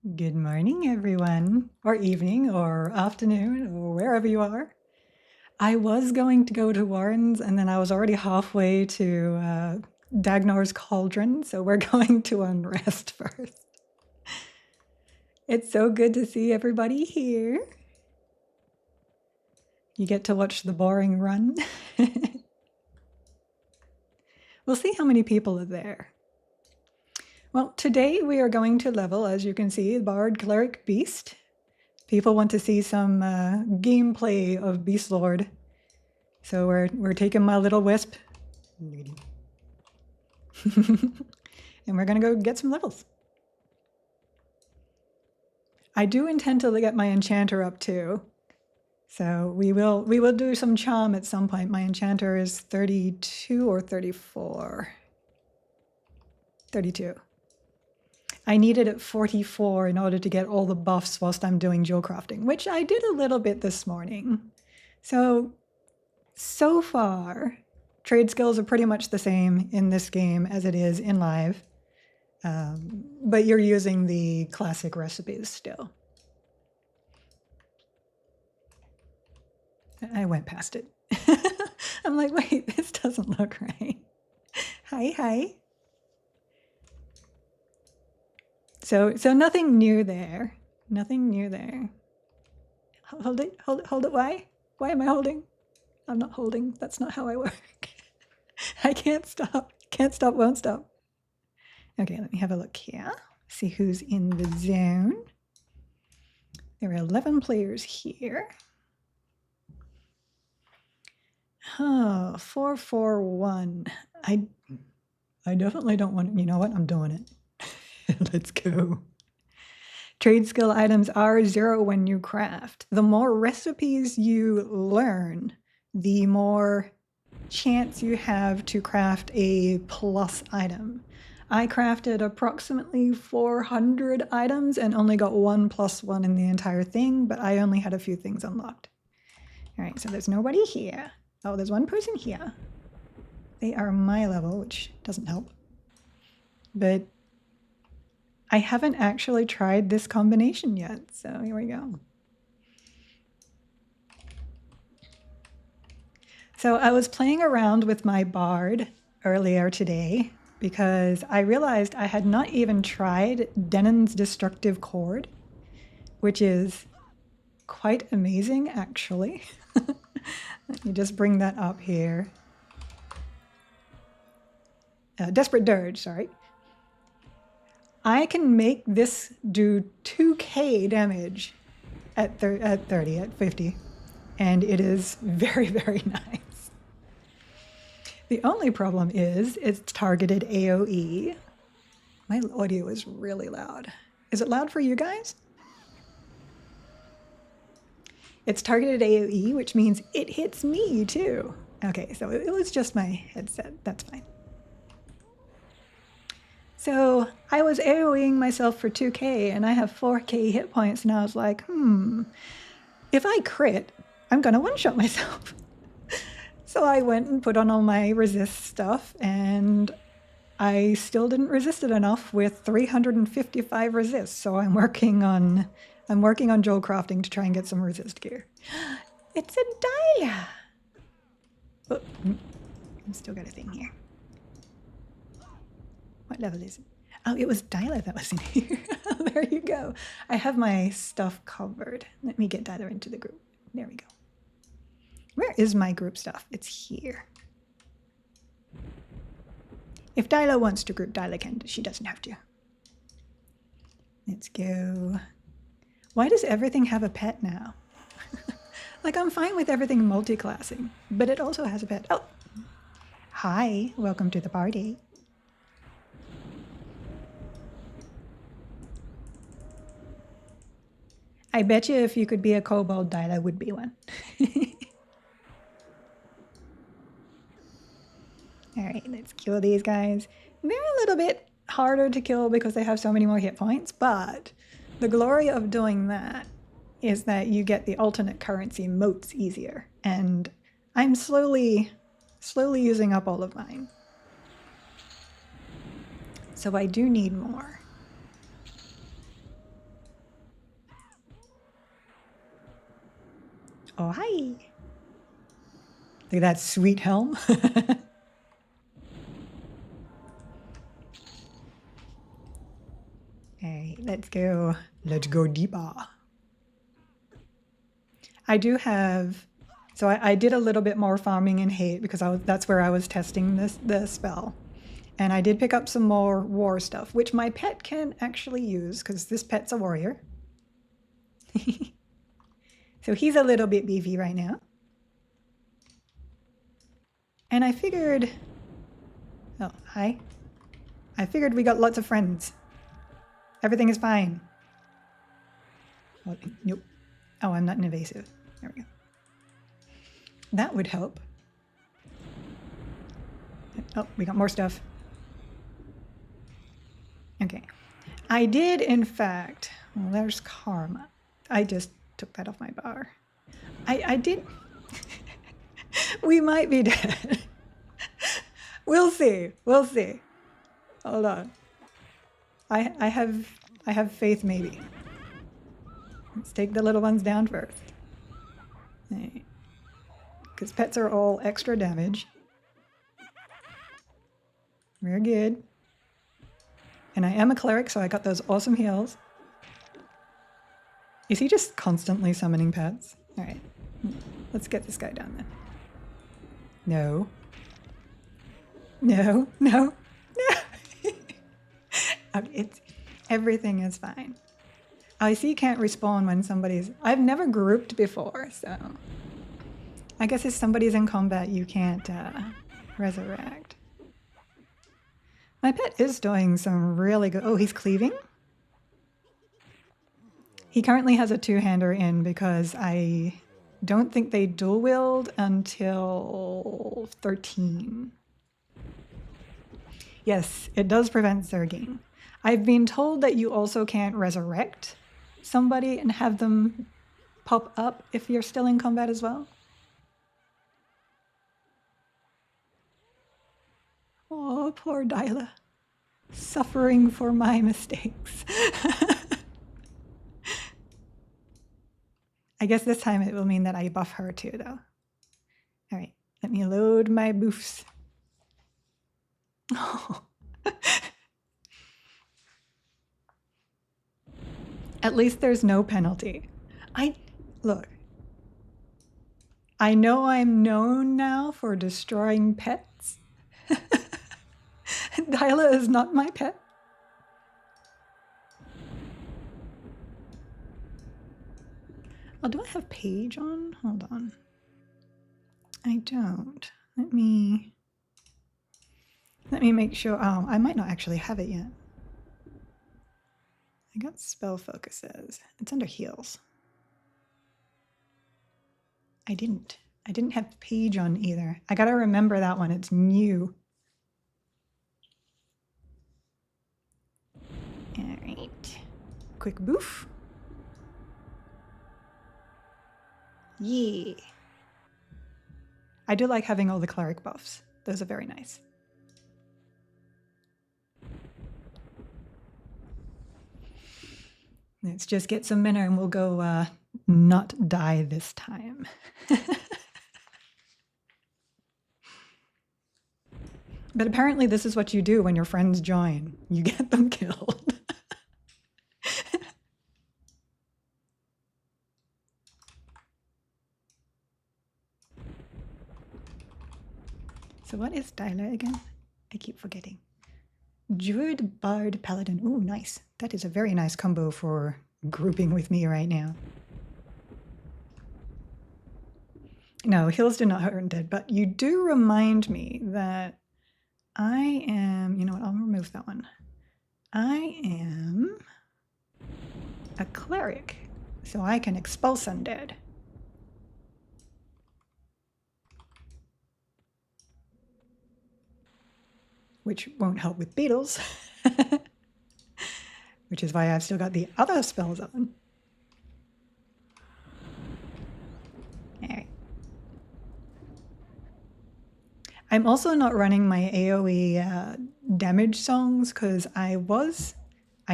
Good morning, everyone, or evening, or afternoon, or wherever you are. I was going to go to Warren's, and then I was already halfway to Dagnar's Cauldron, so we're going to Unrest first. It's so good to see everybody here. You get to watch the boring run. We'll see how many people are there. Well, today we are going to level, as you can see, Bard, Cleric, Beast. People want to see some gameplay of Beast Lord. So we're taking my little wisp. And we're gonna go get some levels. I do intend to get my enchanter up too. So we will do some charm at some point. My enchanter is 32 or 34. 32. I need it at 44 in order to get all the buffs whilst I'm doing jewel crafting, which I did a little bit this morning. So far, trade skills are pretty much the same in this game as it is in live, but you're using the classic recipes still. I went past it. I'm like, wait, this doesn't look right. Hi. So nothing new there. Nothing new there. Hold it. Why? Why am I holding? I'm not holding. That's not how I work. I can't stop. Can't stop, won't stop. Okay, let me have a look here. See who's in the zone. There are 11 players here. Oh, 441. I definitely don't want, you know what? I'm doing it. Let's go. Trade skill items are 0 when you craft. The more recipes you learn, the more chance you have to craft a plus item. I crafted approximately 400 items and only got 1 plus 1 in the entire thing, but I only had a few things unlocked. All right, so there's nobody here. Oh, there's one person here. They are my level, which doesn't help. But I haven't actually tried this combination yet, so here we go. So I was playing around with my Bard earlier today because I realized I had not even tried Denon's Destructive Chord, which is quite amazing, actually. Let me just bring that up here. Desperate Dirge, sorry. I can make this do 2k damage at 50, and it is very, very nice. The only problem is it's targeted AoE. My audio is really loud. Is it loud for you guys? It's targeted AoE, which means it hits me too. Okay, so it was just my headset. That's fine. So I was AoEing myself for 2k and I have 4k hit points, and I was like, if I crit, I'm gonna one-shot myself. So I went and put on all my resist stuff, and I still didn't resist it enough with 355 resist. So I'm working on jewel crafting to try and get some resist gear. It's a Dyla. Oh, I've still got a thing here. What level is it? Oh, it was Dyla that was in here. There you go. I have my stuff covered. Let me get Dyla into the group. There we go. Where is my group stuff? It's here. If Dyla wants to group, Dyla can. She doesn't have to. Let's go. Why does everything have a pet now? Like, I'm fine with everything multi-classing, but it also has a pet. Oh, hi. Welcome to the party. I bet you if you could be a kobold, Dyla would be one. All right, let's kill these guys. They're a little bit harder to kill because they have so many more hit points, but the glory of doing that is that you get the alternate currency motes easier, and I'm slowly using up all of mine. So I do need more. Oh, hi. Look at that sweet helm. Alright, let's go. Let's go deeper. I do have... So I did a little bit more farming in hate because that's where I was testing the spell. And I did pick up some more war stuff, which my pet can actually use because this pet's a warrior. So he's a little bit beefy right now. And I figured... Oh, hi. I figured we got lots of friends. Everything is fine. Oh, nope. Oh, I'm not an evasive. There we go. That would help. Oh, we got more stuff. Okay. I did, in fact... Well, there's karma. I just took that off my bar. I did... We might be dead. We'll see. We'll see. Hold on. I have faith, maybe. Let's take the little ones down first. Because pets are all extra damage. Very good. And I am a cleric, so I got those awesome heals. Is he just constantly summoning pets? Alright. Let's get this guy down then. No. No. No. No. Everything is fine. I see you can't respawn when somebody's... I've never grouped before, so... I guess if somebody's in combat, you can't resurrect. My pet is doing some really good... Oh, he's cleaving? He currently has a two-hander in because I don't think they dual wield until 13. Yes, it does prevent zerging. I've been told that you also can't resurrect somebody and have them pop up if you're still in combat as well. Oh, poor Dyla. Suffering for my mistakes. I guess this time it will mean that I buff her too, though. All right, let me load my boofs. Oh. At least there's no penalty. Look. I know I'm known now for destroying pets. Dyla is not my pet. Oh, do I have page on? Hold on. I don't. Let me make sure. Oh, I might not actually have it yet. I got spell focuses. It's under heals. I didn't have page on either. I gotta remember that one. It's new. All right. Quick boof. Yeah. I do like having all the cleric buffs. Those are very nice. Let's just get some mana and we'll go not die this time. But apparently this is what you do when your friends join. You get them killed. So what is Dyla again? I keep forgetting. Druid, Bard, Paladin. Ooh, nice. That is a very nice combo for grouping with me right now. No, heals do not hurt undead, but you do remind me that I am... You know what? I'll remove that one. I am a cleric, so I can expulse undead. Which won't help with beetles. Which is why I've still got the other spells on. Alright. I'm also not running my AoE damage songs because I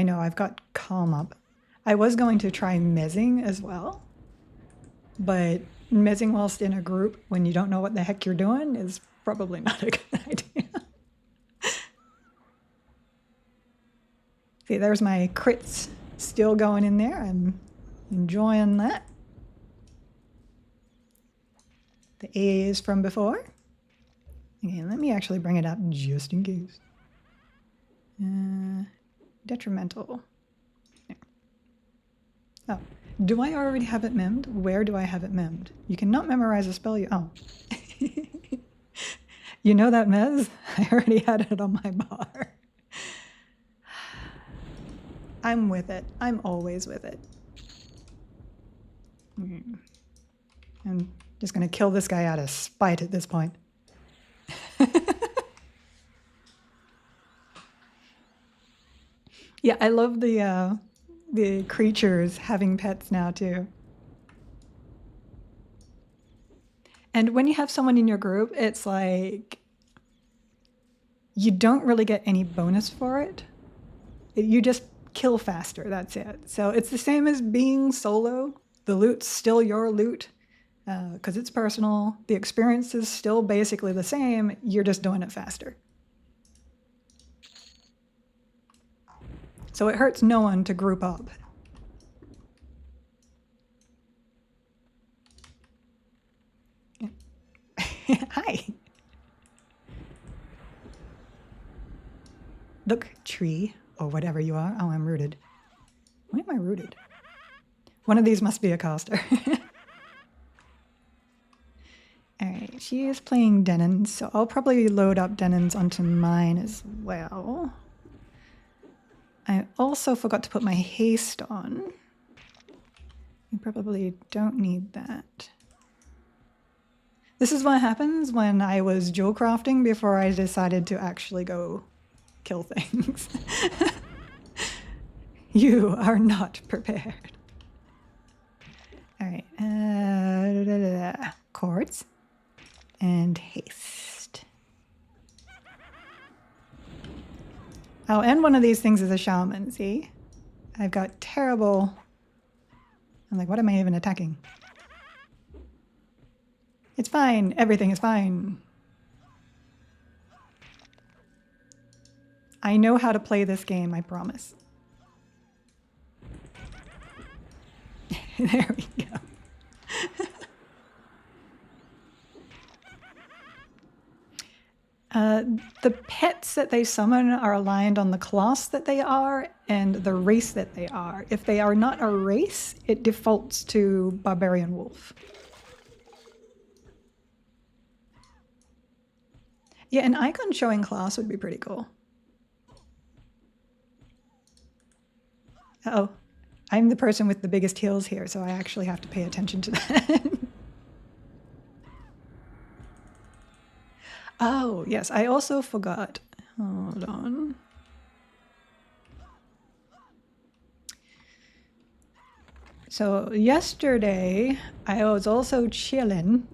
know I've got Calm up. I was going to try mezzing as well, but Mezzing whilst in a group when you don't know what the heck you're doing is probably not a good idea. See, there's my crits still going in there. I'm enjoying that. The A's from before. Okay, let me actually bring it up just in case. Detrimental. There. Oh, do I already have it memmed? Where do I have it memmed? You cannot memorize a spell you... Oh. You know that, Mez? I already had it on my bar. I'm with it. I'm always with it. I'm just going to kill this guy out of spite at this point. Yeah, I love the creatures having pets now too. And when you have someone in your group, it's like you don't really get any bonus for it. You just kill faster, that's it. So it's the same as being solo. The loot's still your loot because it's personal. The experience is still basically the same. You're just doing it faster. So it hurts no one to group up. Hi. Look, tree, or whatever you are. Oh, I'm rooted. Why am I rooted? One of these must be a caster. All right, she is playing Denons, so I'll probably load up Denons onto mine as well. I also forgot to put my haste on. You probably don't need that. This is what happens when I was jewel crafting before I decided to actually go kill things. You are not prepared. All right, quartz and haste. Oh, and one of these things is a shaman, see? I've got terrible... I'm like, what am I even attacking? It's fine. Everything is fine. I know how to play this game, I promise. There we go. The pets that they summon are aligned on the class that they are and the race that they are. If they are not a race, it defaults to Barbarian Wolf. Yeah, an icon showing class would be pretty cool. Uh-oh. I'm the person with the biggest heels here, so I actually have to pay attention to that. Oh, yes, I also forgot. Hold on. So yesterday, I was also chilling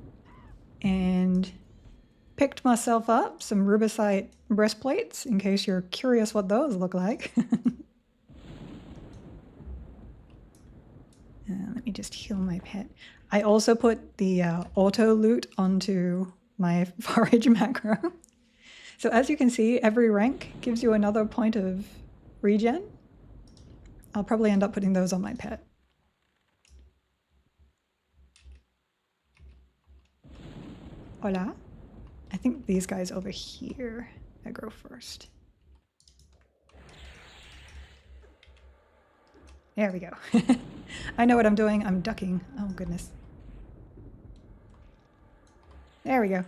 and picked myself up some rubicite breastplates, in case you're curious what those look like. Let me just heal my pet. I also put the auto loot onto my forage macro. So as you can see, every rank gives you another point of regen. I'll probably end up putting those on my pet. Hola. I think these guys over here I go first. There we go. I know what I'm doing. I'm ducking. Oh, goodness. There we go.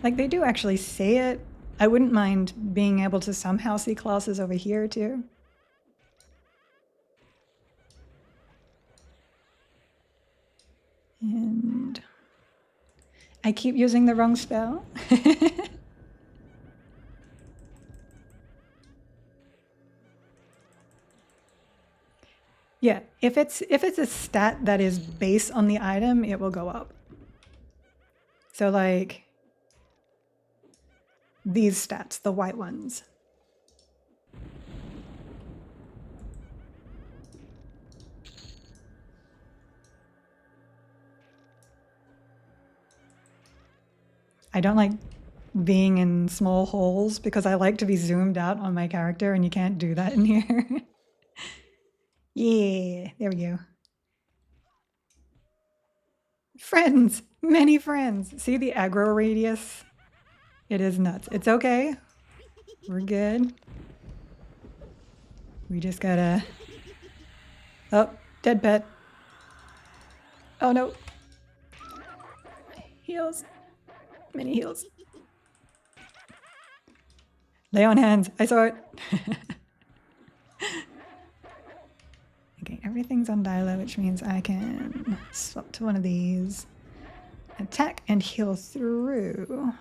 Like, they do actually say it. I wouldn't mind being able to somehow see classes over here, too. And I keep using the wrong spell. Yeah, if it's a stat that is based on the item, it will go up. So like these stats, the white ones. I don't like being in small holes because I like to be zoomed out on my character and you can't do that in here. Yeah, there we go. Friends, many friends. See the aggro radius? It is nuts. It's okay. We're good. We just gotta... Oh, dead pet. Oh no. Heals. Many heals. Lay on hands. I saw it. Okay, everything's on Dyla, which means I can swap to one of these. Attack and heal through.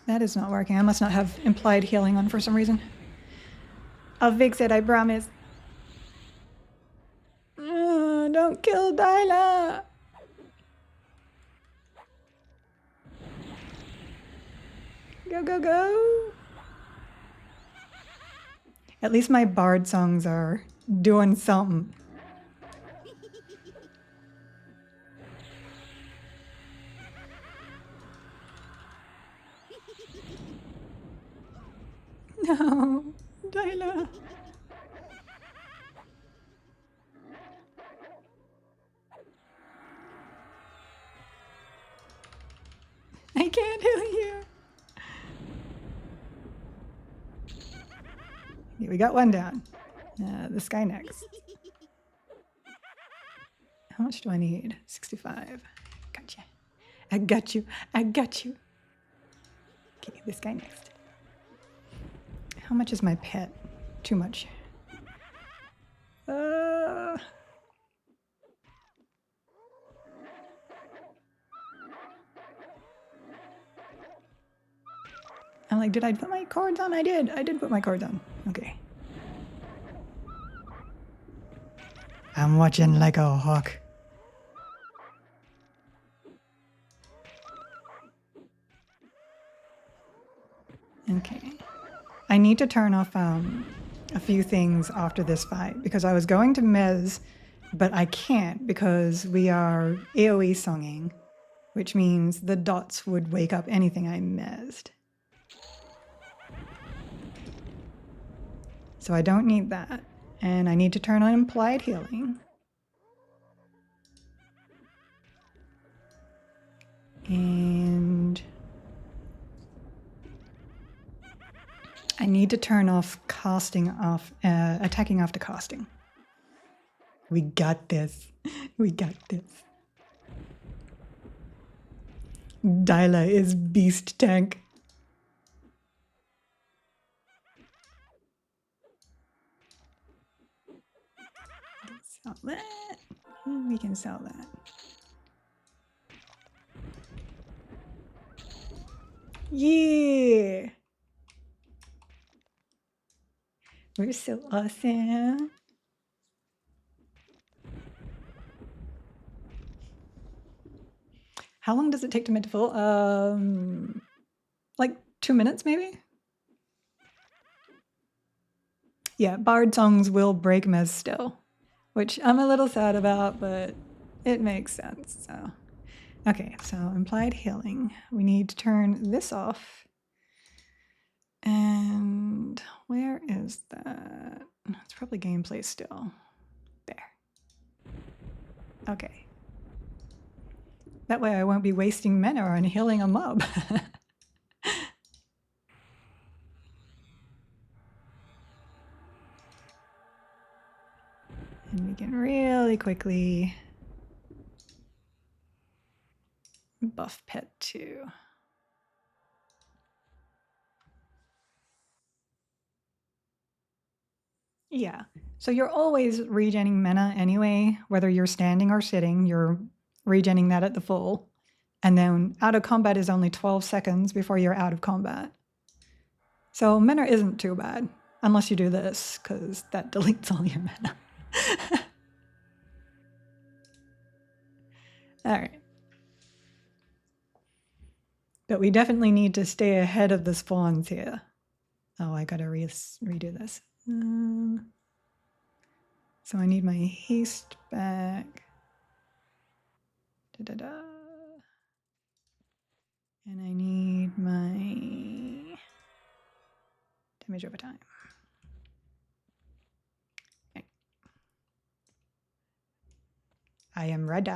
That is not working. I must not have implied healing on for some reason. I'll fix it, I promise. Don't kill Dyla! Go, go, go! At least my bard songs are doing something. No, Dyla. I can't heal you. Okay, we got one down. This guy next. How much do I need? 65. Gotcha. I got you. I got you. Okay, this guy next. How much is my pet? Too much. I'm like, did I put my cards on? I did. I did put my cards on. Okay. I'm watching like a hawk. Okay. I need to turn off a few things after this fight because I was going to mez, but I can't because we are AoE songing, which means the dots would wake up anything I mezzed. So I don't need that. And I need to turn on implied healing. And I need to turn off casting off, attacking after casting. We got this. We got this. Dyla is beast tank. Sell that. And we can sell that. Yeah. We're so awesome. How long does it take to mint to full? Like 2 minutes maybe? Yeah, bard songs will break mez still, which I'm a little sad about, but it makes sense. So, okay, so implied healing. We need to turn this off. And where is that? It's probably gameplay still. There. Okay. That way I won't be wasting mana on healing a mob. And we can really quickly buff pet too. Yeah, so you're always regenning mana anyway, whether you're standing or sitting, you're regenning that at the full. And then out of combat is only 12 seconds before you're out of combat. So mana isn't too bad, unless you do this, because that deletes all your mana. All right. But we definitely need to stay ahead of the spawns here. Oh, I gotta redo this. So I need my haste back. Da-da-da. And I need my damage over time. Okay. I am ready.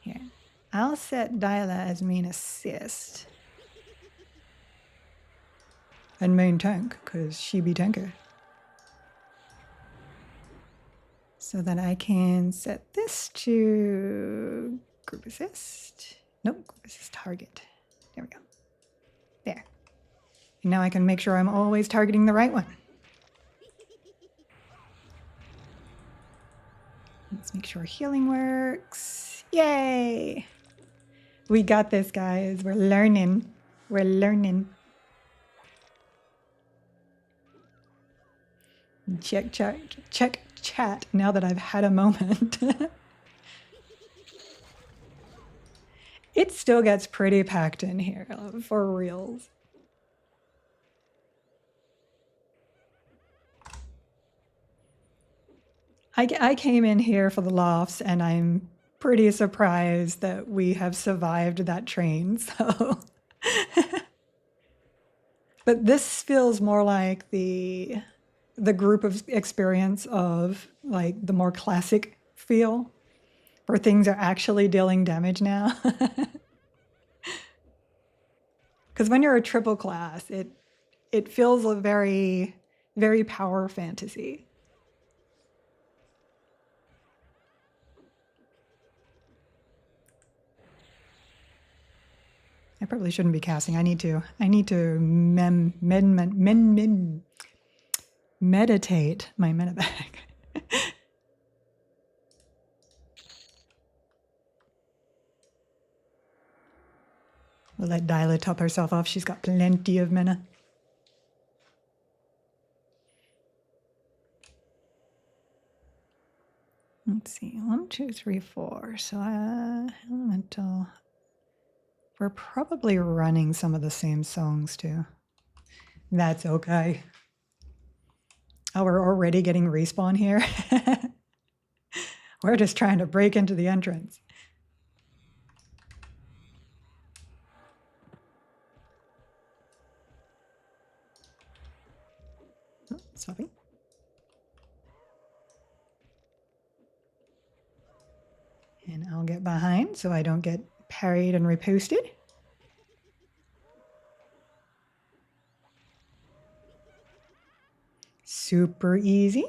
Here. I'll set Dyla as main assist. And main tank, because she be tanker. So that I can set this to group assist. Nope, group assist target. There we go. There. And now I can make sure I'm always targeting the right one. Let's make sure healing works. Yay! We got this, guys. We're learning. We're learning. Check chat now that I've had a moment. It still gets pretty packed in here, for reals. I came in here for the lofts, and I'm pretty surprised that we have survived that train, so... But this feels more like the group of experience of like the more classic feel, where things are actually dealing damage now. Because when you're a triple class, it feels a very, very power fantasy. I probably shouldn't be casting. I need to meditate my meta bag. We'll let Dyla top herself off. She's got plenty of mana. Let's see. 1, 2, 3, 4. So elemental. We're probably running some of the same songs too. That's okay. Oh, we're already getting respawn here. We're just trying to break into the entrance. Oh, stopping. And I'll get behind so I don't get parried and reposted. Super easy.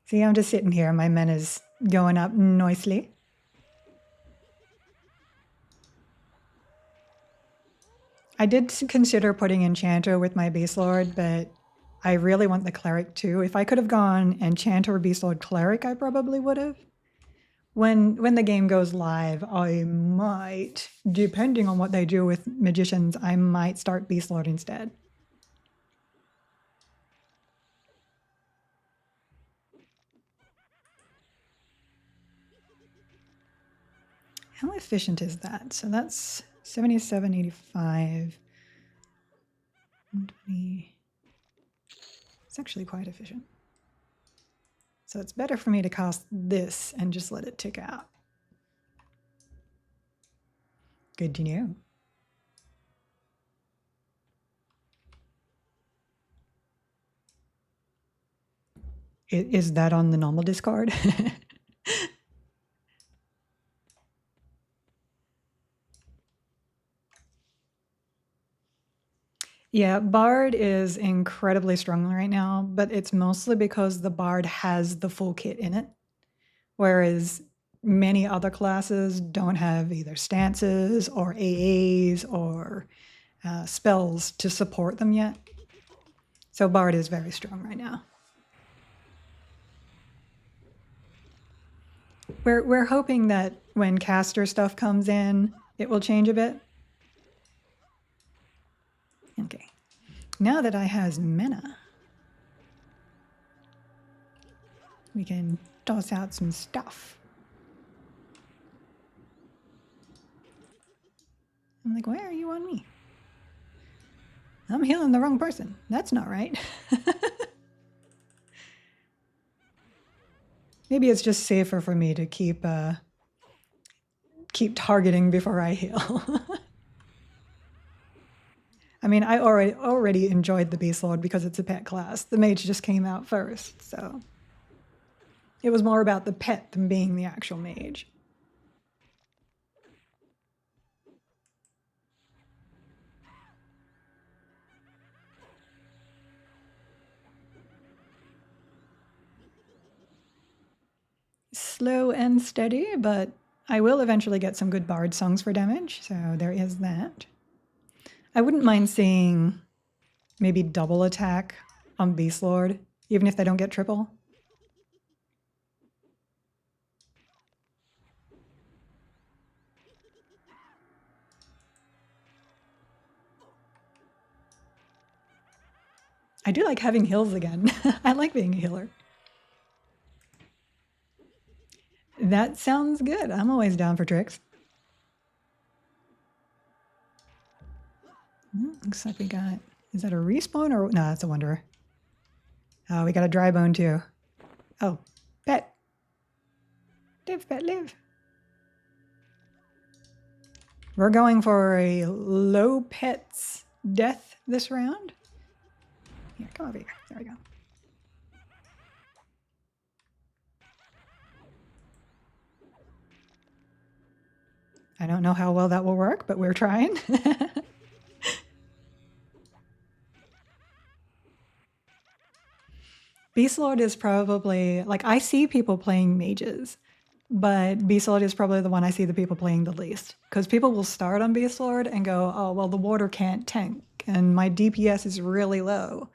See, I'm just sitting here. My mana's going up nicely. I did consider putting Enchanter with my Beast Lord, but I really want the Cleric too. If I could have gone Enchanter, Beast Lord, Cleric, I probably would have. When the game goes live, I might, depending on what they do with Magicians, I might start Beast Lord instead. How efficient is that? So that's 77, 85. 120. It's actually quite efficient. So it's better for me to cast this and just let it tick out. Good to know. Is that on the normal discard? Yeah, Bard is incredibly strong right now, but it's mostly because the Bard has the full kit in it, whereas many other classes don't have either stances or AAs or spells to support them yet. So Bard is very strong right now. We're hoping that when caster stuff comes in, it will change a bit. Okay. Now that I has mana, we can toss out some stuff. I'm like, why are you on me? I'm healing the wrong person. That's not right. Maybe it's just safer for me to keep targeting before I heal. I mean, I already enjoyed the Beast Lord because it's a pet class. The mage just came out first, so it was more about the pet than being the actual mage. Slow and steady, but I will eventually get some good bard songs for damage, so there is that. I wouldn't mind seeing maybe double attack on Beast Lord, even if they don't get triple. I do like having heals again. I like being a healer. That sounds good. I'm always down for tricks. Looks like we got... Is that a respawn or... No, that's a wanderer. Oh, we got a dry bone too. Oh, pet. Live, pet, live. We're going for a low pets death this round. Here, come over here. There we go. I don't know how well that will work, but we're trying. Beast Lord is probably, like, I see people playing mages, but Beast Lord is probably the one I see the people playing the least. Because people will start on Beast Lord and go, oh, well, the water can't tank, and my DPS is really low.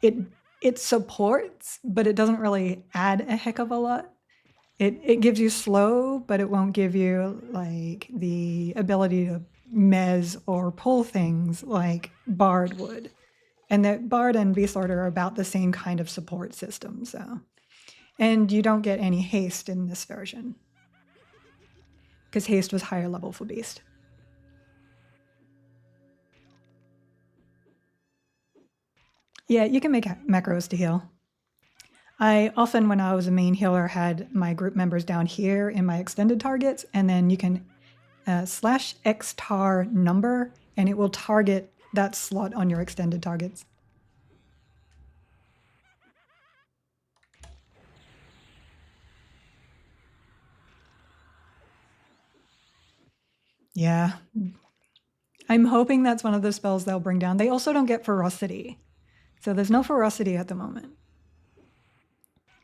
It supports, but it doesn't really add a heck of a lot. It gives you slow, but it won't give you like the ability to mez or pull things like Bard would. And that Bard and Beast Lord are about the same kind of support system, so. And you don't get any haste in this version. Because haste was higher level for Beast. Yeah, you can make macros to heal. I often, when I was a main healer, had my group members down here in my extended targets, and then you can /X tar number, and it will target that slot on your extended targets. Yeah. I'm hoping that's one of the spells they'll bring down. They also don't get ferocity. So there's no ferocity at the moment.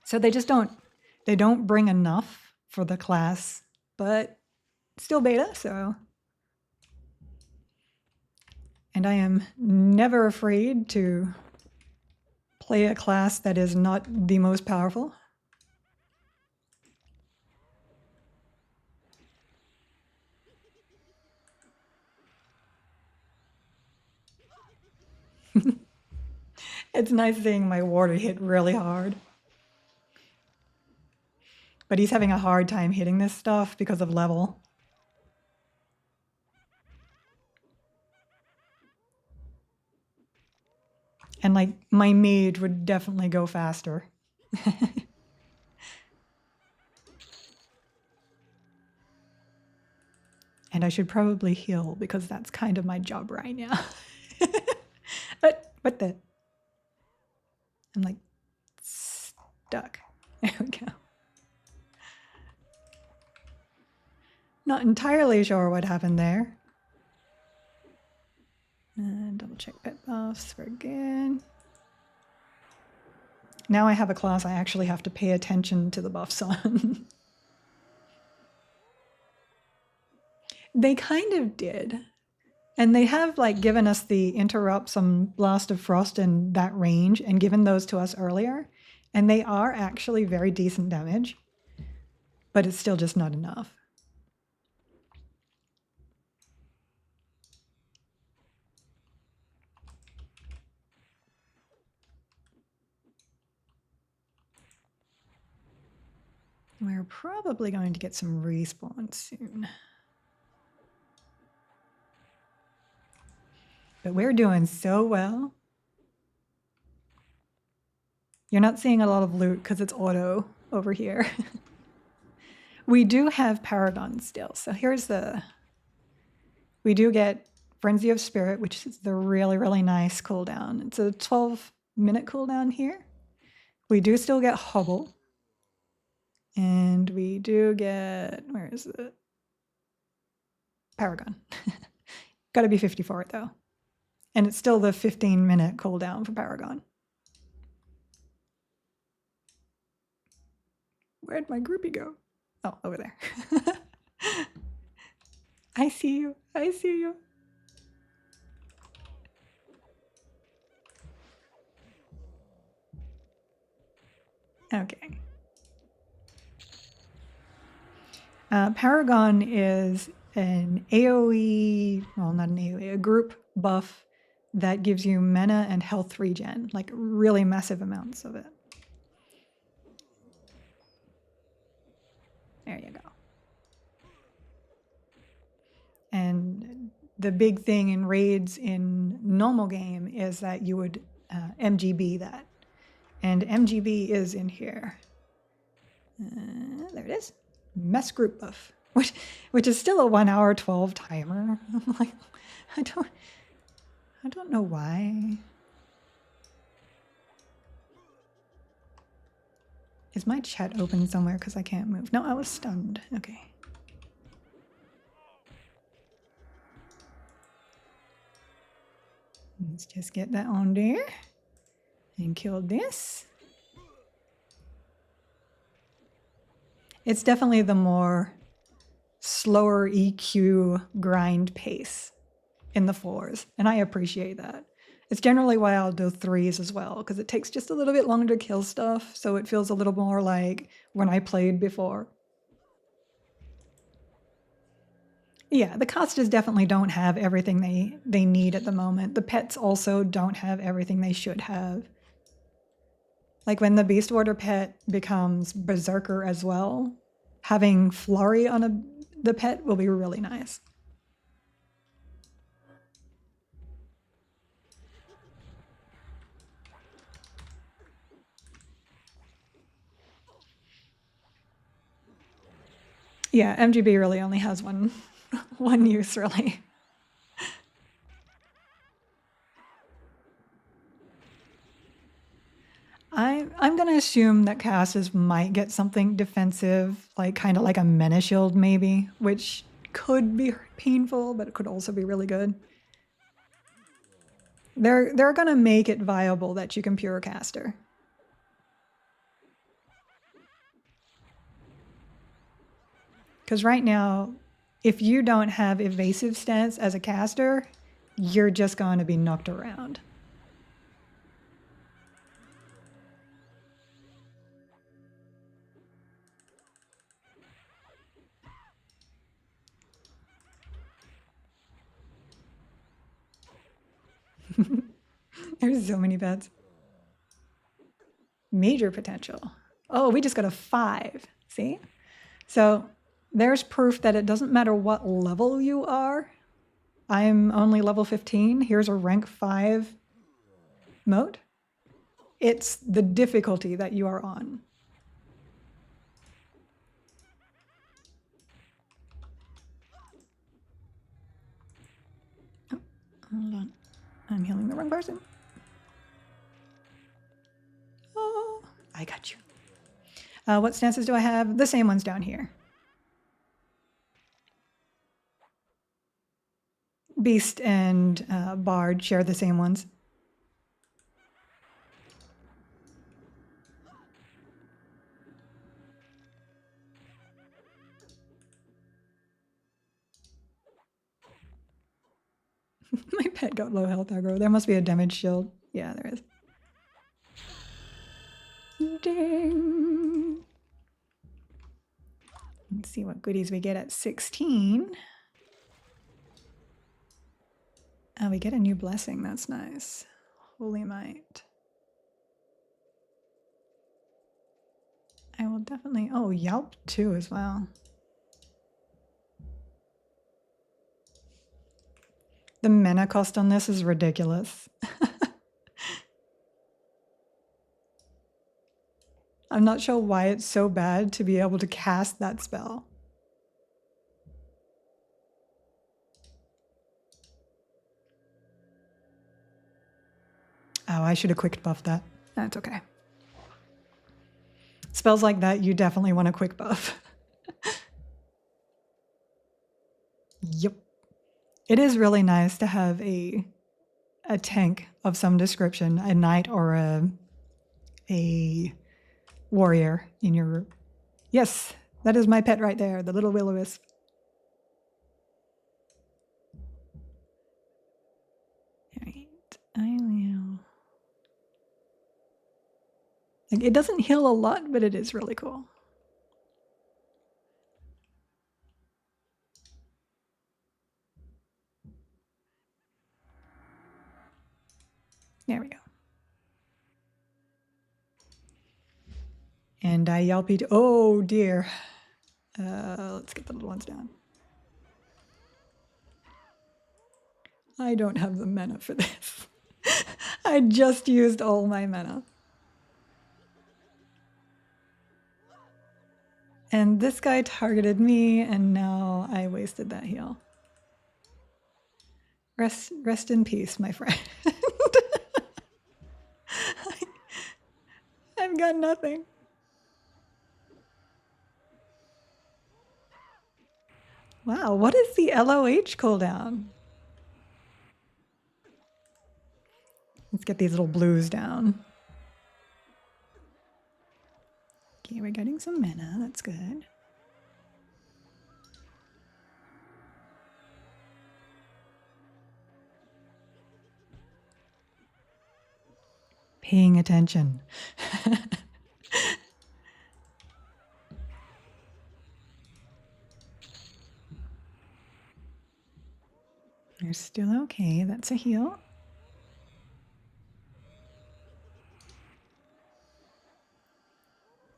So they just don't bring enough for the class, but still beta, so. And I am never afraid to play a class that is not the most powerful. It's nice seeing my warder hit really hard. But he's having a hard time hitting this stuff because of level. And like, my mage would definitely go faster. And I should probably heal because that's kind of my job right now. What the? I'm like stuck. There we go. Not entirely sure what happened there. And double check pet buffs. We're good. Now I have a class I actually have to pay attention to the buffs on. They kind of did. And they have like given us the interrupts on Blast of Frost and that range and given those to us earlier. And they are actually very decent damage, but it's still just not enough. We're probably going to get some respawns soon. But we're doing so well. You're not seeing a lot of loot because it's auto over here. We do have Paragon still. So here's the... We do get Frenzy of Spirit, which is the really, really nice cooldown. It's a 12-minute cooldown here. We do still get Hobble. And we do get... Where is it? Paragon. Got to be 54 though. And it's still the 15-minute cooldown for Paragon. Where'd my groupie go? Oh, over there. I see you. I see you. Okay. Paragon is an AoE, well, not an AoE, a group buff that gives you mana and health regen, like really massive amounts of it. There you go. And the big thing in raids in normal game is that you would MGB that. And MGB is in here. There it is. Mess group buff, which is still a 1 hour 12 timer. I'm like, I don't know why. Is my chat open somewhere because I can't move? No, I was stunned. Okay. Let's just get that on there and kill this. It's definitely the more slower EQ grind pace in the 4s, and I appreciate that. It's generally why I'll do 3s as well, because it takes just a little bit longer to kill stuff, so it feels a little more like when I played before. Yeah, the casters definitely don't have everything they need at the moment. The pets also don't have everything they should have. Like when the Beast Warder pet becomes Berserker as well, having Flurry on the pet will be really nice. Yeah, MGB really only has one use, really. I'm going to assume that casters might get something defensive, like kind of like a Mana Shield maybe, which could be painful, but it could also be really good. They're going to make it viable that you can pure caster. Because right now, if you don't have evasive stance as a caster, you're just going to be knocked around. There's so many bets. Major potential. Oh, we just got a 5. See? So there's proof that it doesn't matter what level you are. I'm only level 15. Here's a rank 5 mode. It's the difficulty that you are on. Oh, hold on. I'm healing the wrong person. Oh, I got you. What stances do I have? The same ones down here. Beast and Bard share the same ones. My pet got low health aggro. There must be a damage shield. Yeah, there is. Ding. Let's see what goodies we get at 16. Oh, we get a new blessing. That's nice. Holy Might. I will definitely... Oh, Yelp too as well. The mana cost on this is ridiculous. I'm not sure why it's so bad to be able to cast that spell. Oh, I should have quick buffed that. That's okay. Spells like that, you definitely want a quick buff. Yep. It is really nice to have a tank of some description, a knight or a warrior in your group. Yes, that is my pet right there, the little will-o-wisp. All right, I will. Like, it doesn't heal a lot, but it is really cool. There we go. And I yelp it. Oh dear. Let's get the little ones down. I don't have the mana for this. I just used all my mana. And this guy targeted me, and now I wasted that heal. Rest in peace, my friend. I've got nothing. Wow, what is the LOH cooldown? Let's get these little blues down. Okay, we're getting some mana. That's good. Paying attention. You're still okay. That's a heal.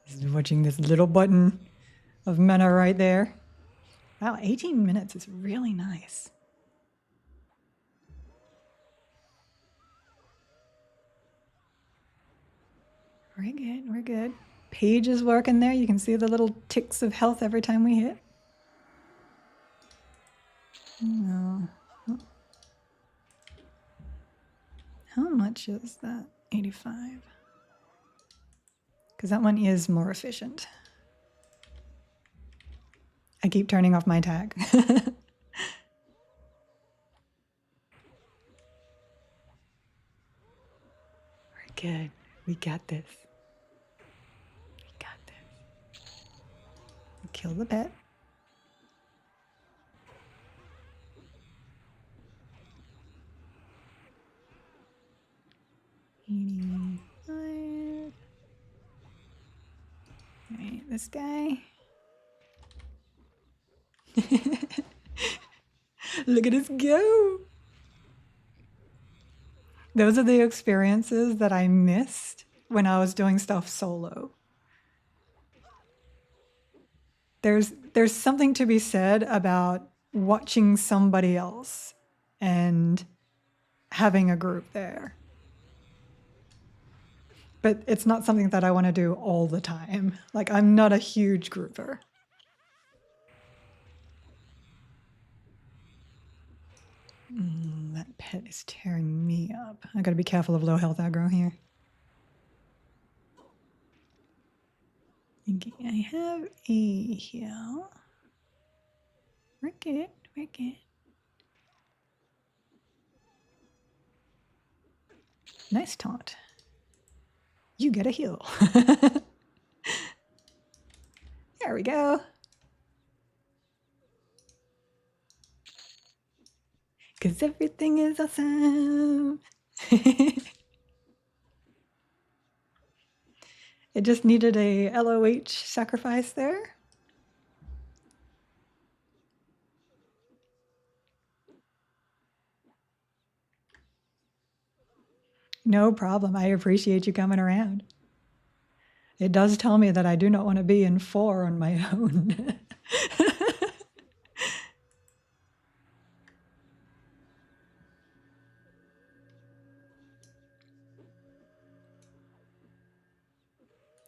Just watching this little button of mana right there. Wow, 18 minutes is really nice. We're good, we're good. Page is working there. You can see the little ticks of health every time we hit. No. How much is that? 85. Because that one is more efficient. I keep turning off my tag. We're good. We got this. We got this. Kill the pet. All right, this guy. Look at us go. Those are the experiences that I missed when I was doing stuff solo. There's something to be said about watching somebody else and having a group there. But it's not something that I want to do all the time. Like, I'm not a huge grouper. That pet is tearing me up. I gotta be careful of low health aggro here. Okay, I have a heal. We're good, we're good. Nice taunt. You get a heal. There we go. Because everything is awesome. It just needed a LOH sacrifice there. No problem. I appreciate you coming around. It does tell me that I do not want to be in 4 on my own.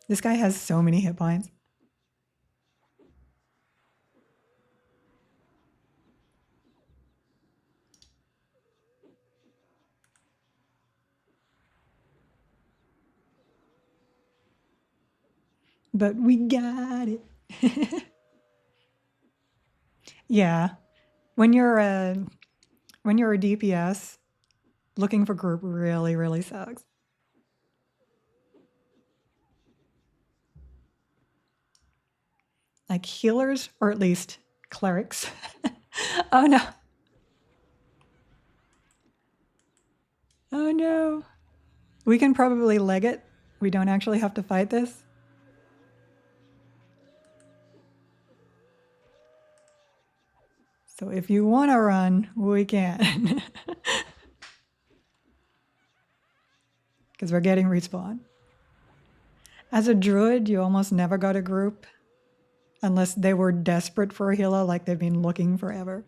This guy has so many hit points. But we got it. Yeah. When you're a DPS, looking for group really, really sucks. Like healers, or at least clerics. Oh no. Oh no. We can probably leg it. We don't actually have to fight this. So if you want to run, we can. Because we're getting respawn. As a druid, you almost never got a group unless they were desperate for a healer, like they've been looking forever.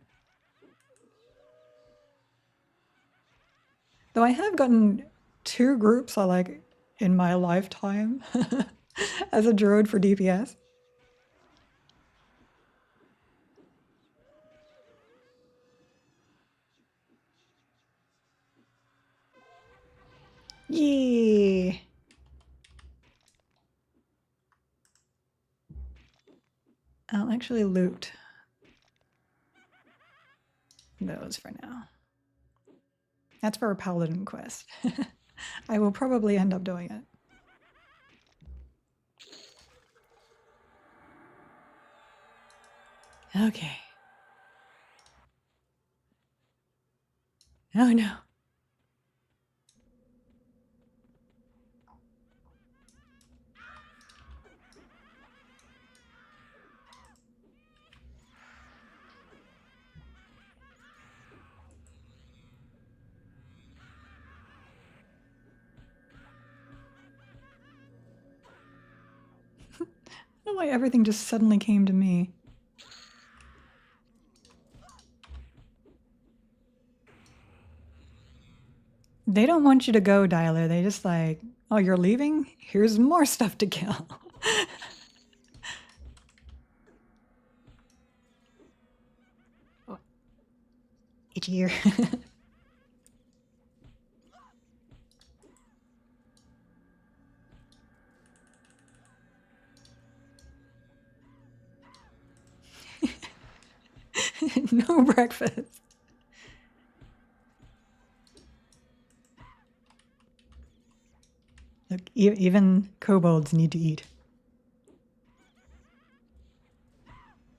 Though I have gotten 2 groups like in my lifetime as a druid for DPS. Yeah. I'll actually loot those for now. That's for a paladin quest. I will probably end up doing it. Okay. Oh no. I don't know why everything just suddenly came to me. They don't want you to go, Dialer. They just like, oh, you're leaving? Here's more stuff to kill. Oh, itchy ear. No breakfast. Look, even kobolds need to eat.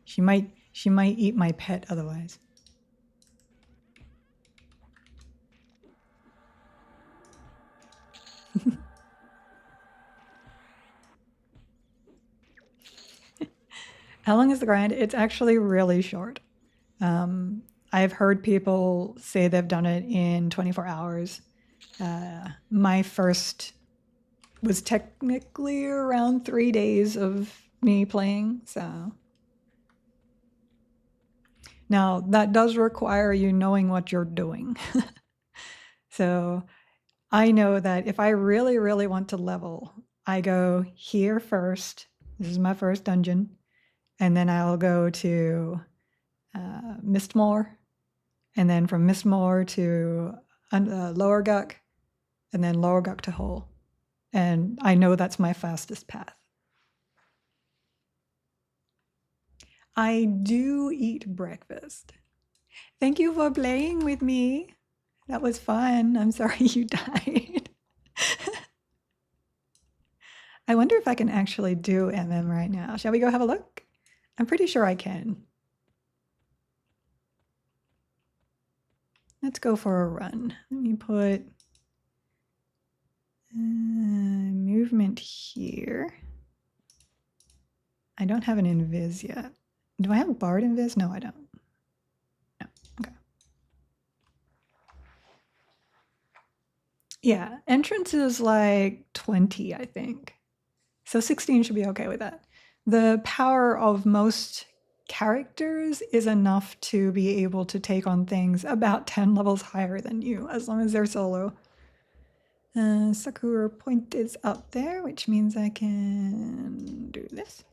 She might eat my pet otherwise. How long is the grind? It's actually really short. I've heard people say they've done it in 24 hours. My first was technically around 3 days of me playing, so. Now, that does require you knowing what you're doing. So I know that if I really, really want to level, I go here first. This is my first dungeon. And then I'll go to Mistmoore. And then from Mistmoore to Lower Guck. And then Lower Guck to Hole. And I know that's my fastest path. I do eat breakfast. Thank you for playing with me. That was fun. I'm sorry you died. I wonder if I can actually do MM right now. Shall we go have a look? I'm pretty sure I can. Let's go for a run. Let me put movement here. I don't have an invis yet. Do I have a bard invis? No, I don't. No, okay. Yeah, entrance is like 20, I think. So 16 should be okay with that. The power of most characters is enough to be able to take on things about 10 levels higher than you, as long as they're solo. Sakura point is up there, which means I can do this.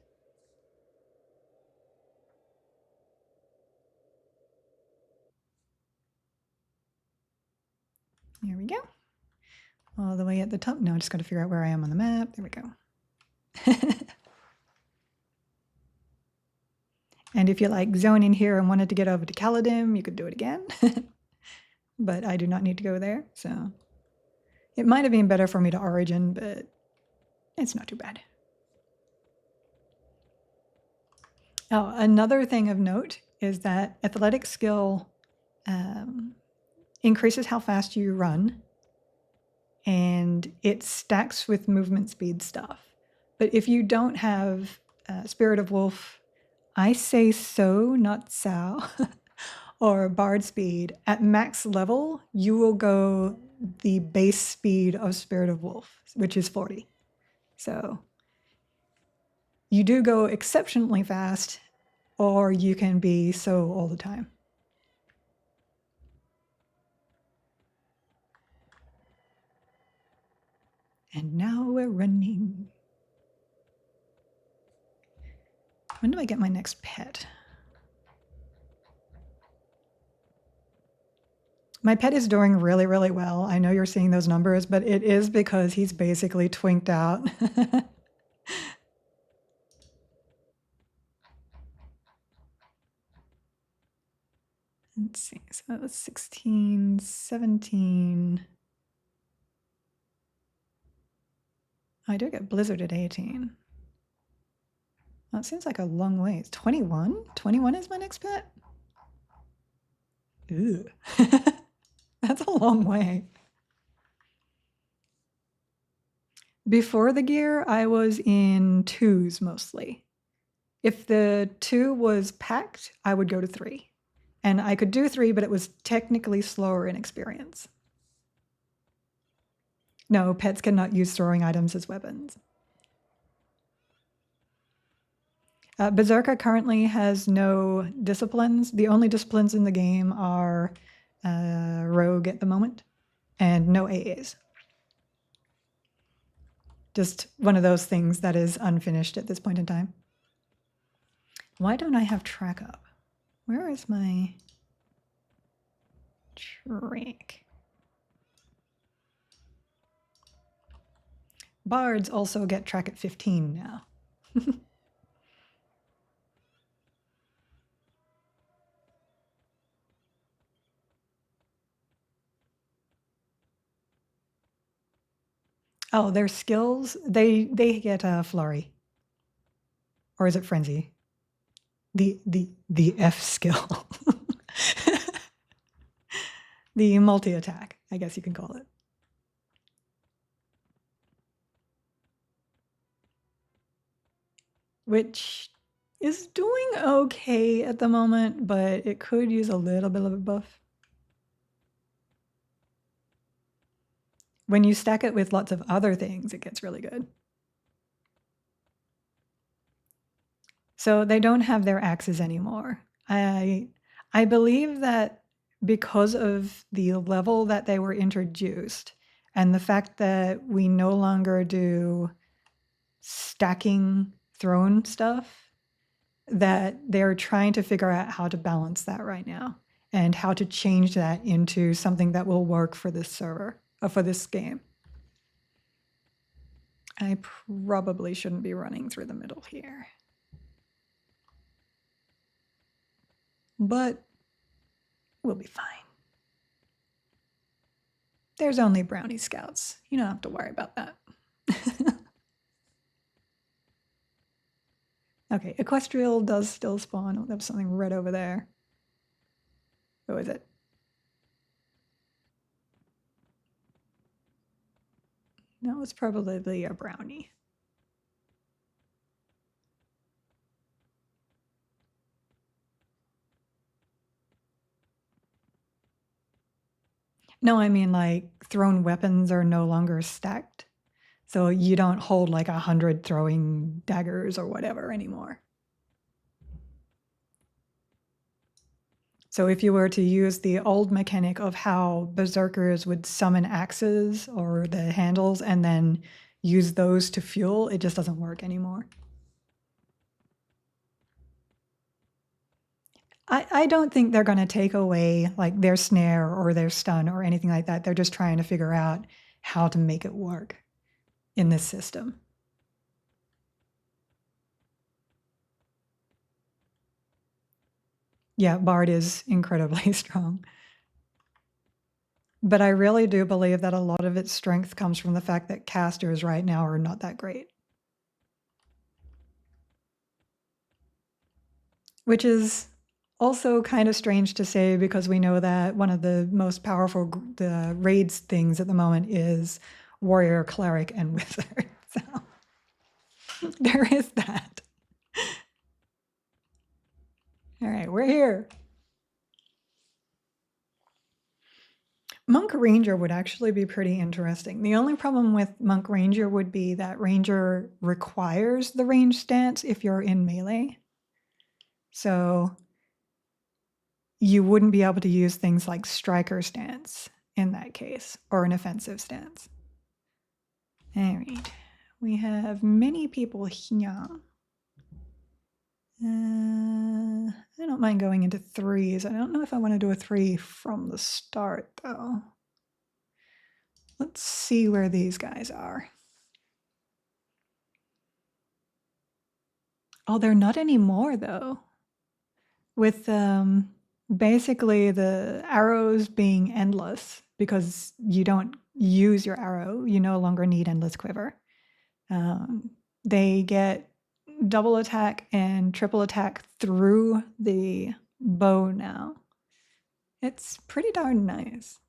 There we go. All the way at the top. Now I just got to figure out where I am on the map. There we go. And if you like zone in here and wanted to get over to Caladim, you could do it again. But I do not need to go there, so it might have been better for me to origin, but it's not too bad. Oh, another thing of note is that athletic skill increases how fast you run, and it stacks with movement speed stuff. But if you don't have Spirit of Wolf, I say so, not sow, or Bard speed, at max level, you will go the base speed of Spirit of Wolf, which is 40. So you do go exceptionally fast, or you can be so all the time. And now we're running. When do I get my next pet? My pet is doing really, really well. I know you're seeing those numbers, but it is because he's basically twinked out. Let's see, so that was 16, 17. I do get Blizzard at 18. That seems like a long way. It's 21? 21 is my next pet? Ew. That's a long way. Before the gear, I was in 2s mostly. If the 2 was packed, I would go to 3. And I could do 3, but it was technically slower in experience. No, pets cannot use throwing items as weapons. Berserker currently has no disciplines. The only disciplines in the game are Rogue at the moment, and no AAs. Just one of those things that is unfinished at this point in time. Why don't I have track up? Where is my track? Bards also get track at 15 now. Oh, their skills, they get a flurry. Or is it frenzy? The F skill. The multi-attack, I guess you can call it. Which is doing okay at the moment, but it could use a little bit of a buff. When you stack it with lots of other things, it gets really good. So they don't have their axes anymore. I believe that because of the level that they were introduced and the fact that we no longer do stacking throne stuff, that they're trying to figure out how to balance that right now and how to change that into something that will work for this server, or for this game. I probably shouldn't be running through the middle here. But we'll be fine. There's only brownie scouts. You don't have to worry about that. Okay, Equestrial does still spawn. Oh, there's something red over there. Who is it? No, it's probably a brownie. No, I mean like thrown weapons are no longer stacked. So you don't hold like 100 throwing daggers or whatever anymore. So if you were to use the old mechanic of how berserkers would summon axes or the handles and then use those to fuel, it just doesn't work anymore. I don't think they're going to take away like their snare or their stun or anything like that. They're just trying to figure out how to make it work in this system. Yeah, Bard is incredibly strong. But I really do believe that a lot of its strength comes from the fact that casters right now are not that great. Which is also kind of strange to say because we know that one of the most powerful the raids things at the moment is warrior, cleric, and wizard. So there is that. All right, we're here. Monk Ranger would actually be pretty interesting. The only problem with Monk Ranger would be that Ranger requires the range stance if you're in melee. So you wouldn't be able to use things like striker stance in that case, or an offensive stance. All right, we have many people here. I don't mind going into threes. I don't know if I want to do a 3 from the start, though. Let's see where these guys are. Oh, they're not anymore, though. With basically the arrows being endless, because you don't use your arrow, you no longer need endless quiver. They get double attack and triple attack through the bow now. It's pretty darn nice.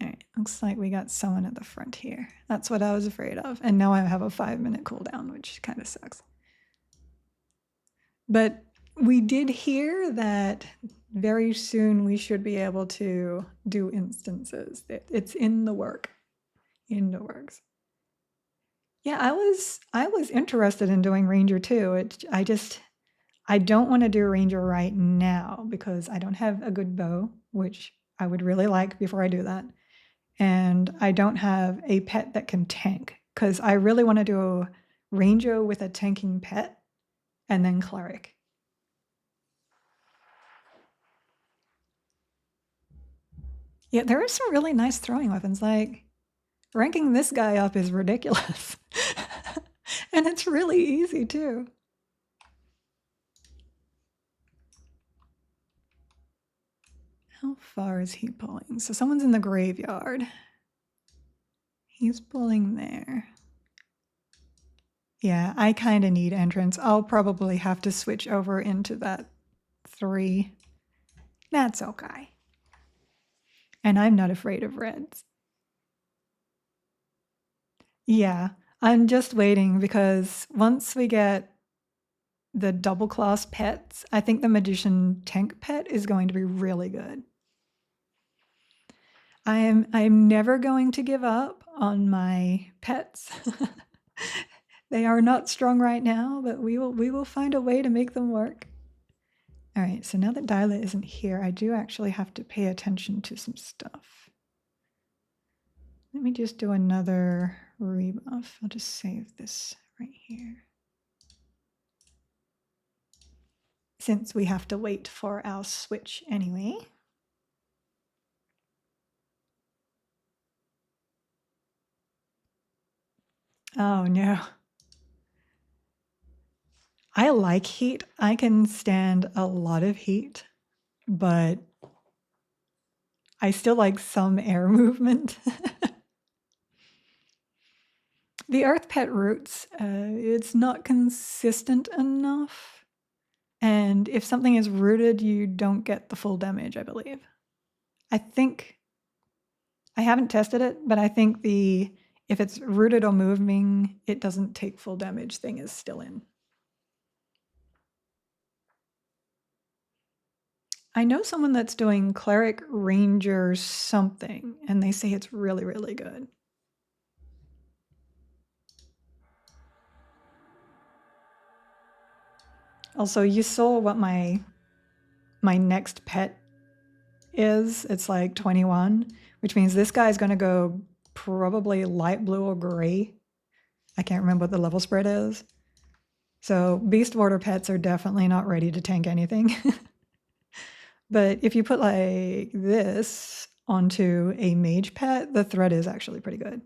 All right, looks like we got someone at the front here. That's what I was afraid of. And now I have a 5-minute cooldown, which kind of sucks. But we did hear that very soon we should be able to do instances. It's in the work. In the works. Yeah, I was interested in doing Ranger too. I don't want to do Ranger right now because I don't have a good bow, which I would really like before I do that. And I don't have a pet that can tank because I really want to do a Ranger with a tanking pet and then Cleric. Yeah, there are some really nice throwing weapons. Like ranking this guy up is ridiculous. And it's really easy too. How far is he pulling? So someone's in the graveyard. He's pulling there. Yeah, I kind of need entrance. I'll probably have to switch over into that 3. That's okay. And I'm not afraid of reds. Yeah, I'm just waiting because once we get the double class pets, I think the magician tank pet is going to be really good. I'm never going to give up on my pets. They are not strong right now, but we will find a way to make them work. All right, so now that Dyla isn't here, I do actually have to pay attention to some stuff. Let me just do another rebuff. I'll just save this right here. Since we have to wait for our switch anyway. Oh no. I like heat. I can stand a lot of heat, but I still like some air movement. The Earth Pet roots, it's not consistent enough. And if something is rooted, you don't get the full damage, I believe. I think, I haven't tested it, but I think if it's rooted or moving, it doesn't take full damage thing is still in. I know someone that's doing Cleric Ranger something, and they say it's really, really good. Also, you saw what my next pet is. It's like 21, which means this guy's going to go probably light blue or gray. I can't remember what the level spread is. So beast water pets are definitely not ready to tank anything. But if you put like this onto a mage pet, the threat is actually pretty good.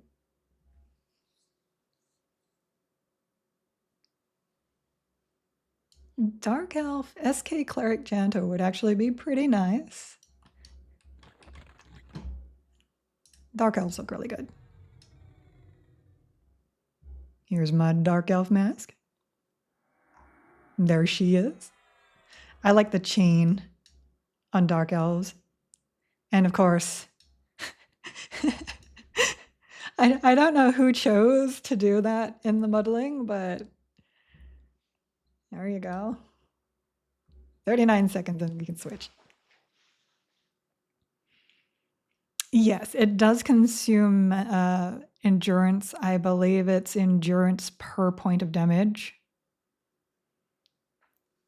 Dark Elf SK Cleric Janto would actually be pretty nice. Dark Elves look really good. Here's my Dark Elf mask. There she is. I like the chain on Dark Elves. And of course, I don't know who chose to do that in the modeling, but there you go. 39 seconds and we can switch. Yes, it does consume endurance. I believe it's endurance per point of damage.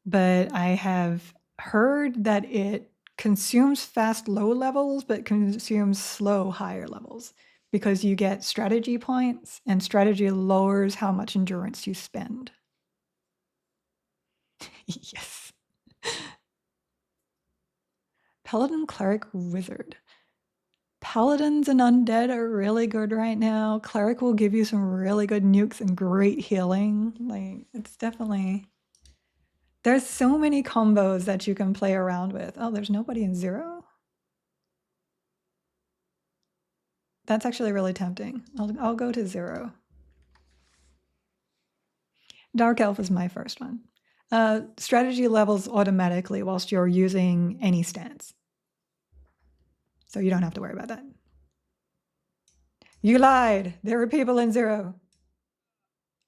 But I have heard that it consumes fast low levels, but consumes slow higher levels because you get strategy points, and strategy lowers how much endurance you spend. Yes. Paladin, Cleric, Wizard. Paladins and Undead are really good right now. Cleric will give you some really good nukes and great healing. Like, it's definitely... There's so many combos that you can play around with. Oh, there's nobody in 0? That's actually really tempting. I'll go to 0. Dark Elf is my first one. Strategy levels automatically whilst you're using any stance. So you don't have to worry about that. You lied. There were people in 0.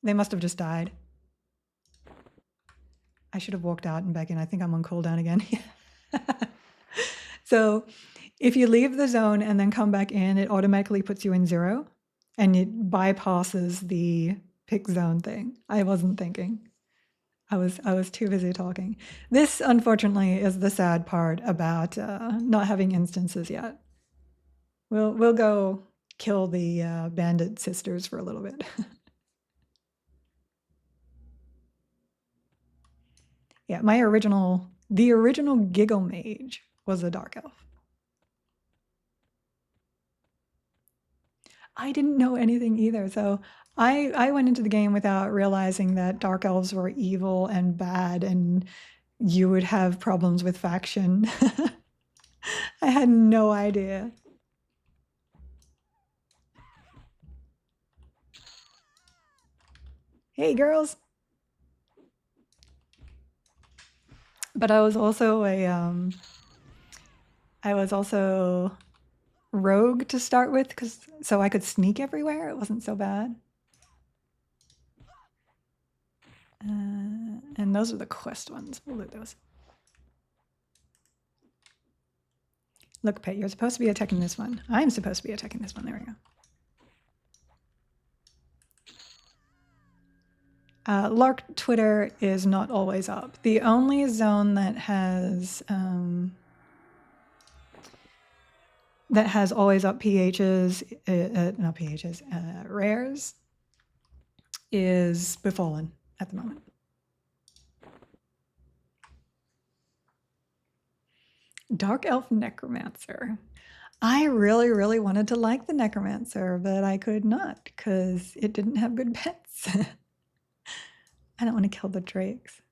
They must have just died. I should have walked out and back in. I think I'm on cooldown again. So if you leave the zone and then come back in, it automatically puts you in 0 and it bypasses the pick zone thing. I wasn't thinking. I was too busy talking. This, unfortunately, is the sad part about not having instances yet. We'll go kill the bandit sisters for a little bit. Yeah, the original Giggle Mage was a Dark Elf. I didn't know anything either, so I went into the game without realizing that Dark Elves were evil and bad and you would have problems with faction. I had no idea. Hey, girls. But I was also rogue to start with, so I could sneak everywhere. It wasn't so bad. And those are the quest ones. We'll loot those. Look, Pet, you're supposed to be attacking this one. I'm supposed to be attacking this one. There we go. Lark Twitter is not always up. The only zone that has always up PHs, not PHs, rares, is Befallen at the moment. Dark Elf Necromancer. I really, really wanted to like the Necromancer, but I could not because it didn't have good pets. I don't want to kill the drakes.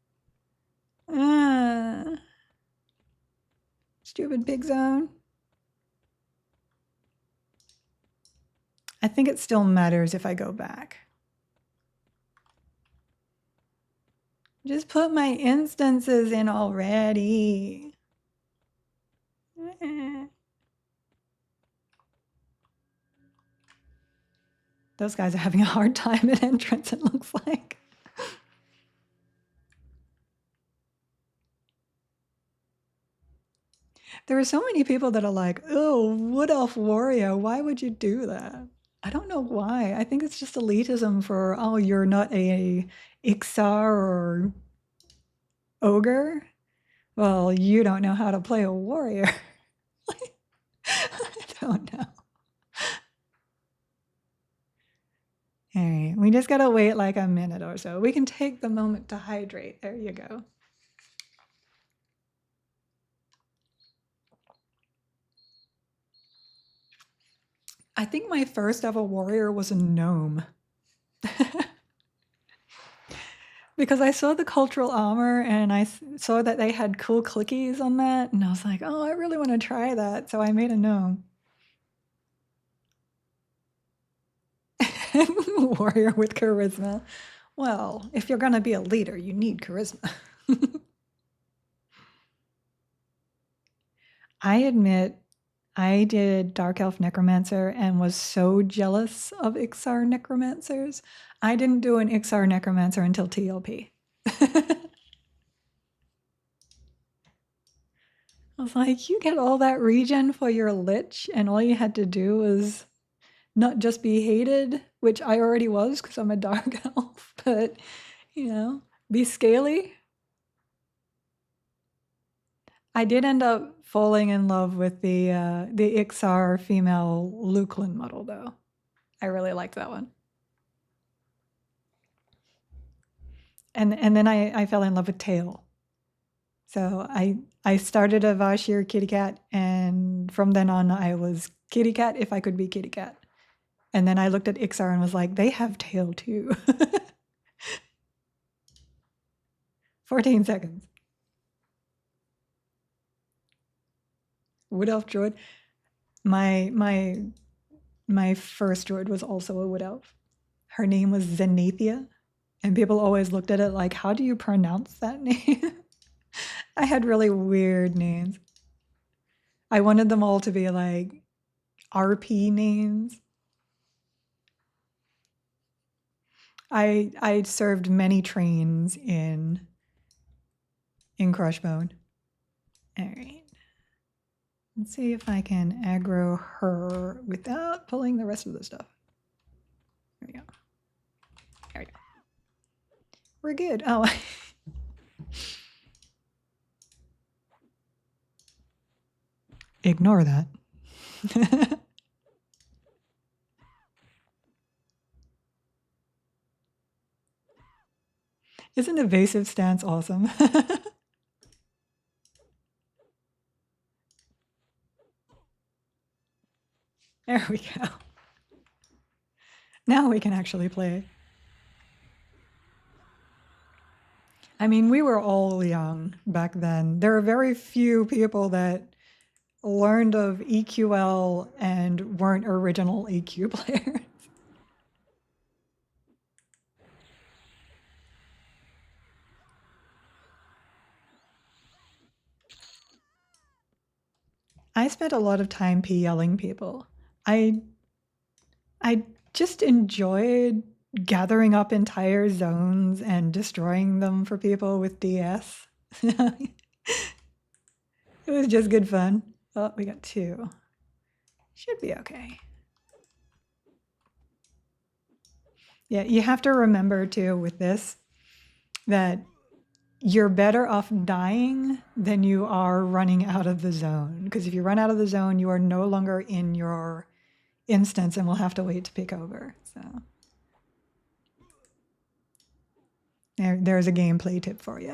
Stupid pig zone. I think it still matters if I go back. Just put my instances in already. Those guys are having a hard time at entrance, it looks like. There are so many people that are like, oh, Wood Elf Warrior, why would you do that? I don't know why. I think it's just elitism for, oh, you're not a Ixar or ogre? Well, you don't know how to play a warrior. I don't know. All right, we just gotta wait like a minute or so. We can take the moment to hydrate. There you go. I think my first ever warrior was a gnome. Because I saw the cultural armor and I saw that they had cool clickies on that, and I was like, oh, I really want to try that. So I made a gnome. Warrior with charisma. Well, if you're going to be a leader, you need charisma. I admit I did Dark Elf Necromancer and was so jealous of Ixar Necromancers. I didn't do an Ixar Necromancer until TLP. I was like, you get all that regen for your Lich, and all you had to do was not just be hated, which I already was because I'm a Dark Elf, but, you know, be scaly. I did end up falling in love with the Ixar female Luklin model, though. I really liked that one. And then I fell in love with Tail. So I started a Vashir kitty cat, and from then on I was kitty cat if I could be kitty cat. And then I looked at Ixar and was like, they have Tail too. 14 seconds. Wood Elf Druid. My first druid was also a Wood Elf. Her name was Zenithia. And people always looked at it like, how do you pronounce that name? I had really weird names. I wanted them all to be like RP names. I served many trains in Crushbone. All right. Let's see if I can aggro her without pulling the rest of the stuff. There we go. There we go. We're good. Oh. Ignore that. Isn't evasive stance awesome? There we go. Now we can actually play. I mean, we were all young back then. There are very few people that learned of EQL and weren't original EQ players. I spent a lot of time PLing people. I just enjoyed gathering up entire zones and destroying them for people with DS. It was just good fun. Oh, we got 2. Should be okay. Yeah, you have to remember too with this that you're better off dying than you are running out of the zone. Because if you run out of the zone, you are no longer in your instance and will have to wait to pick over. So there's a gameplay tip for you.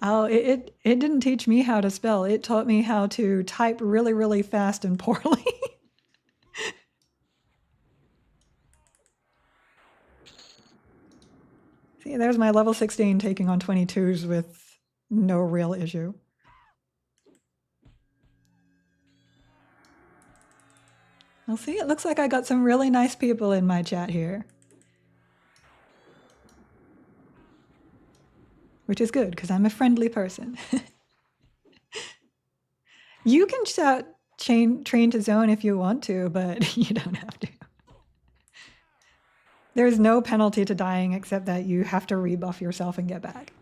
Oh, it didn't teach me how to spell. It taught me how to type really, really fast and poorly. See, there's my level 16 taking on 22s with no real issue. Well, see, it looks like I got some really nice people in my chat here. Which is good, because I'm a friendly person. You can shout train to zone if you want to, but you don't have to. There's no penalty to dying except that you have to rebuff yourself and get back.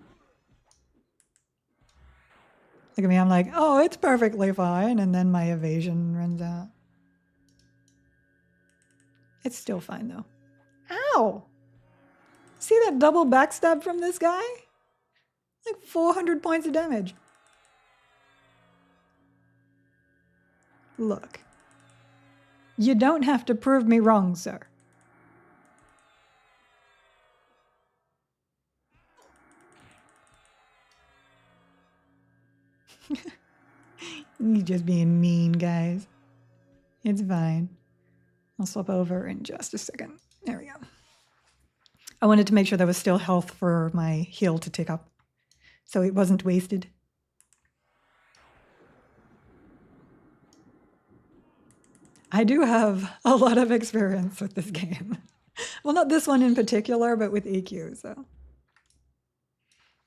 Look at me, I'm like, oh, it's perfectly fine, and then my evasion runs out. It's still fine, though. Ow! See that double backstab from this guy? Like 400 points of damage. Look. You don't have to prove me wrong, sir. You're just being mean, guys. It's fine. I'll swap over in just a second. There we go. I wanted to make sure there was still health for my heal to tick up, so it wasn't wasted. I do have a lot of experience with this game. Well, not this one in particular, but with EQ, so.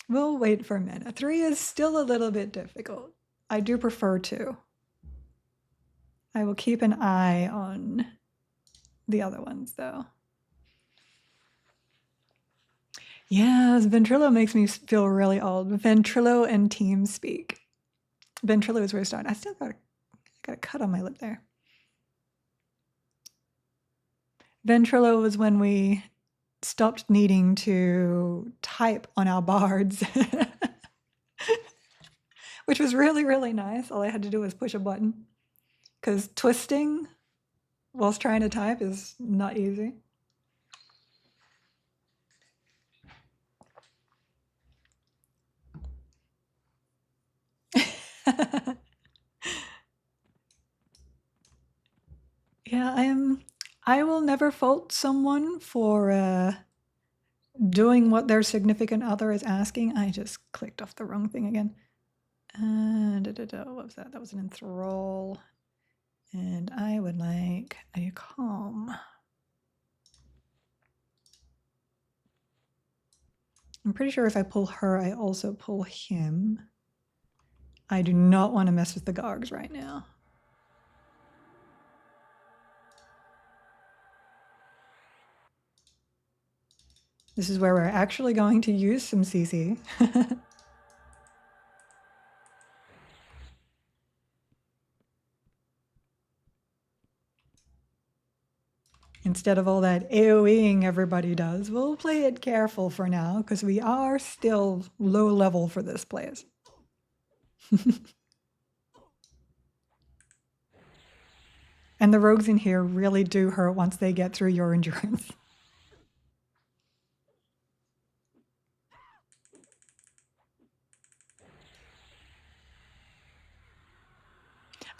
We'll wait for a minute. 3 is still a little bit difficult. I do prefer 2. I will keep an eye on the other ones, though. Yes, Ventrilo makes me feel really old. Ventrilo and TeamSpeak. Ventrilo is where I start. I still got a cut on my lip there. Ventrilo was when we stopped needing to type on our bards, which was really, really nice. All I had to do was push a button, because twisting whilst trying to type is not easy. Yeah, I will never fault someone for doing what their significant other is asking. I just clicked off the wrong thing again. What was that? That was an enthrall. And I would like a calm. I'm pretty sure if I pull her, I also pull him. I do not want to mess with the Gargs right now. This is where we're actually going to use some CC. Instead of all that AoEing everybody does, we'll play it careful for now, because we are still low level for this place. And the rogues in here really do hurt once they get through your endurance.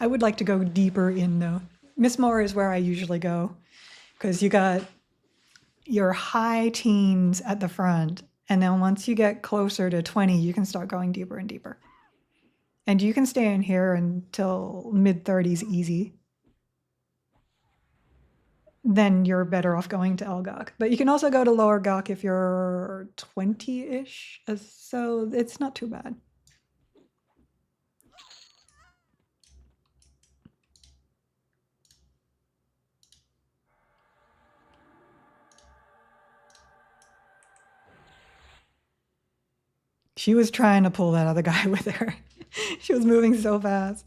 I would like to go deeper in, though. Mistmoore is where I usually go, because you got your high teens at the front, and then once you get closer to 20, you can start going deeper and deeper. And you can stay in here until mid-30s easy. Then you're better off going to Elgok. But you can also go to Lower Gok if you're 20-ish, so it's not too bad. She was trying to pull that other guy with her. She was moving so fast.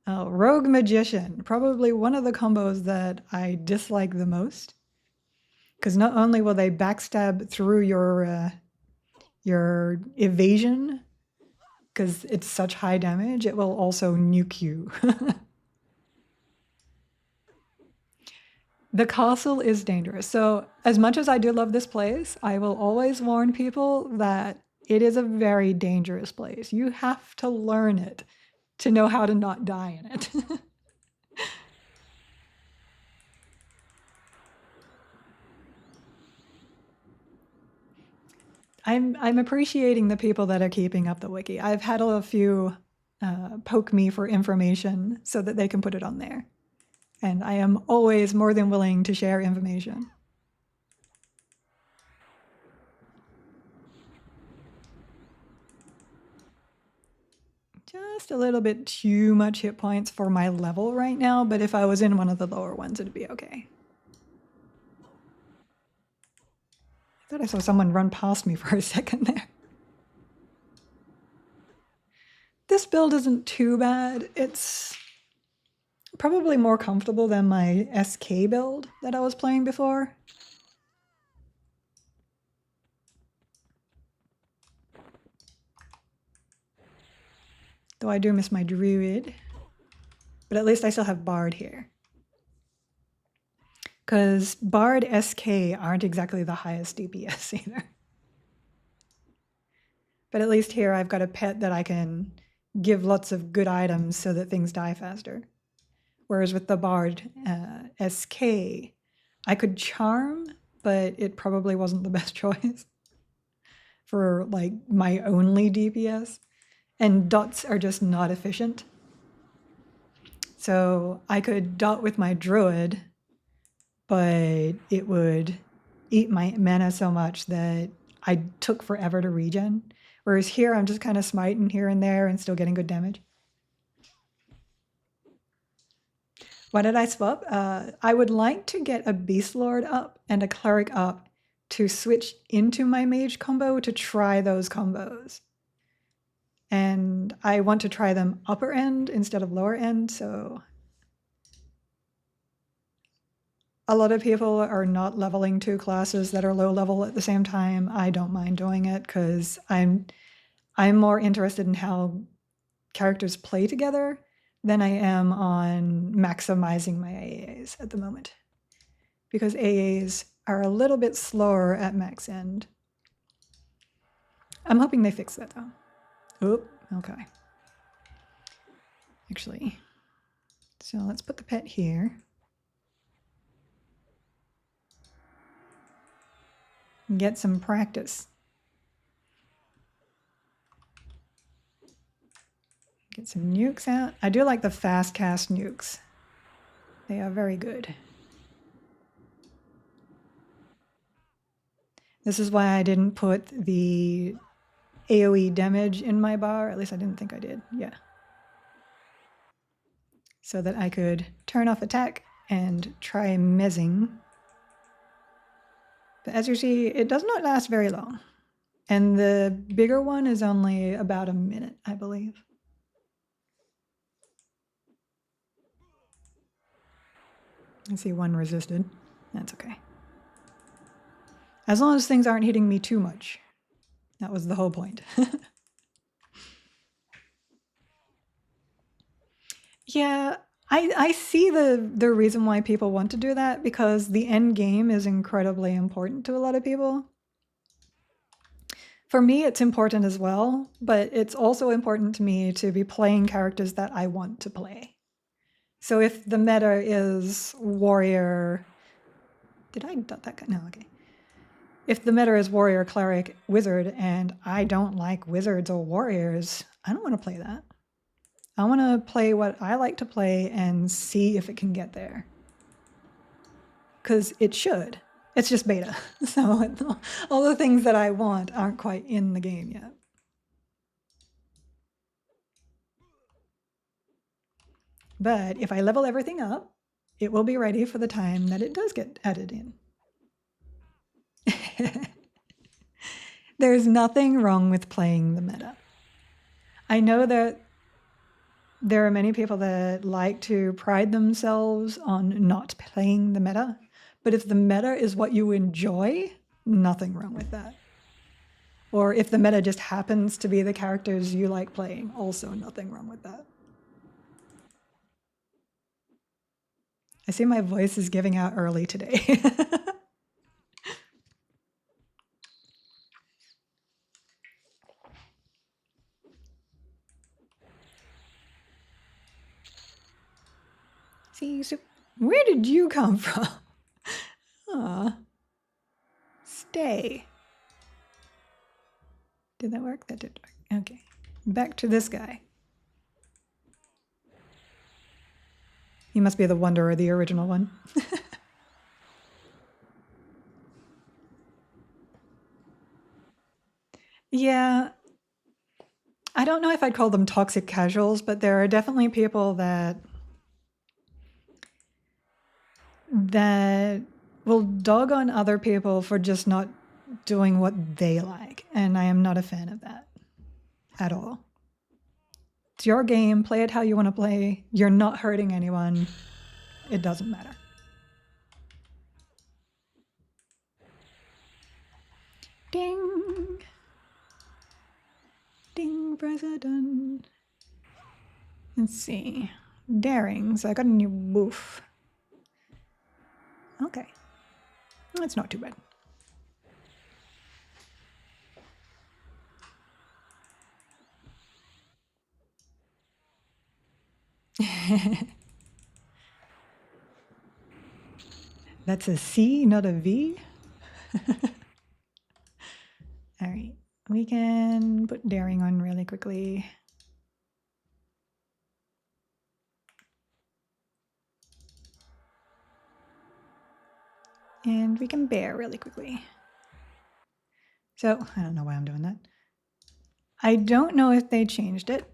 Oh, Rogue Magician, probably one of the combos that I dislike the most. Because not only will they backstab through your evasion, because it's such high damage, it will also nuke you. The castle is dangerous. So as much as I do love this place, I will always warn people that it is a very dangerous place. You have to learn it to know how to not die in it. I'm appreciating the people that are keeping up the wiki. I've had a few poke me for information so that they can put it on there. And I am always more than willing to share information. Just a little bit too much hit points for my level right now, but if I was in one of the lower ones, it'd be okay. I thought I saw someone run past me for a second there. This build isn't too bad. It's Probably more comfortable than my SK build that I was playing before. Though I do miss my druid. But at least I still have Bard here. Because Bard SK aren't exactly the highest DPS either. But at least here I've got a pet that I can give lots of good items so that things die faster. Whereas with the Bard SK, I could charm, but it probably wasn't the best choice for like my only DPS. And dots are just not efficient. So I could dot with my druid, but it would eat my mana so much that I took forever to regen. Whereas here I'm just kind of smiting here and there and still getting good damage. Why did I swap? I would like to get a Beast Lord up and a Cleric up to switch into my mage combo to try those combos. And I want to try them upper end instead of lower end, so a lot of people are not leveling two classes that are low level at the same time. I don't mind doing it because I'm more interested in how characters play together than I am on maximizing my AAs at the moment. Because AAs are a little bit slower at max end. I'm hoping they fix that though. Oop, okay. Actually, so let's put the pet here. And get some practice. Get some nukes out. I do like the fast cast nukes. They are very good. This is why I didn't put the AoE damage in my bar. At least I didn't think I did. Yeah. So that I could turn off attack and try mezzing. But as you see, it does not last very long. And the bigger one is only about a minute, I believe. I see one resisted. That's okay. As long as things aren't hitting me too much. That was the whole point. Yeah, I see the reason why people want to do that, because the end game is incredibly important to a lot of people. For me, it's important as well, but it's also important to me to be playing characters that I want to play. So if the meta is warrior... Did I dot that guy? No, okay. If the meta is warrior, cleric, wizard, and I don't like wizards or warriors, I don't want to play that. I want to play what I like to play and see if it can get there. Because it should. It's just beta. So all the things that I want aren't quite in the game yet. But if I level everything up, it will be ready for the time that it does get added in. There's nothing wrong with playing the meta. I know that there are many people that like to pride themselves on not playing the meta, but if the meta is what you enjoy, nothing wrong with that. Or if the meta just happens to be the characters you like playing, also nothing wrong with that. I see my voice is giving out early today. See, so where did you come from? Aw. Stay. Did that work? That did work. Okay. Back to this guy. He must be the Wanderer, the original one. Yeah. I don't know if I'd call them toxic casuals, but there are definitely people that will dog on other people for just not doing what they like. And I am not a fan of that at all. It's your game. Play it how you want to play. You're not hurting anyone. It doesn't matter. Ding. Ding, president. Let's see. Daring. So I got a new woof. Okay. That's not too bad. That's a C, not a V. All right. We can put daring on really quickly. And we can bear really quickly. So I don't know why I'm doing that. I don't know if they changed it,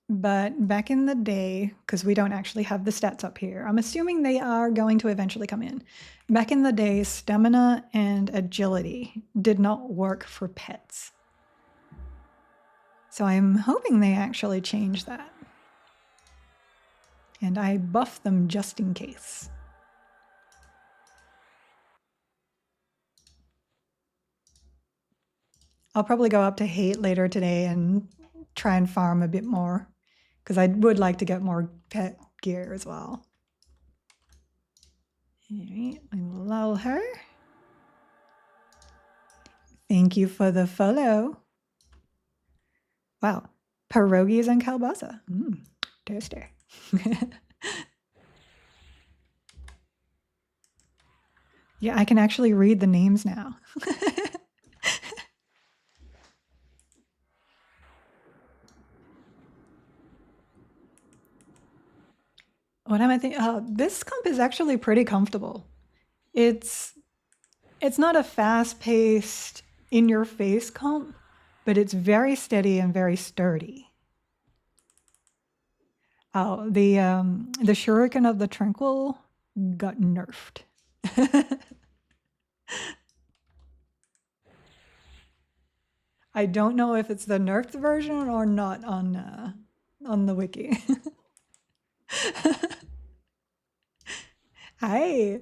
but back in the day, because we don't actually have the stats up here, I'm assuming they are going to eventually come in. Back in the day, stamina and agility did not work for pets. So I'm hoping they actually change that. And I buff them just in case. I'll probably go up to hate later today and try and farm a bit more, because I would like to get more pet gear as well. All right, we will lull her. Thank you for the follow. Wow, pierogies and kielbasa. Tasty. Yeah, I can actually read the names now. What am I thinking? Oh, this comp is actually pretty comfortable. It's not a fast-paced, in-your-face comp, but it's very steady and very sturdy. Oh, the Shuriken of the Tranquil got nerfed. I don't know if it's the nerfed version or not on the wiki. Hi.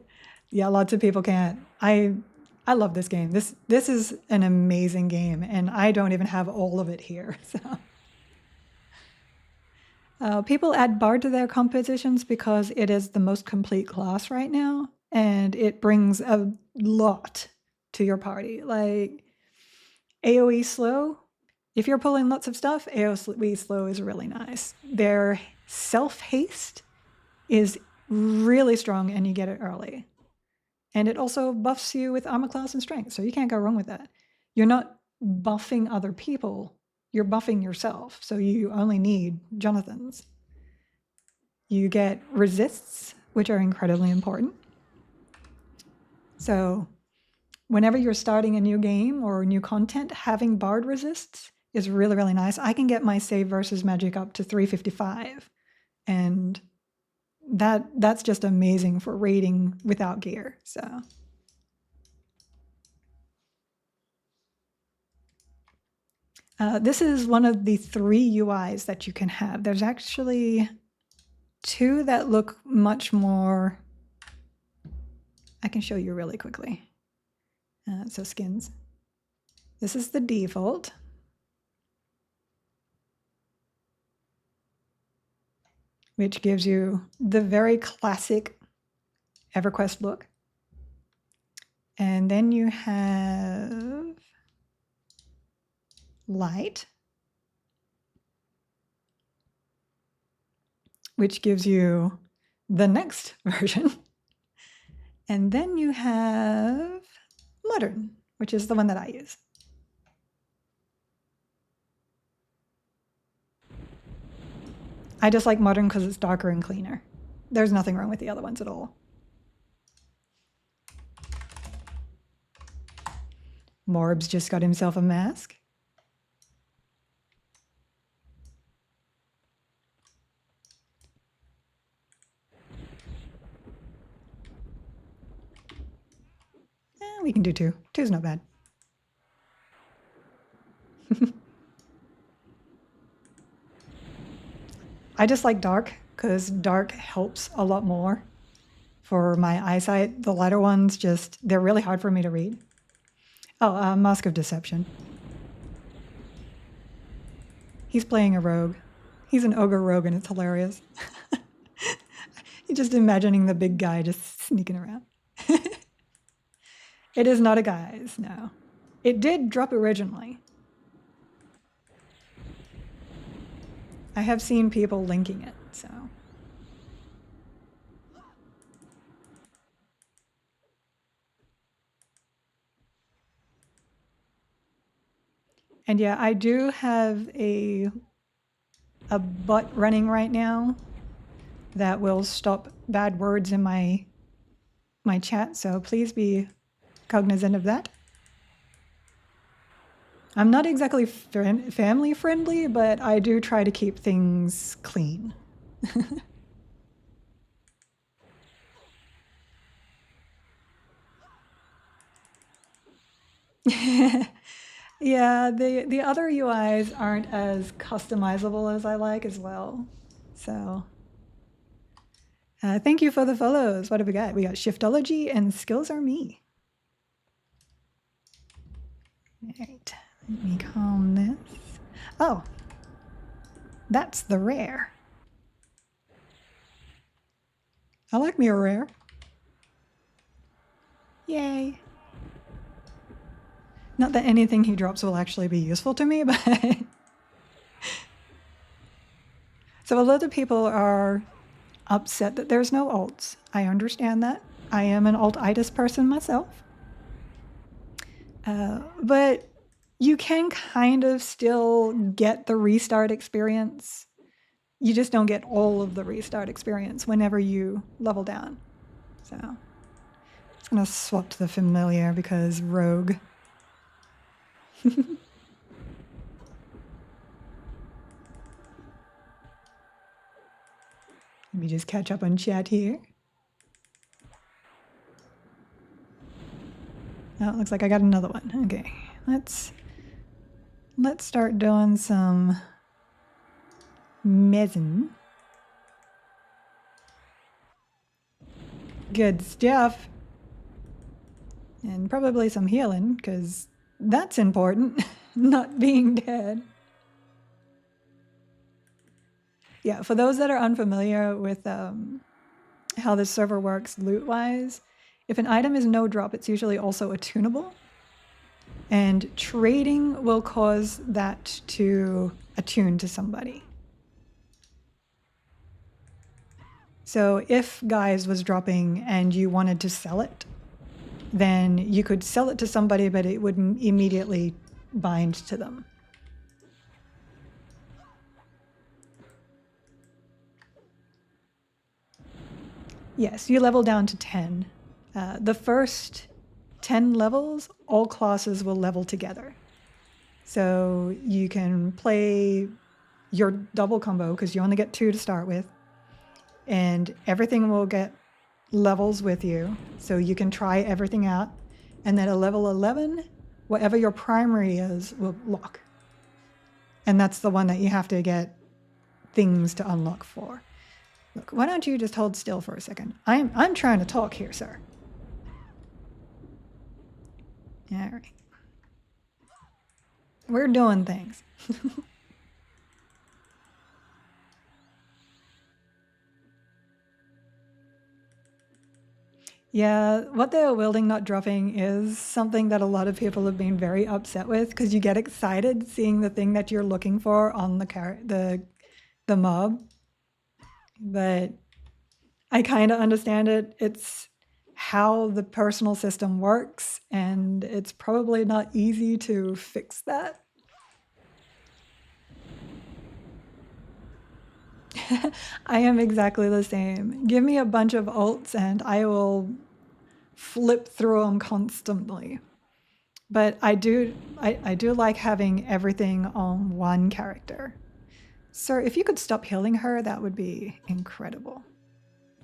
Yeah, lots of people can't. I love this game. This is an amazing game, and I don't even have all of it here. So people add Bard to their compositions because it is the most complete class right now, and it brings a lot to your party. Like AoE slow. If you're pulling lots of stuff, AoE slow is really nice. Their self-haste is really strong and you get it early. And it also buffs you with armor class and strength, so you can't go wrong with that. You're not buffing other people, you're buffing yourself, so you only need Jonathan's. You get resists, which are incredibly important. So whenever you're starting a new game or new content, having Bard resists is really, really nice. I can get my save versus magic up to 355, and that's just amazing for raiding without gear. So this is one of the 3 UIs that you can have. There's actually 2 that look much more. I can show you really quickly. So skins. This is the default. Which gives you the very classic Everquest look. And then you have light, which gives you the next version. And then you have modern, which is the one that I use. I just like modern because it's darker and cleaner. There's nothing wrong with the other ones at all. Morbs just got himself a mask. We can do 2. 2's not bad. I just like dark because dark helps a lot more for my eyesight. The lighter ones they're really hard for me to read. Oh, Mask of Deception. He's playing a rogue. He's an ogre rogue and it's hilarious. You're just imagining the big guy just sneaking around. It is not a guise, no. It did drop originally. I have seen people linking it, so. And yeah, I do have a bot running right now that will stop bad words in my chat, so please be cognizant of that. I'm not exactly family friendly, but I do try to keep things clean. Yeah, the other UIs aren't as customizable as I like as well. So thank you for the follows. What have we got? We got Shiftology and Skills Are Me. All right, let me calm this. Oh, that's the rare. I like me a rare. Yay. Not that anything he drops will actually be useful to me, but... So a lot of people are upset that there's no alts. I understand that. I am an alt-itis person myself. But you can kind of still get the restart experience. You just don't get all of the restart experience whenever you level down. So I'm just going to swap to the familiar because rogue. Let me just catch up on chat here. Oh, it looks like I got another one. Okay, let's start doing some mezzin. Good stuff. And probably some healing, because that's important, not being dead. Yeah, for those that are unfamiliar with how this server works loot-wise, if an item is no drop, it's usually also attunable. And trading will cause that to attune to somebody. So if Guise was dropping and you wanted to sell it, then you could sell it to somebody, but it would immediately bind to them. Yes, you level down to 10. The first 10 levels, all classes will level together. So you can play your double combo, because you only get 2 to start with, and everything will get levels with you. So you can try everything out, and then at level 11, whatever your primary is will lock. And that's the one that you have to get things to unlock for. Look, why don't you just hold still for a second? I'm trying to talk here, sir. All right. We're doing things. Yeah, what they are wielding not dropping is something that a lot of people have been very upset with, because you get excited seeing the thing that you're looking for on the mob. But I kind of understand it. It's how the personal system works, and it's probably not easy to fix that. I am exactly the same. Give me a bunch of alts and I will flip through them constantly. But I do like having everything on one character. Sir, if you could stop healing her, that would be incredible.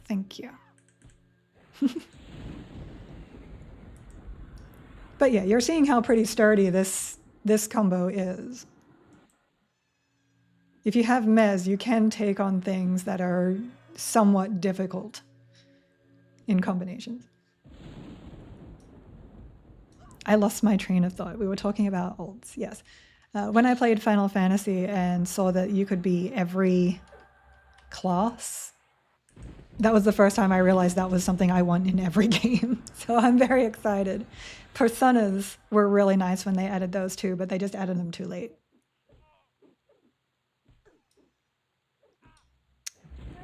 Thank you. But yeah, you're seeing how pretty sturdy this combo is. If you have Mez, you can take on things that are somewhat difficult in combinations. I lost my train of thought. We were talking about ults, yes. When I played Final Fantasy and saw that you could be every class, that was the first time I realized that was something I want in every game. So I'm very excited. Personas were really nice when they added those too, but they just added them too late.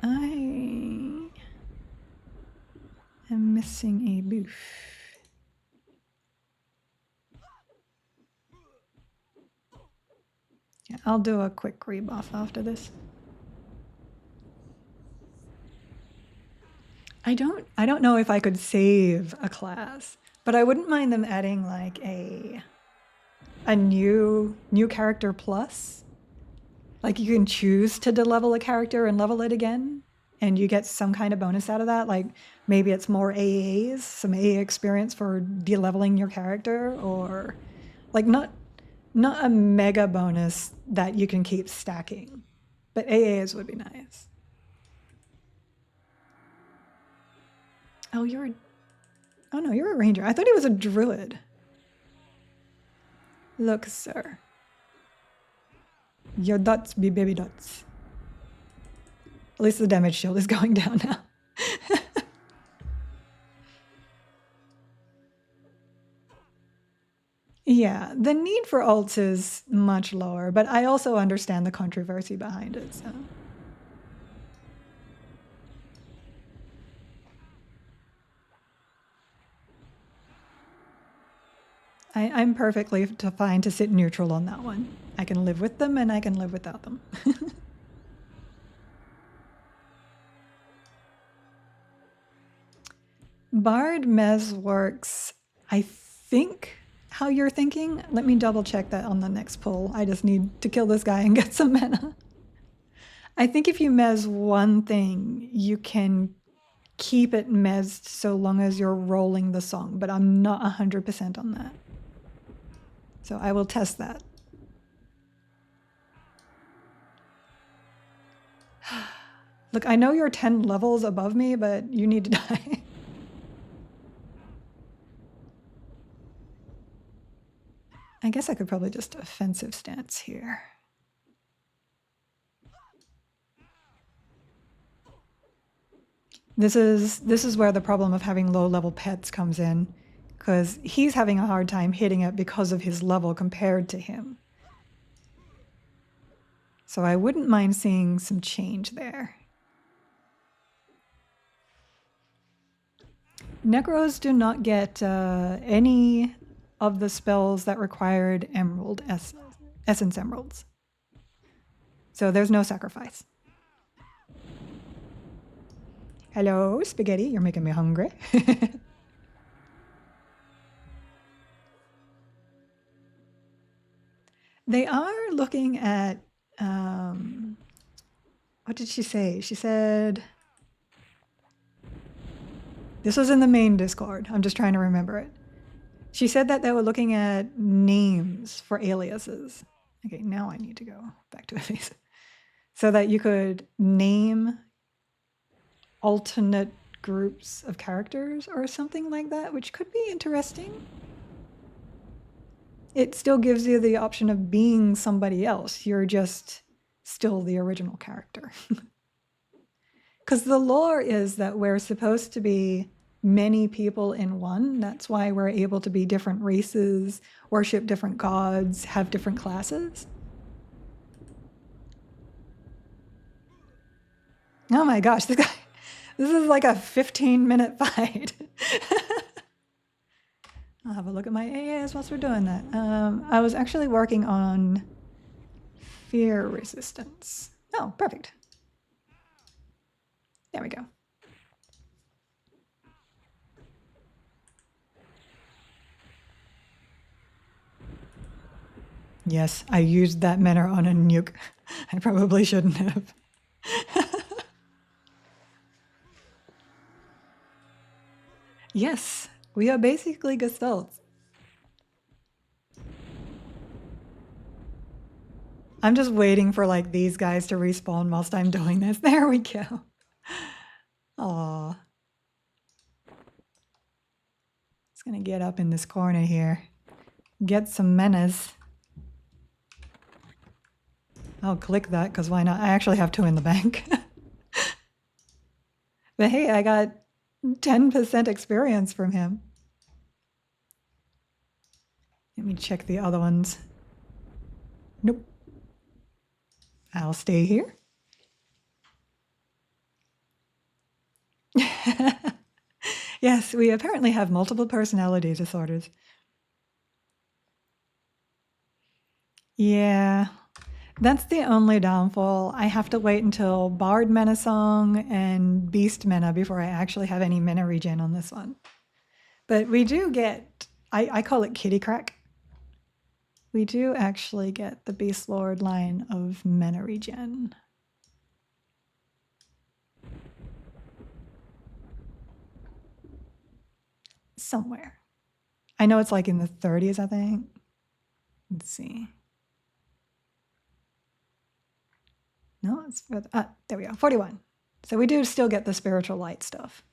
I am missing a booth. Yeah, I'll do a quick rebuff after this. I don't know if I could save a class, but I wouldn't mind them adding like a new character plus. Like you can choose to de-level a character and level it again, and you get some kind of bonus out of that. Like maybe it's more AAs, some AA experience for de-leveling your character, or like not a mega bonus that you can keep stacking, but AAs would be nice. Oh, oh no, you're a ranger. I thought he was a druid. Look, sir. Your dots be baby dots. At least the damage shield is going down now. Yeah, the need for ults is much lower, but I also understand the controversy behind it, so. I'm perfectly fine to sit neutral on that one. I can live with them and I can live without them. Bard Mez works, I think, how you're thinking. Let me double check that on the next pull. I just need to kill this guy and get some mana. I think if you Mez one thing, you can keep it mezzed so long as you're rolling the song, but I'm not 100% on that. So I will test that. Look, I know you're 10 levels above me, but you need to die. I guess I could probably just offensive stance here. This is where the problem of having low-level pets comes in, because he's having a hard time hitting it because of his level compared to him. So I wouldn't mind seeing some change there. Necros do not get any of the spells that required emerald essence emeralds. So there's no sacrifice. Hello, spaghetti, you're making me hungry. They are looking at, what did she say? She said, this was in the main Discord. I'm just trying to remember it. She said that they were looking at names for aliases. Okay, now I need to go back to a face. So that you could name alternate groups of characters or something like that, which could be interesting. It still gives you the option of being somebody else. You're just still the original character. Because the lore is that we're supposed to be many people in one. That's why we're able to be different races, worship different gods, have different classes. Oh my gosh, this is like a 15-minute fight. I'll have a look at my AAs whilst we're doing that. I was actually working on fear resistance. Oh, perfect. There we go. Yes, I used that mana on a nuke. I probably shouldn't have. Yes, we are basically gestalts. I'm just waiting for like these guys to respawn whilst I'm doing this. There we go. Aw. It's gonna get up in this corner here. Get some menace. I'll click that because why not? I actually have 2 in the bank. But hey, I got 10% experience from him. Let me check the other ones. Nope. I'll stay here. Yes, we apparently have multiple personality disorders. Yeah, that's the only downfall. I have to wait until Bard Mena Song and Beast Mena before I actually have any Mena regen on this one. But we do get, I call it kitty crack. We do actually get the Beast Lord line of Mena regen. Somewhere. I know it's like in the 30s, I think. Let's see. No, it's, there we go, 41. So we do still get the spiritual light stuff.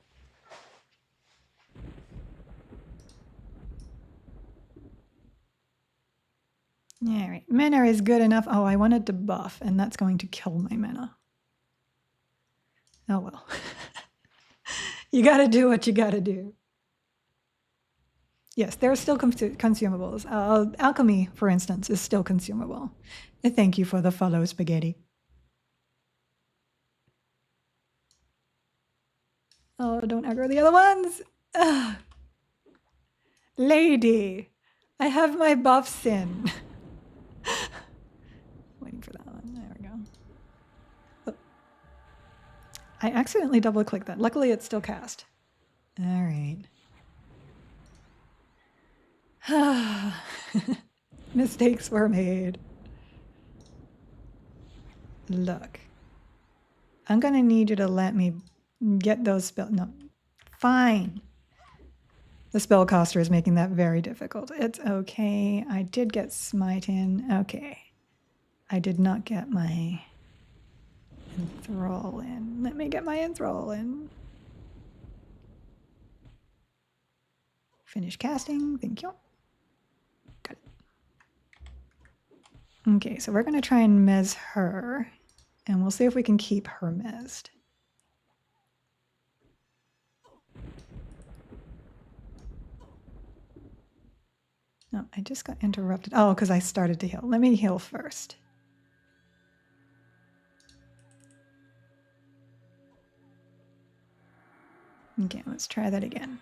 All right, Mena is good enough. Oh, I wanted to buff, and that's going to kill my Mena. Oh well. You gotta do what you gotta do. Yes, there are still consumables. Alchemy, for instance, is still consumable. Thank you for the follow, Spaghetti. Oh, don't aggro the other ones. Ugh. Lady, I have my buffs in. Waiting for that one. There we go. Oh. I accidentally double-clicked that. Luckily, it's still cast. All right. Mistakes were made. Look. I'm going to need you to let me get those spells. No. Fine. The spellcaster is making that very difficult. It's okay. I did get smite in. Okay. I did not get my enthrall in. Let me get my enthrall in. Finish casting. Thank you. Got it. Okay, so we're going to try and mez her, and we'll see if we can keep her mezzed. No, I just got interrupted. Oh, because I started to heal. Let me heal first. Okay, let's try that again.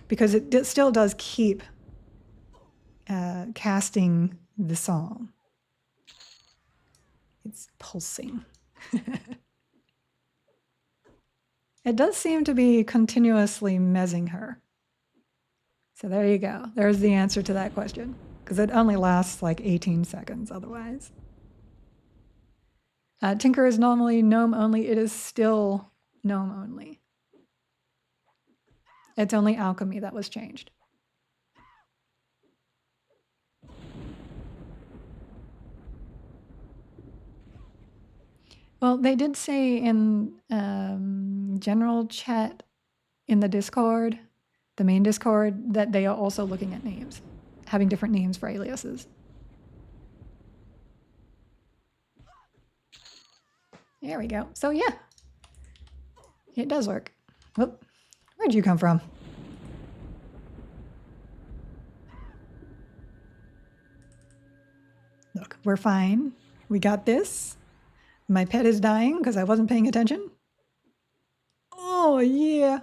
Because it still does keep casting the song. It's pulsing. It does seem to be continuously mezzing her. So there you go. There's the answer to that question. Because it only lasts like 18 seconds otherwise. Tinker is normally gnome only. It is still gnome only. It's only alchemy that was changed. Well, they did say in general chat in the Discord, the main Discord, that they are also looking at names, having different names for aliases. There we go. So yeah, it does work. Whoop. Where'd you come from? Look, we're fine. We got this. My pet is dying because I wasn't paying attention. Oh, yeah.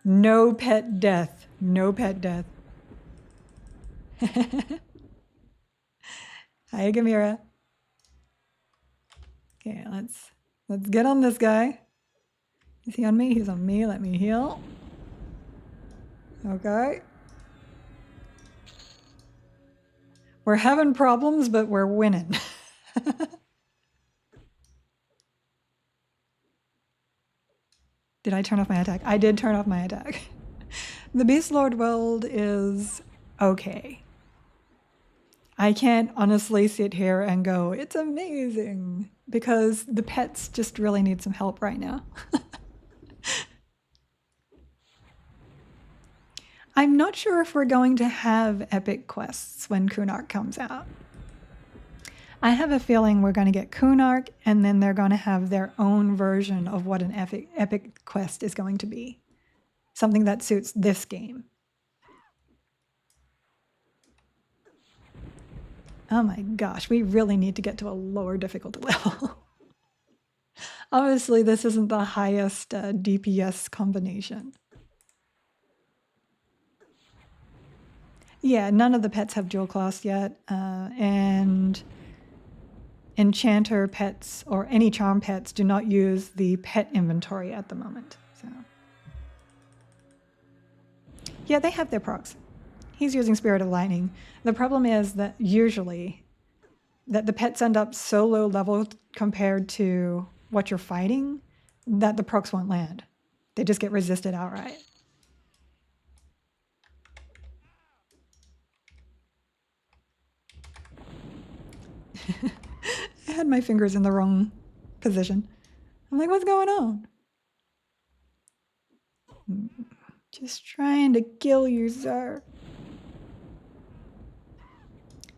No pet death. No pet death. Hi, Gamira. Okay, let's get on this guy. Is he on me? He's on me. Let me heal. Okay. We're having problems, but we're winning. Did I turn off my attack? I did turn off my attack. The Beast Lord world is okay. I can't honestly sit here and go, it's amazing, because the pets just really need some help right now. I'm not sure if we're going to have epic quests when Kunark comes out. I have a feeling we're going to get Kunark, and then they're going to have their own version of what an epic quest is going to be. Something that suits this game. Oh my gosh, we really need to get to a lower difficulty level. Obviously, this isn't the highest DPS combination. Yeah, none of the pets have dual class yet, and enchanter pets or any charm pets do not use the pet inventory at the moment. So, yeah, they have their procs. He's using Spirit of Lightning. The problem is that usually that the pets end up so low level compared to what you're fighting that the procs won't land. They just get resisted outright. I had my fingers in the wrong position. I'm like, what's going on? Just trying to kill you, sir.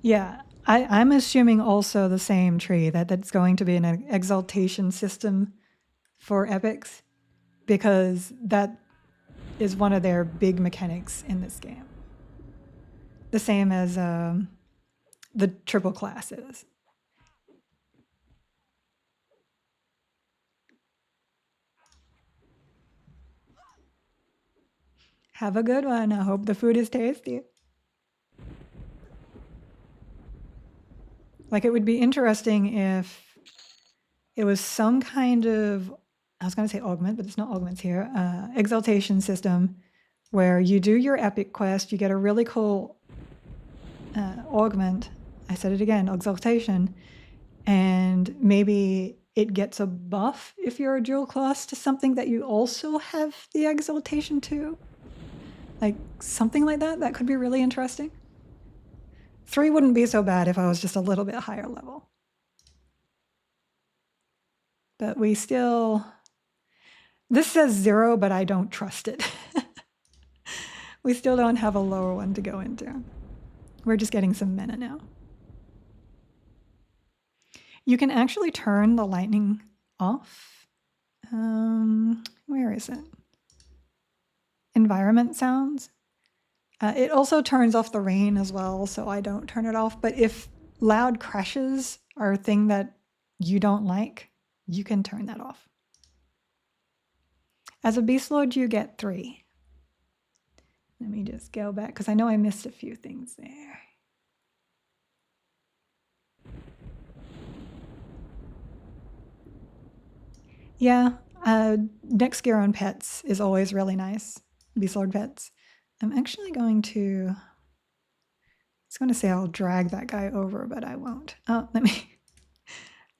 Yeah, I'm assuming also the same tree, that's going to be an exaltation system for epics, because that is one of their big mechanics in this game. The same as the triple classes. Have a good one. I hope the food is tasty. Like, it would be interesting if it was some kind of, I was going to say augment, but it's not augments here, exaltation system where you do your epic quest, you get a really cool augment. I said it again, exaltation, and maybe it gets a buff if you're a dual class to something that you also have the exaltation to. Like something like that. That could be really interesting. 3 wouldn't be so bad if I was just a little bit higher level. But we still... This says 0, but I don't trust it. We still don't have a lower one to go into. We're just getting some mana now. You can actually turn the lightning off. Where is it? Environment sounds. It also turns off the rain as well, so I don't turn it off. But if loud crashes are a thing that you don't like, you can turn that off. As a Beast Lord, you get 3. Let me just go back, because I know I missed a few things there. Yeah, next gear on pets is always really nice. Beast Lord pets. I'm actually going to... I was going to say I'll drag that guy over, but I won't. Oh,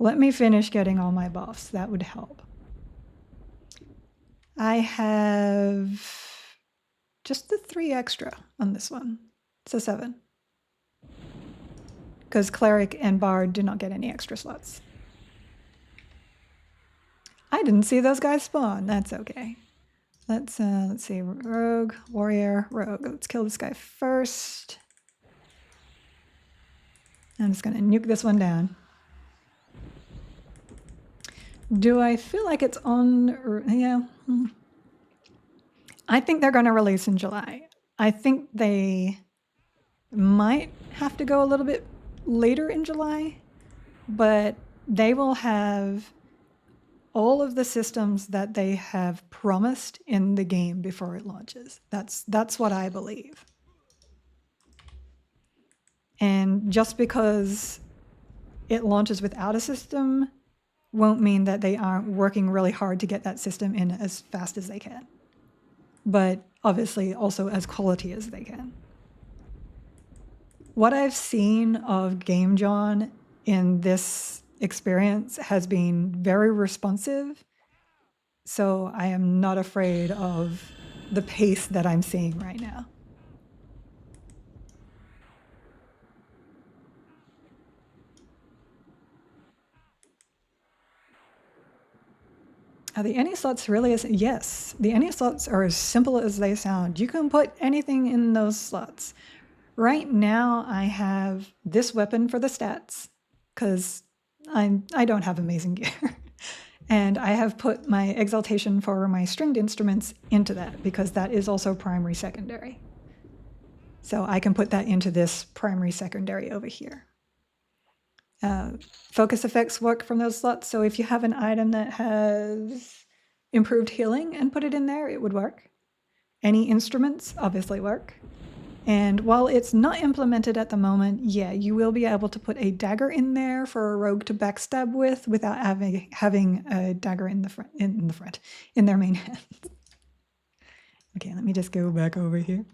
let me finish getting all my buffs. That would help. I have just the 3 extra on this one. So 7. Because Cleric and Bard do not get any extra slots. I didn't see those guys spawn. That's okay. Let's see. Rogue, Warrior, Rogue. Let's kill this guy first. I'm just going to nuke this one down. Do I feel like it's on? Yeah. I think they're going to release in July. I think they might have to go a little bit later in July, but they will have all of the systems that they have promised in the game before it launches. That's what I believe. And just because it launches without a system won't mean that they aren't working really hard to get that system in as fast as they can. But obviously also as quality as they can. What I've seen of Game John in this experience has been very responsive. So I am not afraid of the pace that I'm seeing right now. Are the any slots really yes, the any slots are as simple as they sound. You can put anything in those slots. Right now, I have this weapon for the stats because I don't have amazing gear. And I have put my exaltation for my stringed instruments into that because that is also primary secondary. So I can put that into this primary secondary over here. Focus effects work from those slots. So if you have an item that has improved healing and put it in there, it would work. Any instruments obviously work. And while it's not implemented at the moment, yeah, you will be able to put a dagger in there for a rogue to backstab with without having a dagger in their main hand. Okay, let me just go back over here.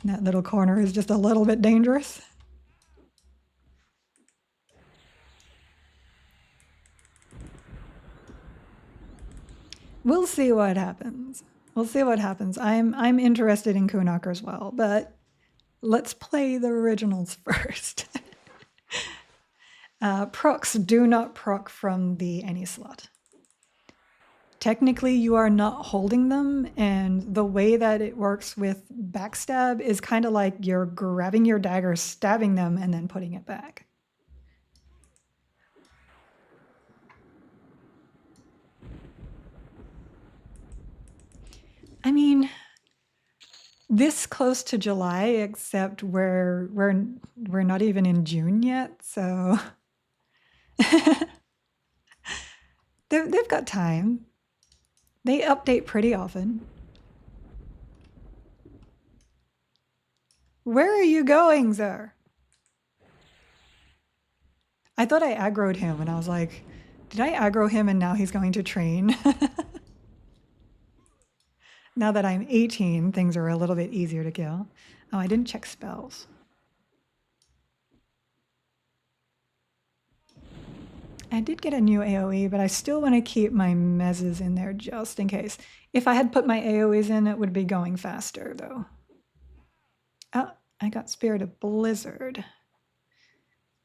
That little corner is just a little bit dangerous. We'll see what happens. We'll see what happens. I'm interested in Kunark as well, but let's play the originals first. Procs do not proc from the any slot. Technically, you are not holding them, and the way that it works with backstab is kind of like you're grabbing your dagger, stabbing them, and then putting it back. I mean, this close to July, except we're not even in June yet, so they've got time. They update pretty often. Where are you going, sir? I thought I aggroed him, and I was like, did I aggro him and now he's going to train? Now that I'm 18, things are a little bit easier to kill. Oh, I didn't check spells. I did get a new AoE, but I still want to keep my mezzes in there just in case. If I had put my AoEs in, it would be going faster, though. Oh, I got Spirit of Blizzard.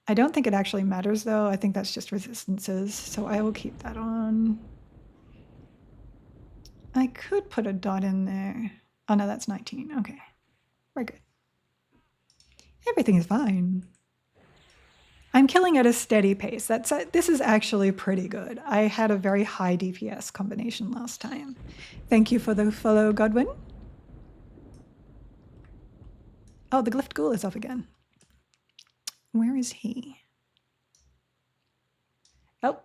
I don't think it actually matters, though. I think that's just resistances, so I will keep that on. I could put a dot in there. Oh, no, that's 19. Okay. We're good. Everything is fine. I'm killing at a steady pace. This is actually pretty good. I had a very high DPS combination last time. Thank you for the follow, Godwin. Oh, the Glyphed Ghoul is up again. Where is he? Oh,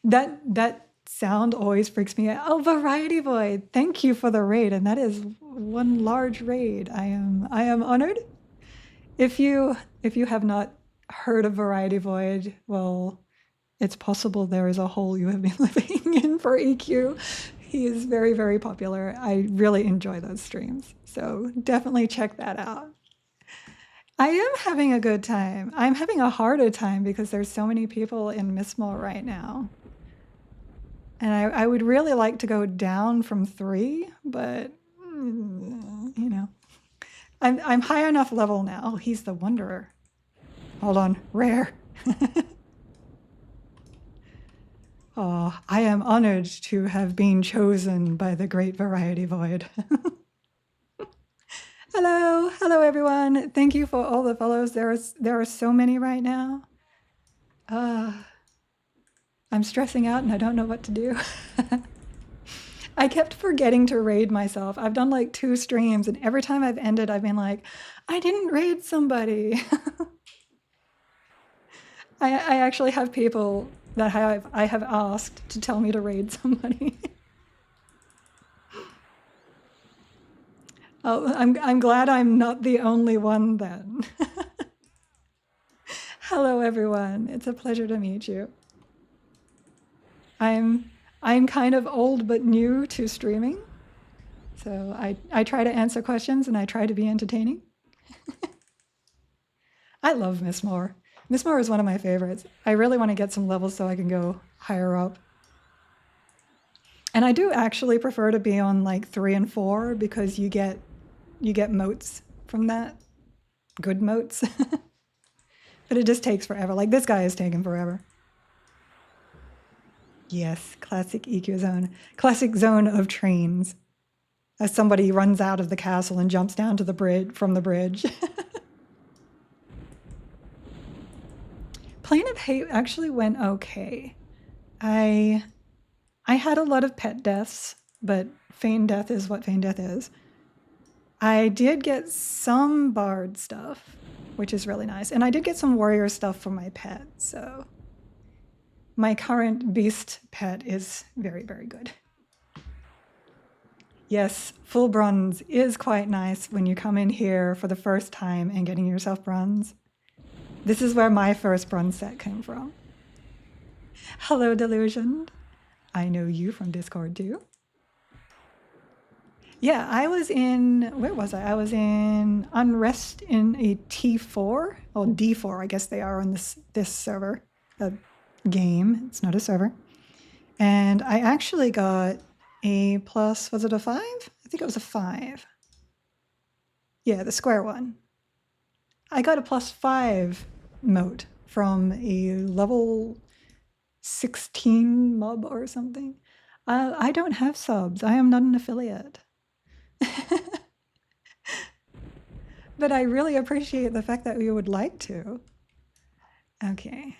that sound always freaks me out. Oh, Variety Void. Thank you for the raid, and that is one large raid. I am honored. If you have not heard of Variety Void, well, it's possible there is a hole you have been living in for EQ. He is very, very popular. I really enjoy those streams, so definitely check that out. I am having a good time. I'm having a harder time because there's so many people in Mistmoore right now. And I would really like to go down from 3, but, you know. I'm high enough level now. Oh, he's the Wanderer. Hold on, rare. Oh, I am honored to have been chosen by the great Variety Void. Hello everyone. Thank you for all the follows. There are so many right now. I'm stressing out and I don't know what to do. I kept forgetting to raid myself. I've done like 2 streams, and every time I've ended, I've been like, I didn't raid somebody. I actually have people that I have asked to tell me to raid somebody. Oh, I'm glad I'm not the only one then. Hello everyone. It's a pleasure to meet you. I'm kind of old but new to streaming. So I try to answer questions and I try to be entertaining. I love Mistmoore. Mistmoore is one of my favorites. I really want to get some levels so I can go higher up. And I do actually prefer to be on like 3 and 4 because you get moats from that. Good moats. But it just takes forever. Like this guy is taking forever. Yes, classic EQ zone. Classic zone of trains. As somebody runs out of the castle and jumps down to the bridge from the bridge. Plane of Hate actually went okay. I had a lot of pet deaths, but feigned death is what feigned death is. I did get some bard stuff, which is really nice. And I did get some warrior stuff for my pet, so my current beast pet is very, very good. Yes, full bronze is quite nice when you come in here for the first time and getting yourself bronze. This is where my first bronze set came from. Hello, Delusioned. I know you from Discord too. Yeah, I was in, where was I? I was in Unrest in a T4, or D4, I guess they are on this server, a game. It's not a server. And I actually got a plus, was it a 5? I think it was a 5. Yeah, the square one. I got a +5 moat from a level 16 mob or something. I don't have subs. I am not an affiliate. But I really appreciate the fact that you would like to. Okay.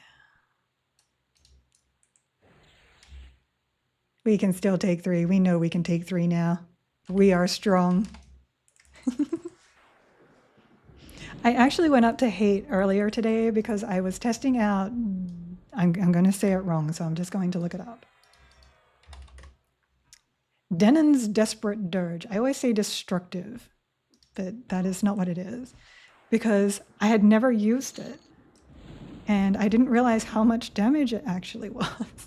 We can still take 3. We know we can take 3 now. We are strong. I actually went up to hate earlier today because I was testing out, I'm going to say it wrong, so I'm just going to look it up. Denon's Desperate Dirge. I always say destructive, but that is not what it is because I had never used it and I didn't realize how much damage it actually was.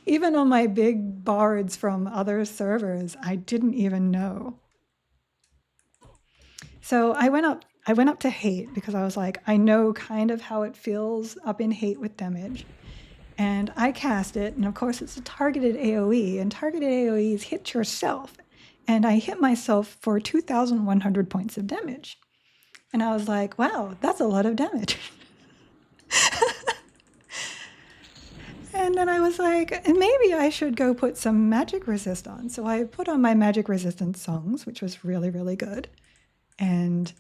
Even on my big bards from other servers, I didn't even know. So I went up to hate because I was like, I know kind of how it feels up in hate with damage. And I cast it, and of course it's a targeted AoE, and targeted AoEs hit yourself. And I hit myself for 2,100 points of damage. And I was like, wow, that's a lot of damage. And then I was like, maybe I should go put some magic resist on. So I put on my magic resistance songs, which was really, really good. And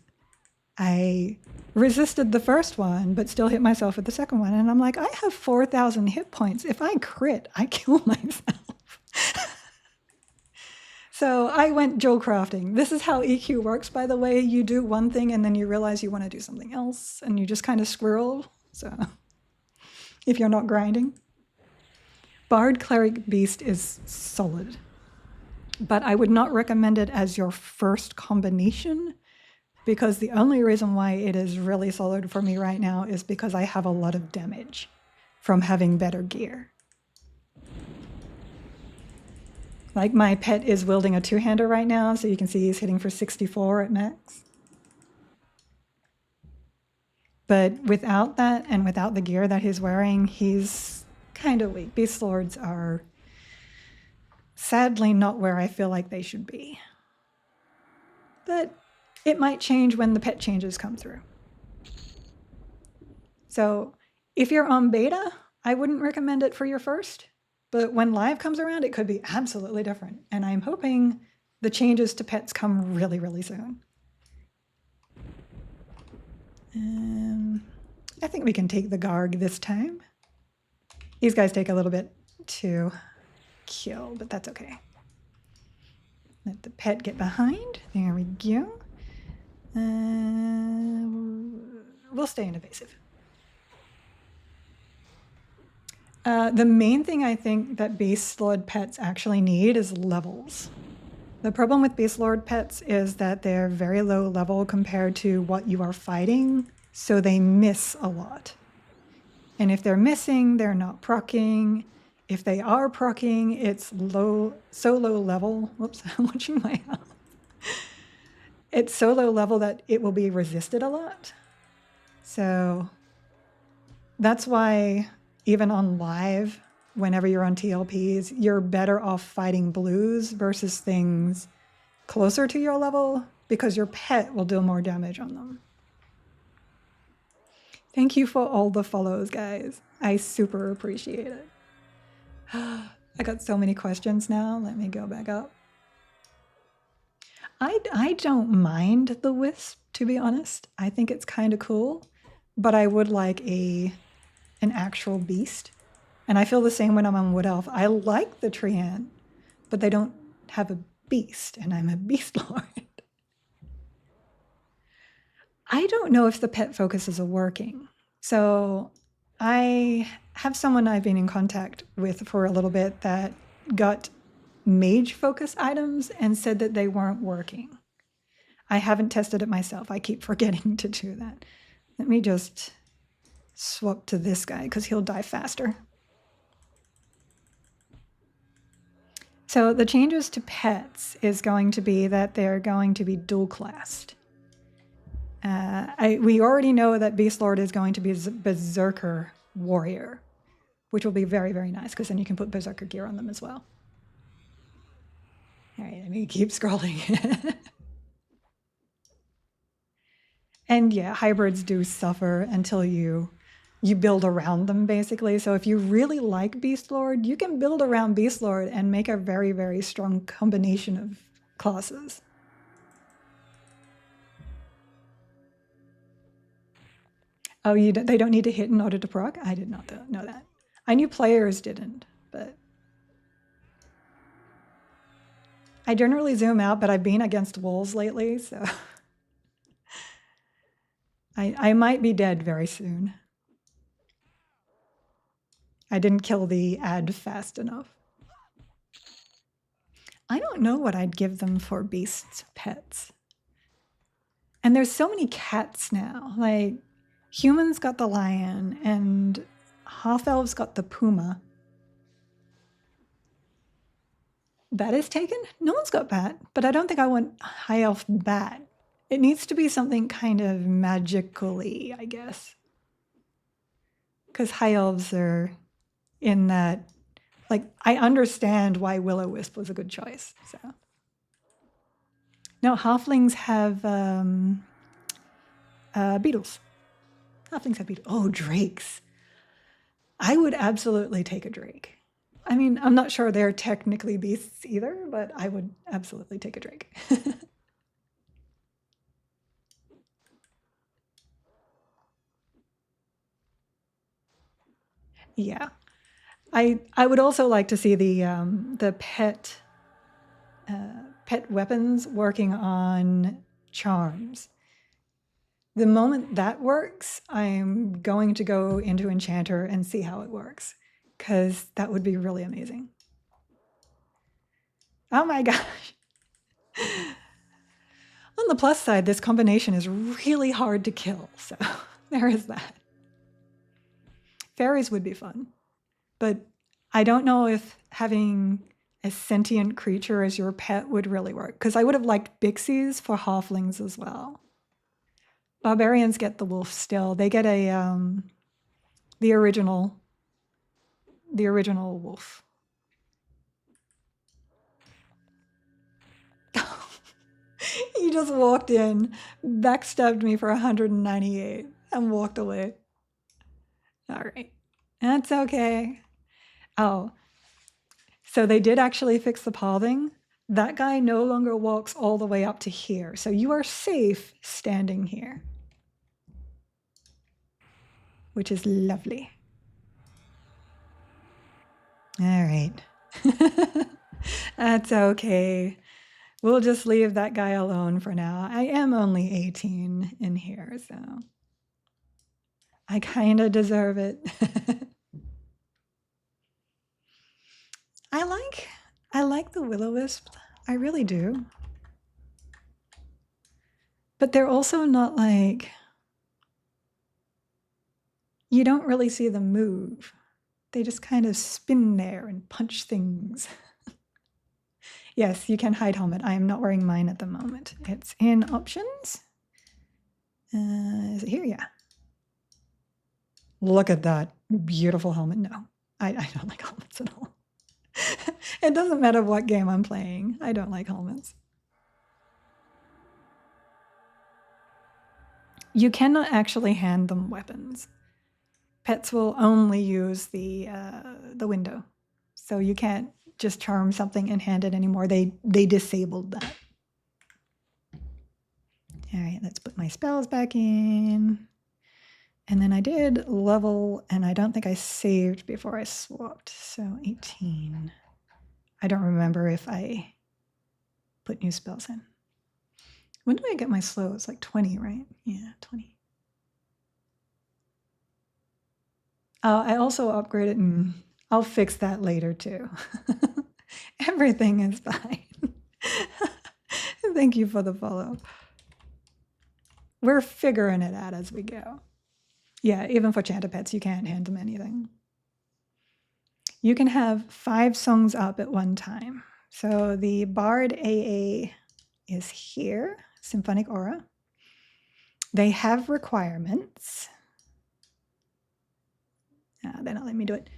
I resisted the first one, but still hit myself with the second one. And I'm like, I have 4,000 hit points. If I crit, I kill myself. So I went Joel crafting. This is how EQ works, by the way. You do one thing and then you realize you want to do something else and you just kind of squirrel. So if you're not grinding. Bard Cleric Beast is solid, but I would not recommend it as your first combination because the only reason why it is really solid for me right now is because I have a lot of damage from having better gear. Like my pet is wielding a two-hander right now, so you can see he's hitting for 64 at max. But without that and without the gear that he's wearing, he's kind of weak. Beast Lords are sadly not where I feel like they should be. But it might change when the pet changes come through. So if you're on beta, I wouldn't recommend it for your first. But when live comes around, it could be absolutely different. And I'm hoping the changes to pets come really, really soon. I think we can take the Garg this time. These guys take a little bit to kill, but that's okay. Let the pet get behind. There we go. We'll stay in evasive. The main thing I think that Beast Lord pets actually need is levels. The problem with Beast Lord pets is that they're very low level compared to what you are fighting, so they miss a lot. And if they're missing, they're not proccing. If they are proccing, it's so low level. Whoops, I'm watching my health. It's so low level that it will be resisted a lot. So that's why even on live, whenever you're on TLPs, you're better off fighting blues versus things closer to your level because your pet will do more damage on them. Thank you for all the follows, guys. I super appreciate it. I got so many questions now. Let me go back up. I don't mind the wisp, to be honest. I think it's kind of cool, but I would like an actual beast. And I feel the same when I'm on Wood Elf. I like the Treant, but they don't have a beast, and I'm a beast lord. I don't know if the pet focuses are working. So I have someone I've been in contact with for a little bit that got mage focus items and said that they weren't working. I haven't tested it myself. I keep forgetting to do that. Let me just swap to this guy because he'll die faster. So the changes to pets is going to be that they're going to be dual classed. We already know that Beast Lord is going to be Berserker Warrior, which will be very, very nice because then you can put Berserker gear on them as well. All right, let me keep scrolling. And yeah, hybrids do suffer until you build around them, basically. So if you really like Beast Lord, you can build around Beast Lord and make a very, very strong combination of classes. Oh, they don't need to hit in order to proc? I did not know that. I knew players didn't, but I generally zoom out, but I've been against walls lately, so I might be dead very soon. I didn't kill the ad fast enough. I don't know what I'd give them for beasts pets. And there's so many cats now. Like, humans got the lion, and half-elves got the puma. Bat is taken? No one's got bat, but I don't think I want high elf bat. It needs to be something kind of magically, I guess. Because high elves are in that, like, I understand why Will-O-Wisp was a good choice. So, no, halflings have beetles. Halflings have beetles. Oh, drakes. I would absolutely take a drake. I mean, I'm not sure they're technically beasts either, but I would absolutely take a drake. Yeah. I would also like to see the pet weapons working on charms. The moment that works, I'm going to go into Enchanter and see how it works, because that would be really amazing. Oh my gosh. On the plus side, this combination is really hard to kill, so there is that. Fairies would be fun, but I don't know if having a sentient creature as your pet would really work, because I would have liked Bixies for halflings as well. Barbarians get the wolf still. They get the original wolf. He just walked in, backstabbed me for 198, and walked away. All right, that's okay. Oh, so they did actually fix the pathing. That guy no longer walks all the way up to here, so you are safe standing here, which is lovely. All right. That's okay. We'll just leave that guy alone for now. I am only 18 in here, so I kind of deserve it. I like the Will-O-Wisp. I really do. But they're also not like, you don't really see them move. They just kind of spin there and punch things. Yes, you can hide helmet. I am not wearing mine at the moment. It's in options. Is it here? Yeah. Look at that beautiful helmet. No, I don't like helmets at all. It doesn't matter what game I'm playing. I don't like helmets. You cannot actually hand them weapons. Pets will only use the window. So you can't just charm something and hand it anymore. They disabled that. All right, let's put my spells back in. And then I did level, and I don't think I saved before I swapped. So 18. I don't remember if I put new spells in. When do I get my slow? It's like 20, right? Yeah, 20. I also upgraded, and I'll fix that later too. Everything is fine. Thank you for the follow. We're figuring it out as we go. Yeah, even for chanter pets, you can't hand them anything. You can have 5 songs up at one time. So the Bard AA is here, Symphonic Aura. They have requirements. They're not letting me do it.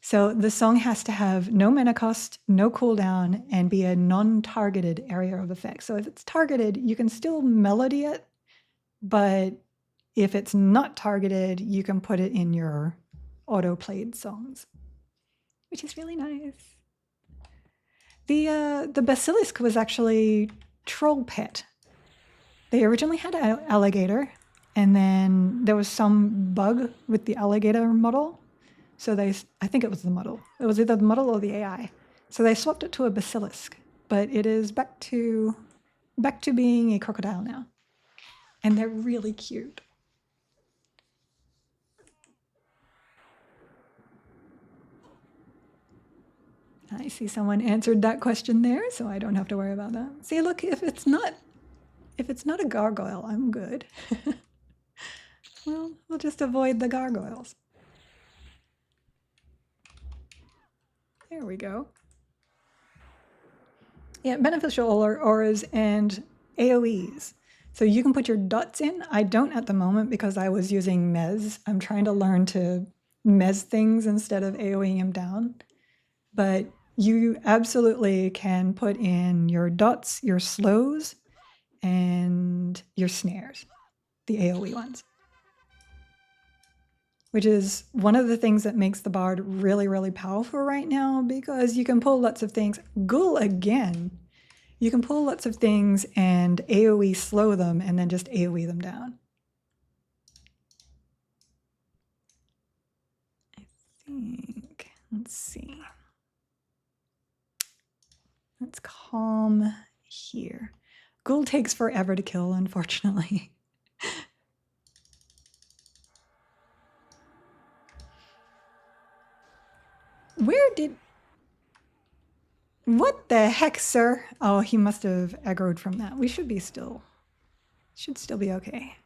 So the song has to have no mana cost, no cooldown, and be a non-targeted area of effect. So if it's targeted, you can still melody it, but if it's not targeted, you can put it in your auto-played songs, which is really nice. The basilisk was actually troll pet. They originally had an alligator, and then there was some bug with the alligator model. So I think it was the model. It was either the model or the AI. So they swapped it to a basilisk, but it is back to being a crocodile now. And they're really cute. I see someone answered that question there, so I don't have to worry about that. See, look, if it's not a gargoyle, I'm good. Well, we'll just avoid the gargoyles. There we go. Yeah, beneficial auras and AoEs. So you can put your dots in. I don't at the moment because I was using Mez. I'm trying to learn to Mez things instead of AoEing them down. But you absolutely can put in your dots, your slows, and your snares, the AoE ones. Which is one of the things that makes the Bard really, really powerful right now, because you can pull lots of things. Ghoul again. You can pull lots of things and AoE slow them and then just AoE them down. I think, let's see. Let's calm here. Ghoul takes forever to kill, unfortunately. What the heck, sir? Oh, he must have aggroed from that. We should still be okay.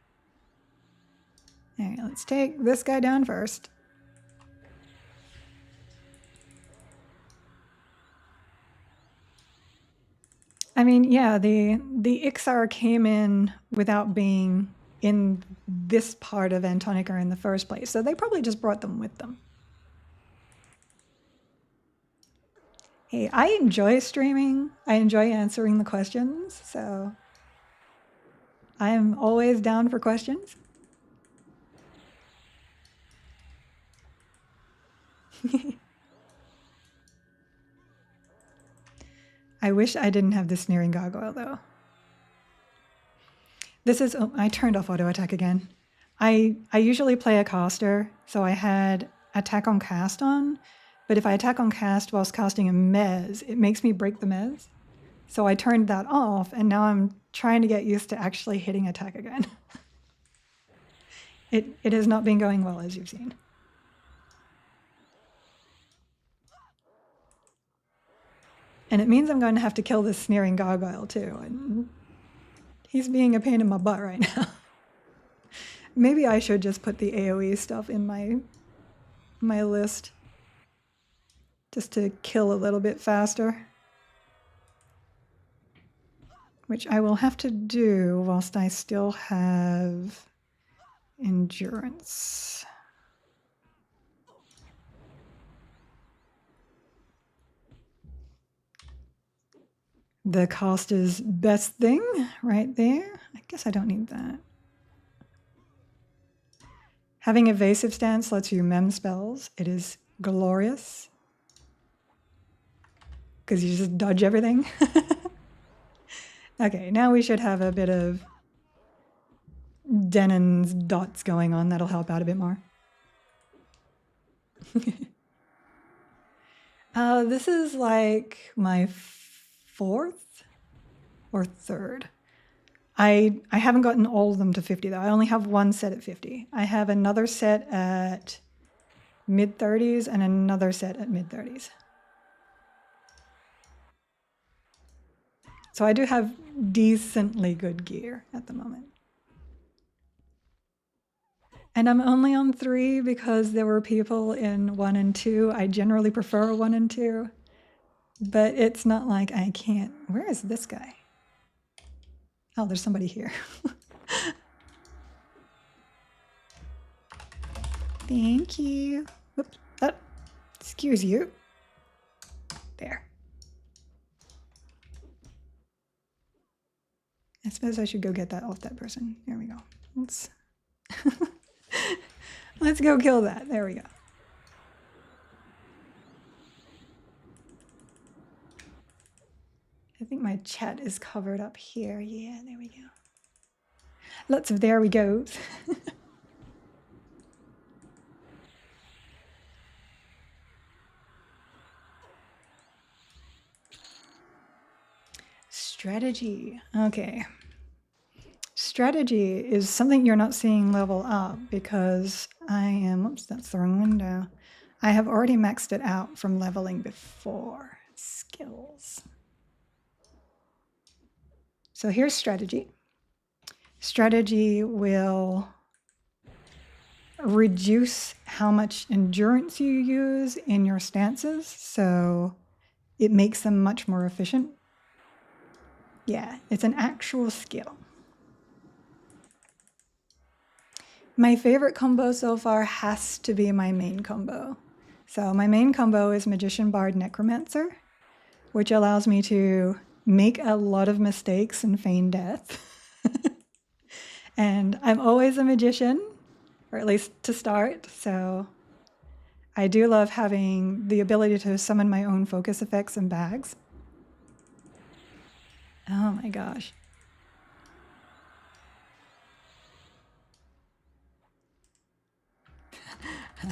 All right, let's take this guy down first. I mean, yeah, the Ixar came in without being in this part of Antonica in the first place, so they probably just brought them with them. Hey, I enjoy streaming. I enjoy answering the questions, so I am always down for questions. I wish I didn't have the Sneering Gargoyle, though. This is, oh, I turned off auto attack again. I usually play a caster, so I had attack on cast on, but if I attack on cast whilst casting a mez, it makes me break the mez. So I turned that off, and now I'm trying to get used to actually hitting attack again. It has not been going well, as you've seen. And it means I'm going to have to kill this Sneering Gargoyle, too. And he's being a pain in my butt right now. Maybe I should just put the AoE stuff in my list. Just to kill a little bit faster. Which I will have to do whilst I still have endurance. The cost is best thing right there. I guess I don't need that. Having evasive stance lets you mem spells. It is glorious. Because you just dodge everything. Okay, now we should have a bit of Denon's dots going on. That'll help out a bit more. This is like my fourth or third. I haven't gotten all of them to 50 though. I only have one set at 50. I have another set at mid 30s and another set at mid 30s. So I do have decently good gear at the moment. And I'm only on 3 because there were people in 1 and 2. I generally prefer 1 and 2, but it's not like I can't. Where is this guy? Oh, there's somebody here. Thank you. Whoops. Oh, excuse you. There. I suppose I should go get that off that person. There we go. Let's let's go kill that. There we go. I think my chat is covered up here. Yeah, there we go. Lots of there we goes. Strategy. Okay. Strategy is something you're not seeing level up because I am, oops, that's the wrong window. I have already maxed it out from leveling before. Skills. So here's strategy. Strategy will reduce how much endurance you use in your stances, so it makes them much more efficient. Yeah, it's an actual skill. My favorite combo so far has to be my main combo. So my main combo is Magician, Bard, Necromancer, which allows me to make a lot of mistakes and feign death. And I'm always a magician, or at least to start, so I do love having the ability to summon my own focus effects and bags. Oh my gosh.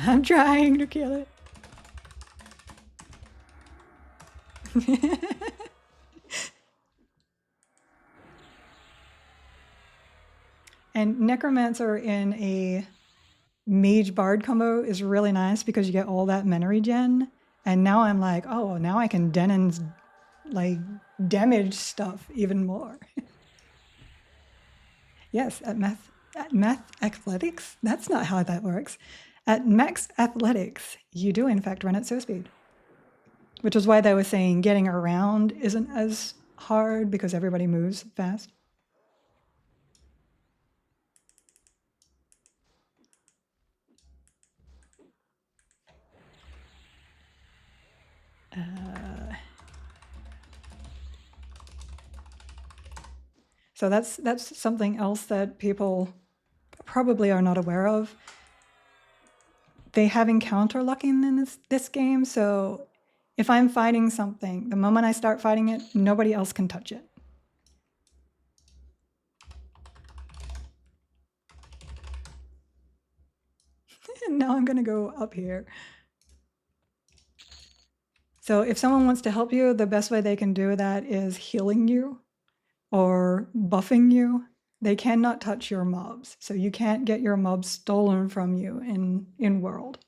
I'm trying to kill it. And Necromancer in a Mage Bard combo is really nice because you get all that mana regen. And now I'm like, oh, now I can Denon's like damage stuff even more. Yes, at math athletics. That's not how that works. At max athletics, you do in fact run at slow speed, which is why they were saying getting around isn't as hard because everybody moves fast. So that's something else that people probably are not aware of. They have encounter locking in this game, so if I'm fighting something, the moment I start fighting it, nobody else can touch it. And now I'm gonna go up here. So if someone wants to help you, the best way they can do that is healing you or buffing you. They cannot touch your mobs, so you can't get your mobs stolen from you in world.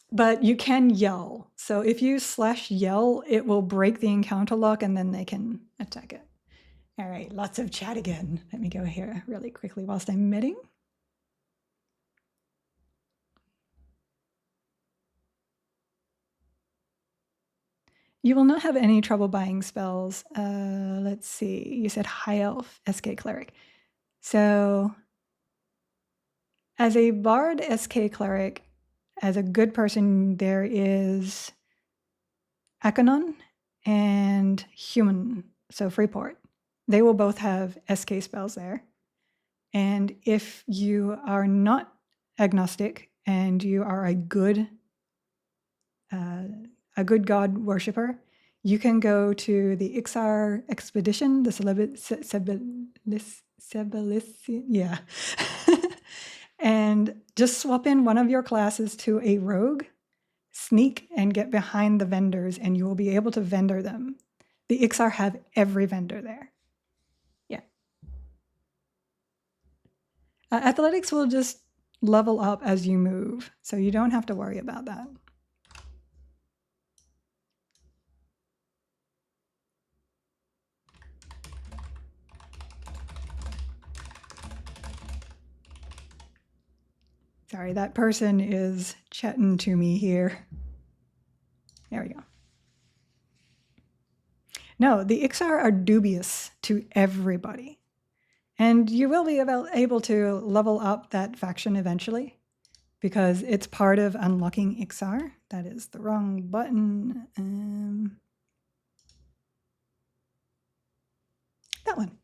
But you can yell. So if you /yell, it will break the encounter lock and then they can attack it. All right, lots of chat again. Let me go here really quickly whilst I'm medding. You will not have any trouble buying spells. Let's see. You said High Elf, SK Cleric. So as a Bard SK Cleric, as a good person, there is Akanon and Human, so Freeport. They will both have SK spells there. And if you are not agnostic and you are a good god worshipper, you can go to the Ixar expedition, the yeah, and just swap in one of your classes to a rogue, sneak and get behind the vendors, and you will be able to vendor them. The Ixar have every vendor there. Yeah. Athletics will just level up as you move, so you don't have to worry about that. Sorry, that person is chatting to me here. There we go. No, the Ixar are dubious to everybody. And you will be able to level up that faction eventually because it's part of unlocking Ixar. That is the wrong button. That one.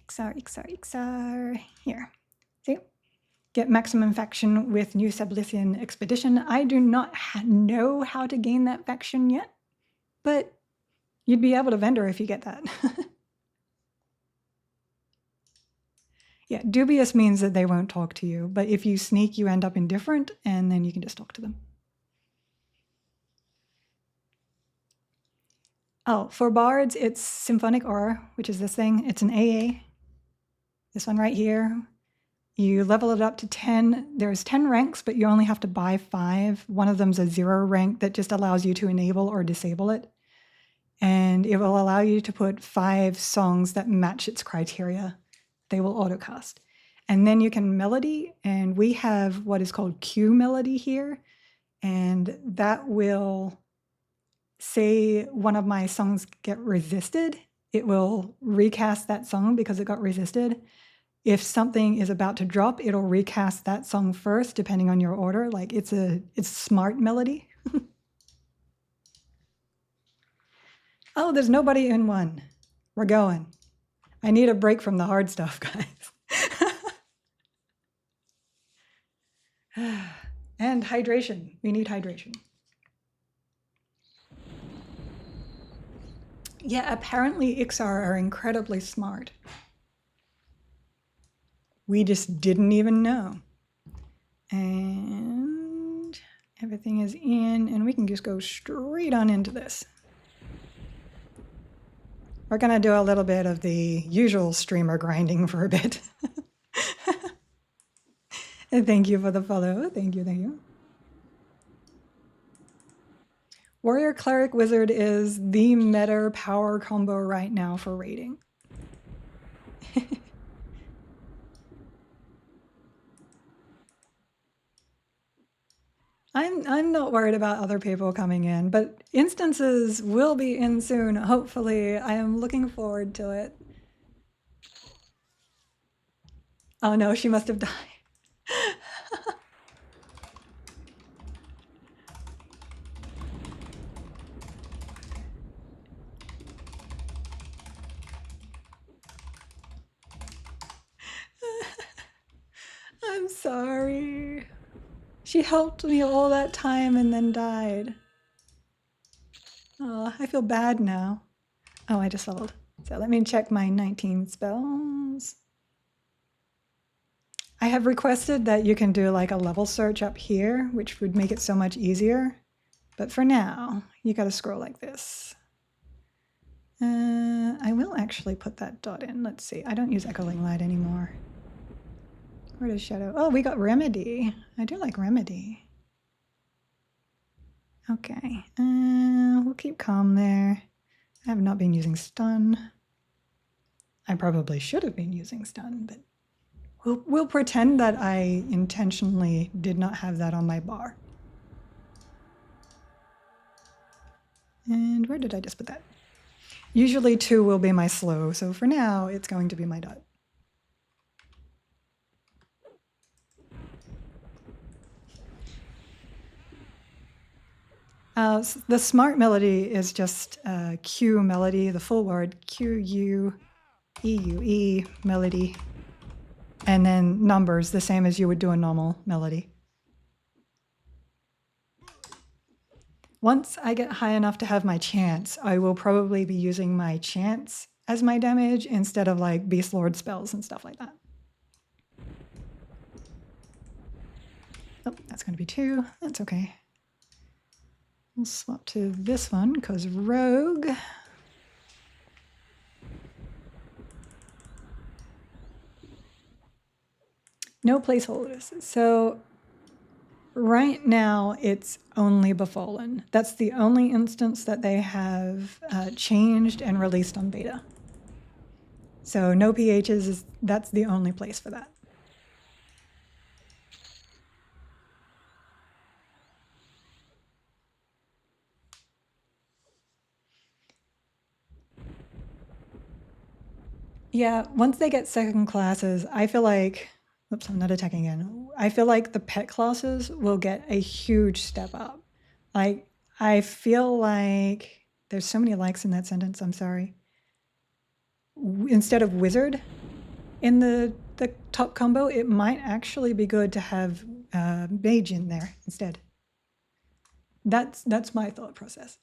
Ixar. Here. See? Get maximum faction with new Sublician expedition. I do not know how to gain that faction yet, but you'd be able to vendor if you get that. Yeah, dubious means that they won't talk to you, but if you sneak, you end up indifferent, and then you can just talk to them. Oh, for bards, it's Symphonic Aura, which is this thing. It's an AA. This one right here. You level it up to 10. There's 10 ranks, but you only have to buy 5. One of them's a 0 rank that just allows you to enable or disable it. And it will allow you to put 5 songs that match its criteria. They will autocast. And then you can melody, and we have what is called Q melody here. And that will say one of my songs get resisted. It will recast that song because it got resisted. If something is about to drop, it'll recast that song first, depending on your order. Like it's smart melody. Oh, there's nobody in one. We're going. I need a break from the hard stuff, guys. And hydration. We need hydration. Yeah, apparently Ixar are incredibly smart. We just didn't even know. And everything is in, and we can just go straight on into this. We're going to do a little bit of the usual streamer grinding for a bit. And thank you for the follow. Thank you. Warrior Cleric Wizard is the meta power combo right now for raiding. I'm not worried about other people coming in, but instances will be in soon, hopefully. I am looking forward to it. Oh no, she must have died. I'm sorry. She helped me all that time and then died. Oh, I feel bad now. Oh, I just leveled. So let me check my 19 spells. I have requested that you can do like a level search up here, which would make it so much easier. But for now, you got to scroll like this. I will actually put that dot in. Let's see. I don't use Echoing Light anymore. Where does Shadow? Oh, we got Remedy. I do like Remedy. Okay. We'll keep calm there. I have not been using stun. I probably should have been using stun, but we'll pretend that I intentionally did not have that on my bar. And where did I just put that? Usually 2 will be my slow, so for now it's going to be my dot. The smart melody is just Q melody, the full word, Q-U-E-U-E melody. And then numbers, the same as you would do a normal melody. Once I get high enough to have my chance, I will probably be using my chance as my damage instead of like Beast Lord spells and stuff like that. Oh, that's going to be 2. That's okay. We'll swap to this one because Rogue. No placeholders. So right now it's only Befallen. That's the only instance that they have changed and released on beta. So no PHs, that's the only place for that. Yeah, once they get second classes, I feel like, oops, I'm not attacking again. I feel like the pet classes will get a huge step up. Like, I feel like there's so many likes in that sentence, I'm sorry. Instead of wizard in the top combo, it might actually be good to have mage in there instead. That's my thought process.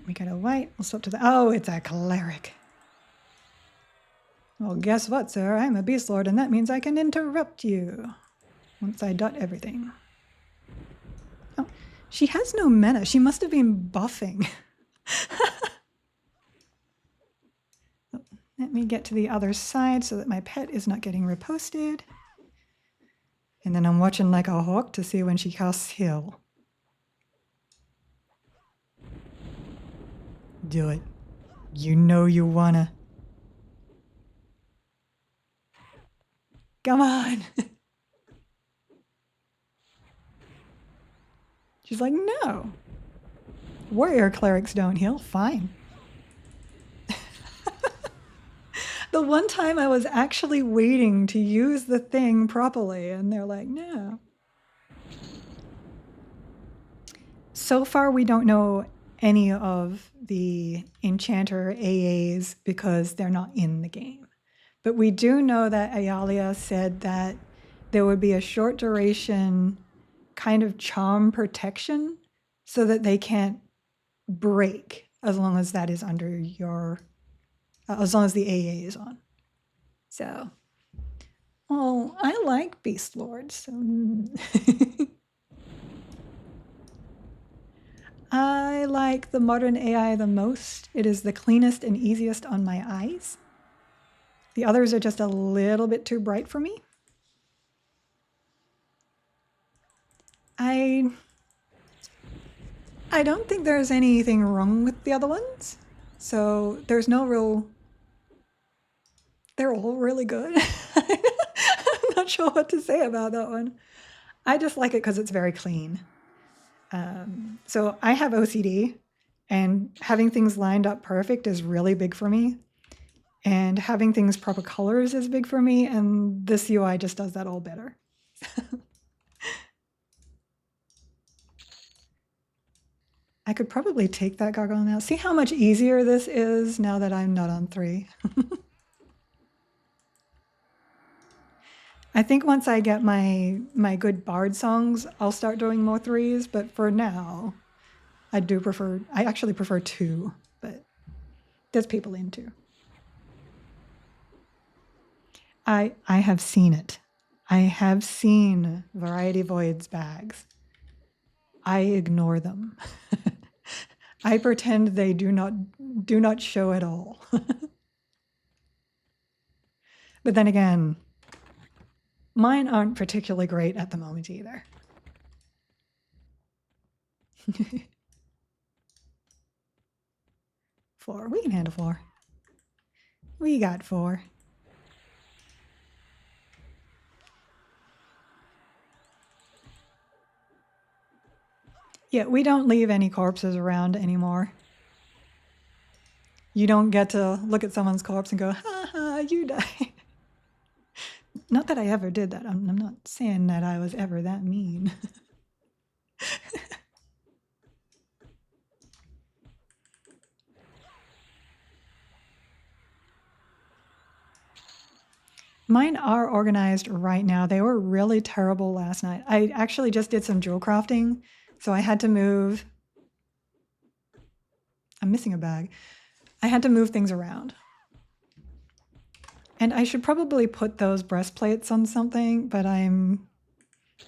We got a white. We'll swap to the... Oh, it's a cleric. Well, guess what, sir? I'm a beast lord, and that means I can interrupt you once I dot everything. Oh, she has no mana. She must have been buffing. Oh, let me get to the other side so that my pet is not getting reposted. And then I'm watching like a hawk to see when she casts heal. Do it. You know you wanna. Come on. She's like, no. Warrior clerics don't heal. Fine. The one time I was actually waiting to use the thing properly, and they're like, no. So far, we don't know any of the enchanter AAs because they're not in the game. But we do know that Ayalia said that there would be a short duration kind of charm protection so that they can't break as long as that is under your, as long as the AA is on. So, well, I like Beast Lords. So. I like the modern AI the most. It is the cleanest and easiest on my eyes. The others are just a little bit too bright for me. I don't think there's anything wrong with the other ones. So there's no real... They're all really good. I'm not sure what to say about that one. I just like it because it's very clean. So I have OCD, and having things lined up perfect is really big for me. And having things proper colors is big for me, and this UI just does that all better. I could probably take that gargoyle now. See how much easier this is now that I'm not on 3. I think once I get my good bard songs, I'll start doing more 3s, but for now, I actually prefer 2, but there's people in 2. I have seen it. I have seen Variety Void's bags. I ignore them. I pretend they do not show at all. But then again, mine aren't particularly great at the moment either. 4. We can handle 4. We got 4. Yeah, we don't leave any corpses around anymore. you don't get to look at someone's corpse and go, ha ha, you died. Not that I ever did that. I'm not saying that I was ever that mean. Mine are organized right now. They were really terrible last night. I actually just did some jewel crafting, so I had to move. I'm missing a bag. I had to move things around. And I should probably put those breastplates on something, but I'm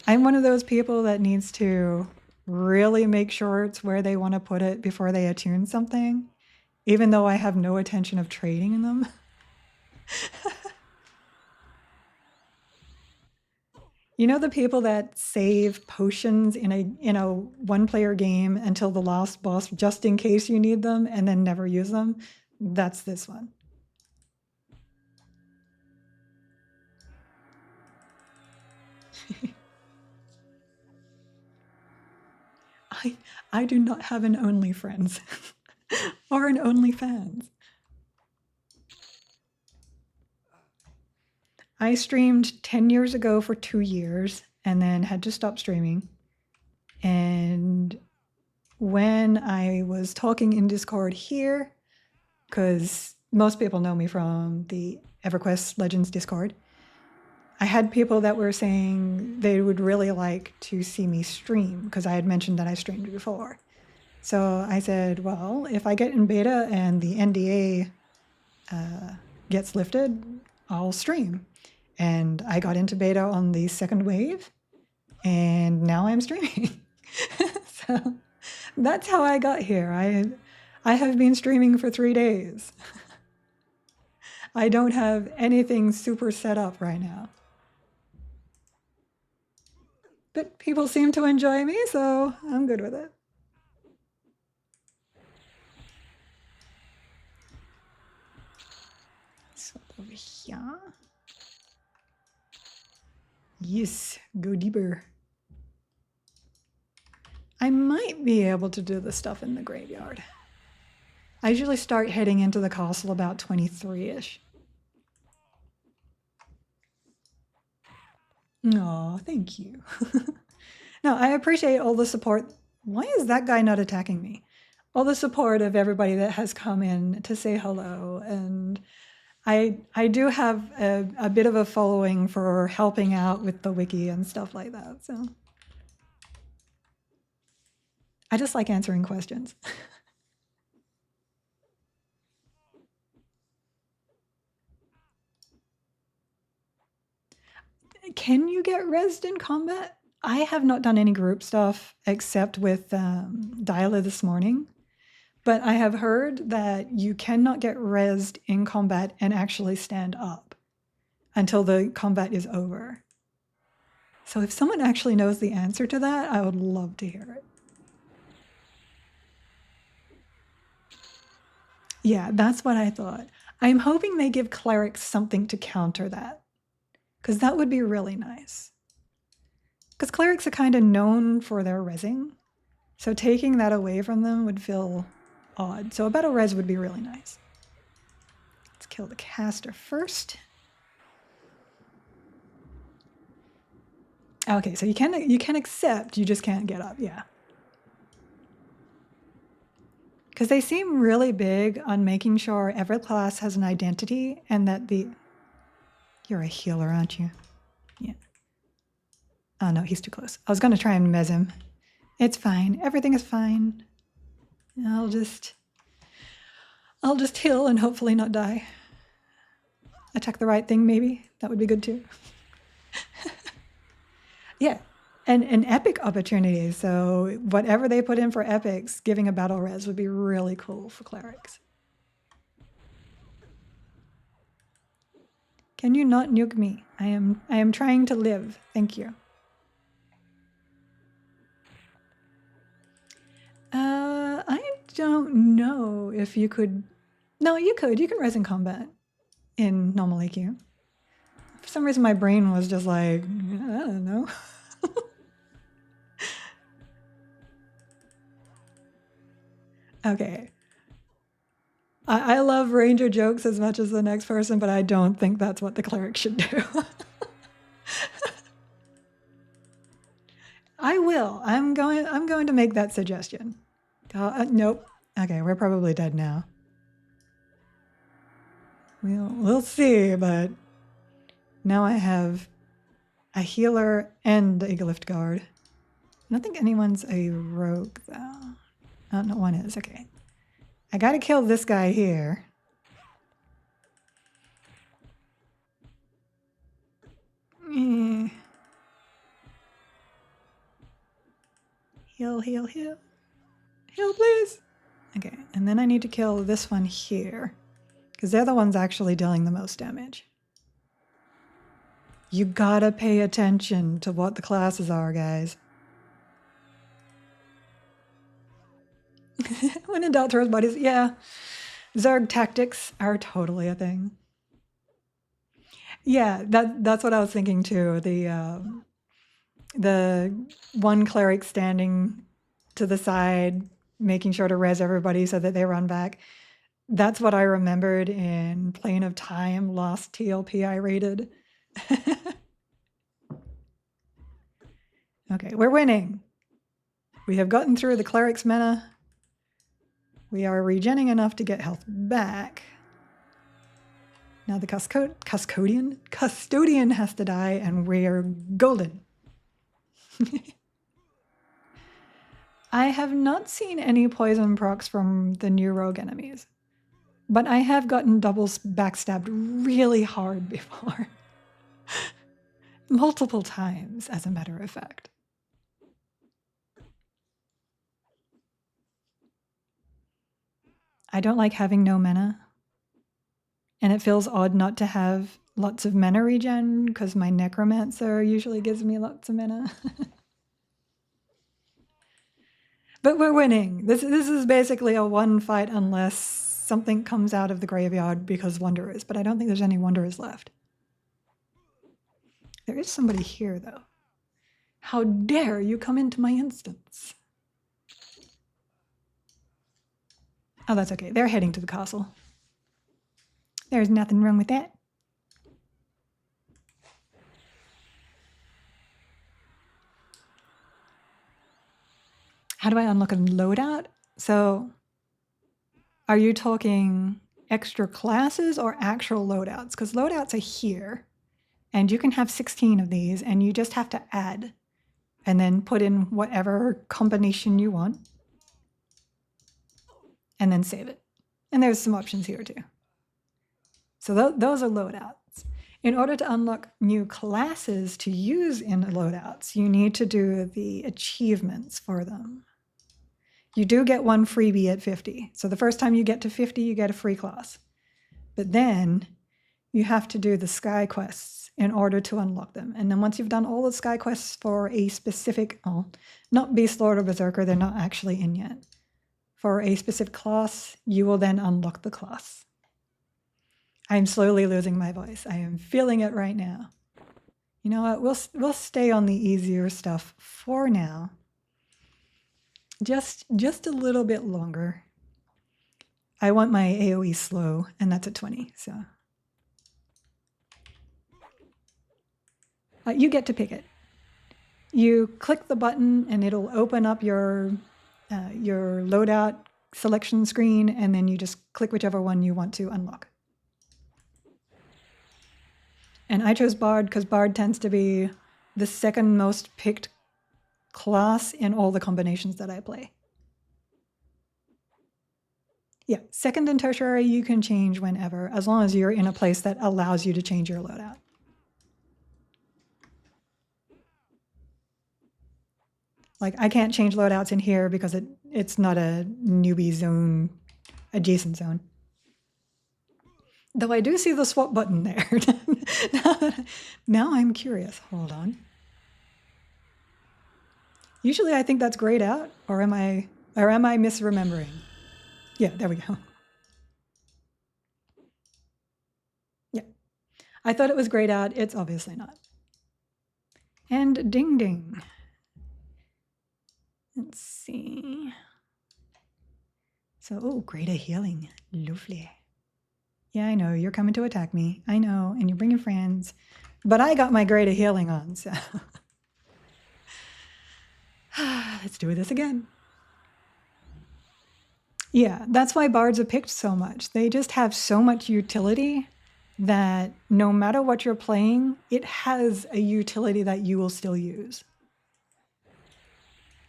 one of those people that needs to really make sure it's where they want to put it before they attune something, even though I have no intention of trading in them. You know the people that save potions in a one-player game until the last boss just in case you need them and then never use them? That's this one. I do not have an OnlyFriends or an OnlyFans. I streamed 10 years ago for 2 years and then had to stop streaming. And when I was talking in Discord here, because most people know me from the Everquest Legends Discord, I had people that were saying they would really like to see me stream because I had mentioned that I streamed before. So I said, well, if I get in beta and the NDA gets lifted, I'll stream. And I got into beta on the second wave, and now I'm streaming. So that's how I got here. I have been streaming for 3 days. I don't have anything super set up right now. But people seem to enjoy me, so I'm good with it. So over here. Yes, go deeper. I might be able to do the stuff in the graveyard. I usually start heading into the castle about 23-ish. Oh, thank you. No, I appreciate all the support. Why is that guy not attacking me? All the support of everybody that has come in to say hello. And I do have a bit of a following for helping out with the wiki and stuff like that. So I just like answering questions. Can you get rezzed in combat? I have not done any group stuff except with Diala this morning, but I have heard that you cannot get rezzed in combat and actually stand up until the combat is over. So if someone actually knows the answer to that, I would love to hear it. Yeah, that's what I thought. I'm hoping they give clerics something to counter that, because that would be really nice. Because clerics are kind of known for their rezzing, so taking that away from them would feel odd. So a battle res would be really nice. Let's kill the caster first. Okay, so you can accept, you just can't get up, yeah. Because they seem really big on making sure every class has an identity and that the... You're a healer, aren't you? Yeah. Oh no, he's too close. I was going to try and mez him. It's fine. Everything is fine. I'll just heal and hopefully not die. Attack the right thing, maybe. That would be good too. Yeah, and an epic opportunity. So whatever they put in for epics, giving a battle res would be really cool for clerics. Can you not nuke me? I am trying to live. Thank you. I don't know if you could. No, you could. You can res in combat in normal AQ. For some reason, my brain was just like, I don't know. Okay. I love ranger jokes as much as the next person, but I don't think that's what the cleric should do. I will. I'm going to make that suggestion. Nope. Okay, we're probably dead now. We'll see, but now I have a healer and a glyph guard. I don't think anyone's a rogue though. Oh, no, one is. Okay. I gotta kill this guy here. Eh. Heal, heal, heal. Heal, please. Okay, and then I need to kill this one here, because they're the ones actually dealing the most damage. You gotta pay attention to what the classes are, guys. When in doubt, throws bodies. Yeah, Zerg tactics are totally a thing. Yeah, that's what I was thinking too. The one cleric standing to the side, making sure to res everybody so that they run back. That's what I remembered in Plane of Time, Lost TLP I rated. Okay, we're winning. We have gotten through the cleric's mana. We are regenning enough to get health back. Now the custodian has to die, and we're golden. I have not seen any poison procs from the new rogue enemies, but I have gotten double backstabbed really hard before. Multiple times, as a matter of fact. I don't like having no mana. And it feels odd not to have lots of mana regen, because my necromancer usually gives me lots of mana. But we're winning. This is basically a one fight unless something comes out of the graveyard because Wanderers, but I don't think there's any Wanderers left. There is somebody here, though. How dare you come into my instance? Oh, that's okay. They're heading to the castle. There's nothing wrong with that. How do I unlock a loadout? So, are you talking extra classes or actual loadouts? Because loadouts are here, and you can have 16 of these, and you just have to add, and then put in whatever combination you want, and then save it. And there's some options here too. So those are loadouts. In order to unlock new classes to use in loadouts, you need to do the achievements for them. You do get one freebie at 50. So the first time you get to 50, you get a free class. But then you have to do the sky quests in order to unlock them. And then once you've done all the sky quests for a specific, oh, not Beast Lord or Berserker, they're not actually in yet. For a specific class, you will then unlock the class. I'm slowly losing my voice. I am feeling it right now. You know what? We'll stay on the easier stuff for now. Just a little bit longer. I want my AoE slow, and that's at 20, so. You get to pick it. You click the button, and it'll open up your loadout selection screen, and then you just click whichever one you want to unlock. And I chose Bard because Bard tends to be the second most picked class in all the combinations that I play. Yeah, second and tertiary you can change whenever, as long as you're in a place that allows you to change your loadout. Like, I can't change loadouts in here because it's not a newbie zone, adjacent zone. Though I do see the swap button there. Now I'm curious. Hold on. Usually I think that's grayed out, or am I misremembering? Yeah, there we go. Yeah. I thought it was grayed out. It's obviously not. And ding ding. Let's see. So, oh, greater healing. Lovely. Yeah, I know, you're coming to attack me. I know, and you're bringing friends. But I got my greater healing on, so... Let's do this again. Yeah, that's why bards are picked so much. They just have so much utility that no matter what you're playing, it has a utility that you will still use.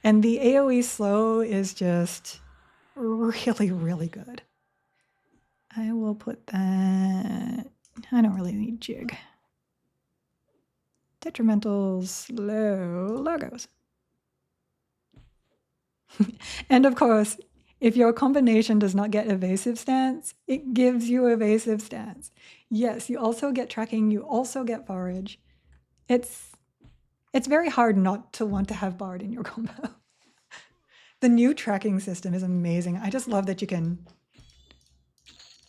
And the AoE slow is just really, really good. I will put that... I don't really need jig. Detrimental slow logos. And of course, if your combination does not get evasive stance, it gives you evasive stance. Yes, you also get tracking, you also get forage. It's very hard not to want to have Bard in your combo. The new tracking system is amazing. I just love that you can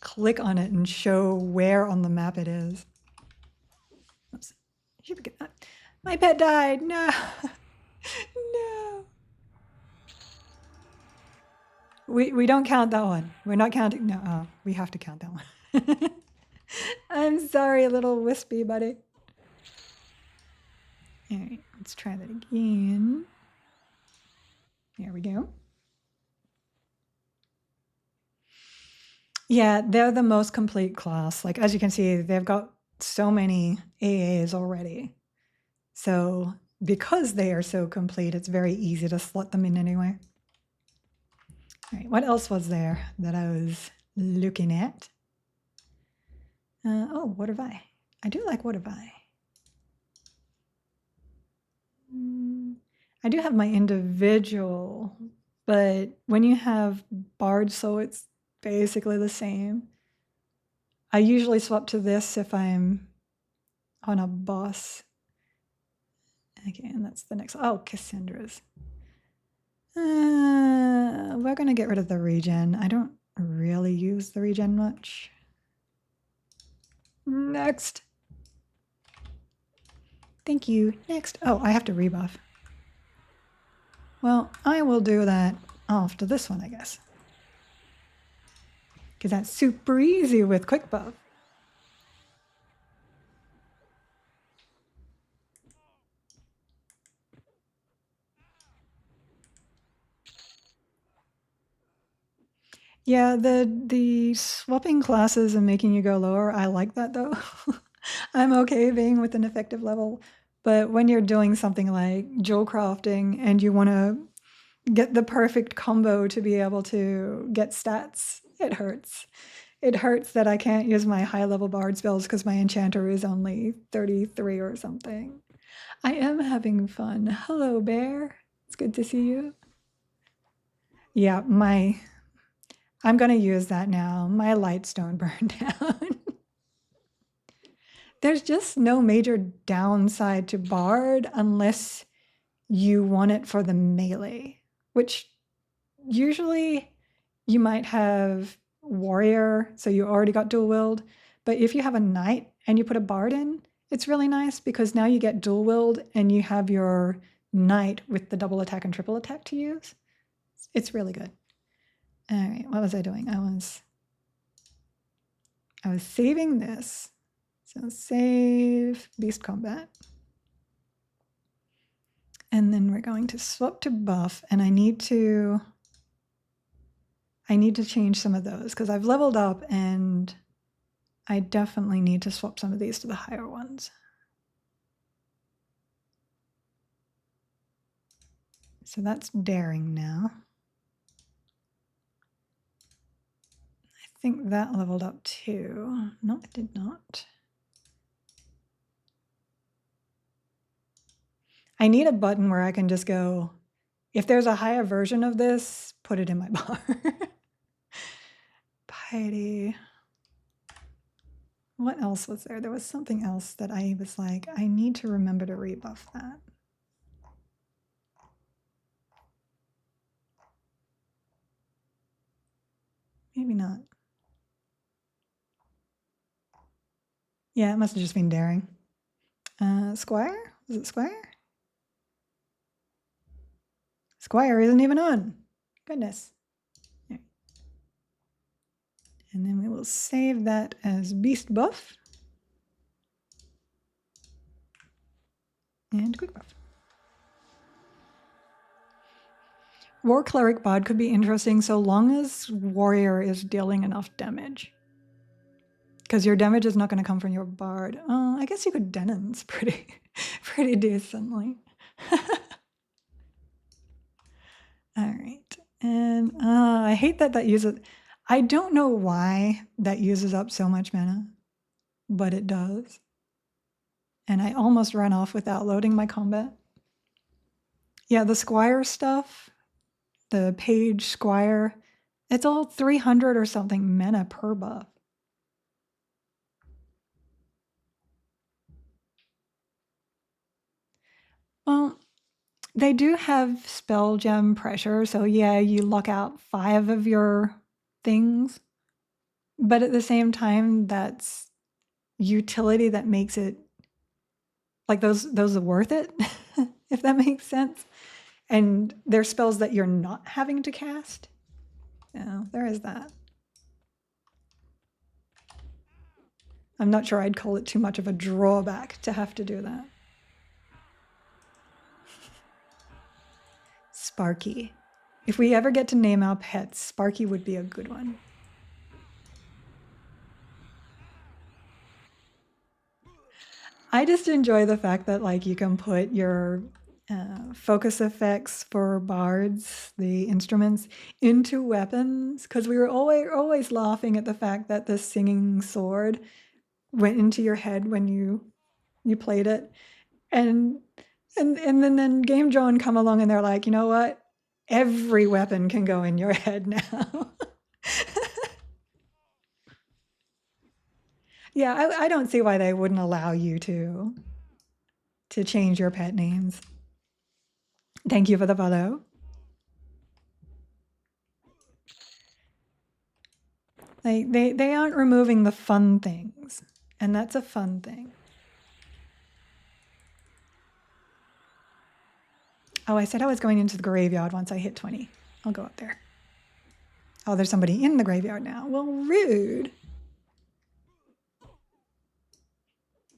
click on it and show where on the map it is. Oops. My pet died. No. No. We don't count that one. We're not counting. No, we have to count that one. I'm sorry, little wispy buddy. All right, let's try that again. There we go. Yeah, they're the most complete class. Like, as you can see, they've got so many AAs already. So because they are so complete, it's very easy to slot them in anyway. All right, what else was there that I was looking at? Oh, what have I? I do like what have I? I do have my individual, but when you have Bard, so it's basically the same. I usually swap to this if I'm on a boss. Okay, and that's the next. Oh, Cassandra's. We're going to get rid of the regen. I don't really use the regen much. Next. Thank you. Next. Oh, I have to rebuff. Well, I will do that after this one, I guess. Because that's super easy with quick buff. Yeah, the swapping classes and making you go lower, I like that though. I'm okay being with an effective level. But when you're doing something like jewel crafting and you want to get the perfect combo to be able to get stats, it hurts. It hurts that I can't use my high level bard spells because my enchanter is only 33 or something. I am having fun. Hello, bear. It's good to see you. Yeah, I'm going to use that now. My lightstone burned down. There's just no major downside to Bard unless you want it for the melee, which usually you might have Warrior, so you already got dual willed. But if you have a Knight and you put a Bard in, it's really nice because now you get dual willed and you have your Knight with the double attack and triple attack to use. It's really good. All right, what was I doing? I was saving this. So save beast combat. And then we're going to swap to buff, and I need to change some of those because I've leveled up and I definitely need to swap some of these to the higher ones. So that's daring now. I think that leveled up too. No, it did not. I need a button where I can just go, if there's a higher version of this, put it in my bar. Piety. What else was there? There was something else that I was like, I need to remember to rebuff that. Maybe not. Yeah, it must have just been daring. Squire? Was it Squire? Squire isn't even on. Goodness. Yeah. And then we will save that as beast buff. And quick buff. War Cleric Bard could be interesting so long as Warrior is dealing enough damage. Because your damage is not going to come from your Bard. Oh, I guess you could Denon's pretty decently. All right. And I hate that uses... I don't know why that uses up so much mana, but it does. And I almost ran off without loading my combat. Yeah, the Squire stuff, the Page Squire, it's all 300 or something mana per buff. Well, they do have spell gem pressure, so yeah, you lock out 5 of your things. But at the same time, that's utility that makes it like those are worth it, if that makes sense. And they're spells that you're not having to cast. Yeah, there is that. I'm not sure I'd call it too much of a drawback to have to do that. Sparky. If we ever get to name our pets, Sparky would be a good one. I just enjoy the fact that like you can put your focus effects for bards, the instruments, into weapons, because we were always laughing at the fact that the singing sword went into your head when you played it, and then Game John come along and they're like, you know what, every weapon can go in your head now. Yeah, I don't see why they wouldn't allow you to change your pet names. Thank you for the follow. Like they aren't removing the fun things, and that's a fun thing. Oh, I said I was going into the graveyard once I hit 20. I'll go up there. Oh, there's somebody in the graveyard now. Well, rude.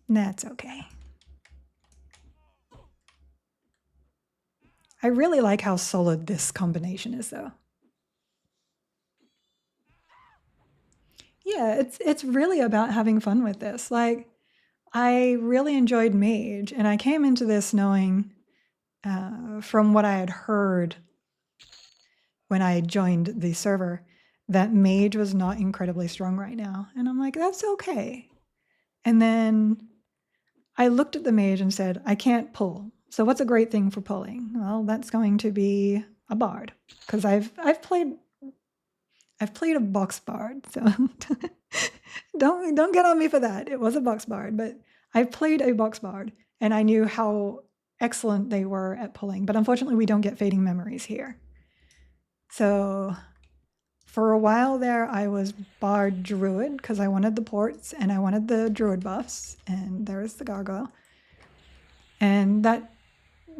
That's okay. I really like how solid this combination is, though. Yeah, it's really about having fun with this. Like, I really enjoyed Mage, and I came into this knowing from what I had heard when I joined the server that Mage was not incredibly strong right now. And I'm like, that's okay. And then I looked at the Mage and said, I can't pull. So what's a great thing for pulling? Well, that's going to be a Bard, because I've played a box Bard. So don't get on me for that. It was a box Bard, but I've played a box Bard and I knew how excellent they were at pulling. But unfortunately, we don't get Fading Memories here. So for a while there, I was Bard Druid because I wanted the ports and I wanted the Druid buffs. And there's the Gargoyle. And that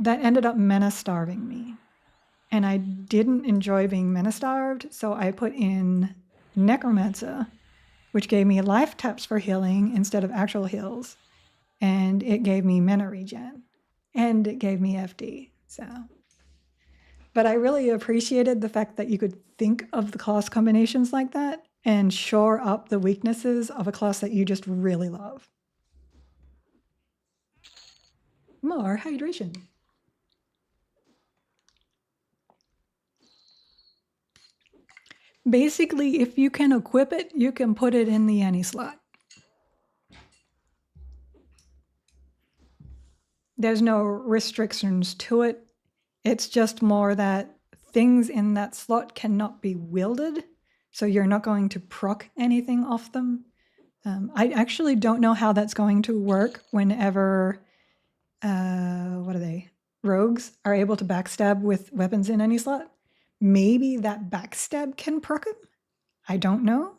ended up mana starving me. And I didn't enjoy being mana starved, so I put in Necromancer, which gave me life taps for healing instead of actual heals. And it gave me mana regen. And it gave me FD. So, but I really appreciated the fact that you could think of the class combinations like that and shore up the weaknesses of a class that you just really love. More hydration. Basically, if you can equip it, you can put it in the any slot. There's no restrictions to it. It's just more that things in that slot cannot be wielded, so you're not going to proc anything off them. I actually don't know how that's going to work whenever, what are they? Rogues are able to backstab with weapons in any slot. Maybe that backstab can proc them? I don't know.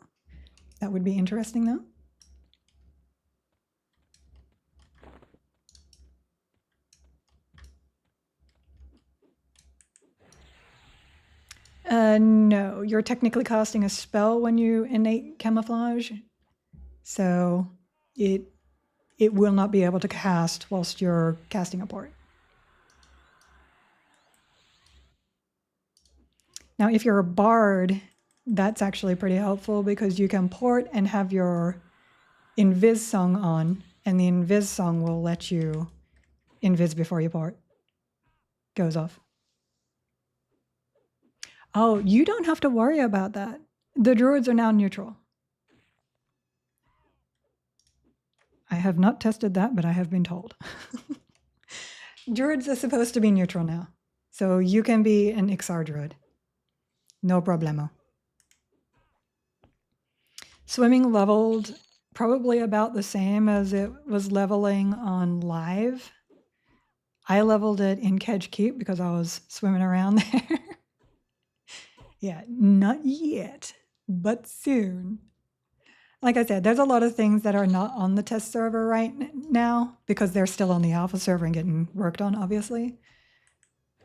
That would be interesting though. No, you're technically casting a spell when you innate camouflage, so it will not be able to cast whilst you're casting a port. Now, if you're a bard, that's actually pretty helpful because you can port and have your invis song on, and the invis song will let you invis before you port. Goes off. Oh, you don't have to worry about that. The druids are now neutral. I have not tested that, but I have been told. Druids are supposed to be neutral now. So you can be an Ixar druid. No problemo. Swimming leveled probably about the same as it was leveling on live. I leveled it in Kedge Keep because I was swimming around there. Yeah, not yet, but soon. Like I said, there's a lot of things that are not on the test server right now because they're still on the alpha server and getting worked on, obviously.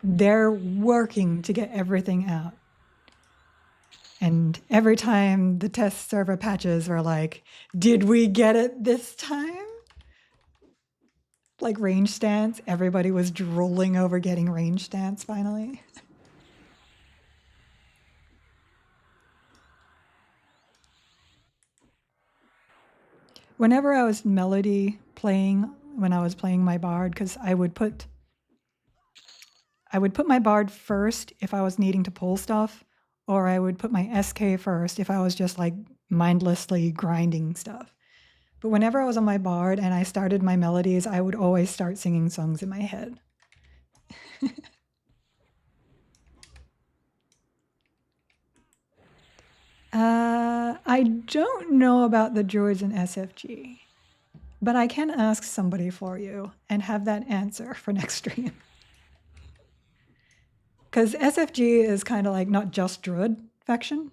They're working to get everything out. And every time the test server patches were like, did we get it this time? Like range stance, everybody was drooling over getting range stance finally. Whenever I was melody playing, when I was playing my bard, because I would put my bard first if I was needing to pull stuff, or I would put my SK first if I was just like mindlessly grinding stuff. But whenever I was on my bard and I started my melodies, I would always start singing songs in my head. I don't know about the druids in SFG, but I can ask somebody for you and have that answer for next stream. Because SFG is kind of like not just druid faction.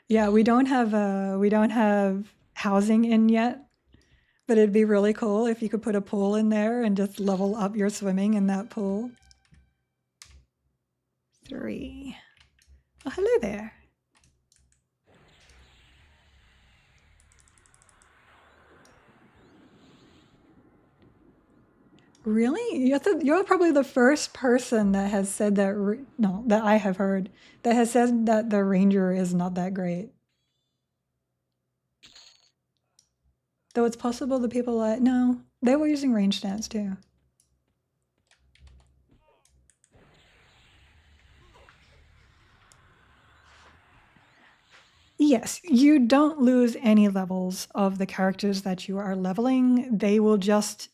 Yeah, we don't have housing in yet, but it'd be really cool if you could put a pool in there and just level up your swimming in that pool. 3. Oh, hello there. Really? You're probably the first person that has said that, no, that I have heard, that has said that the ranger is not that great. Though it's possible the people that, no, they were using range stance too. Yes, you don't lose any levels of the characters that you are leveling. They will just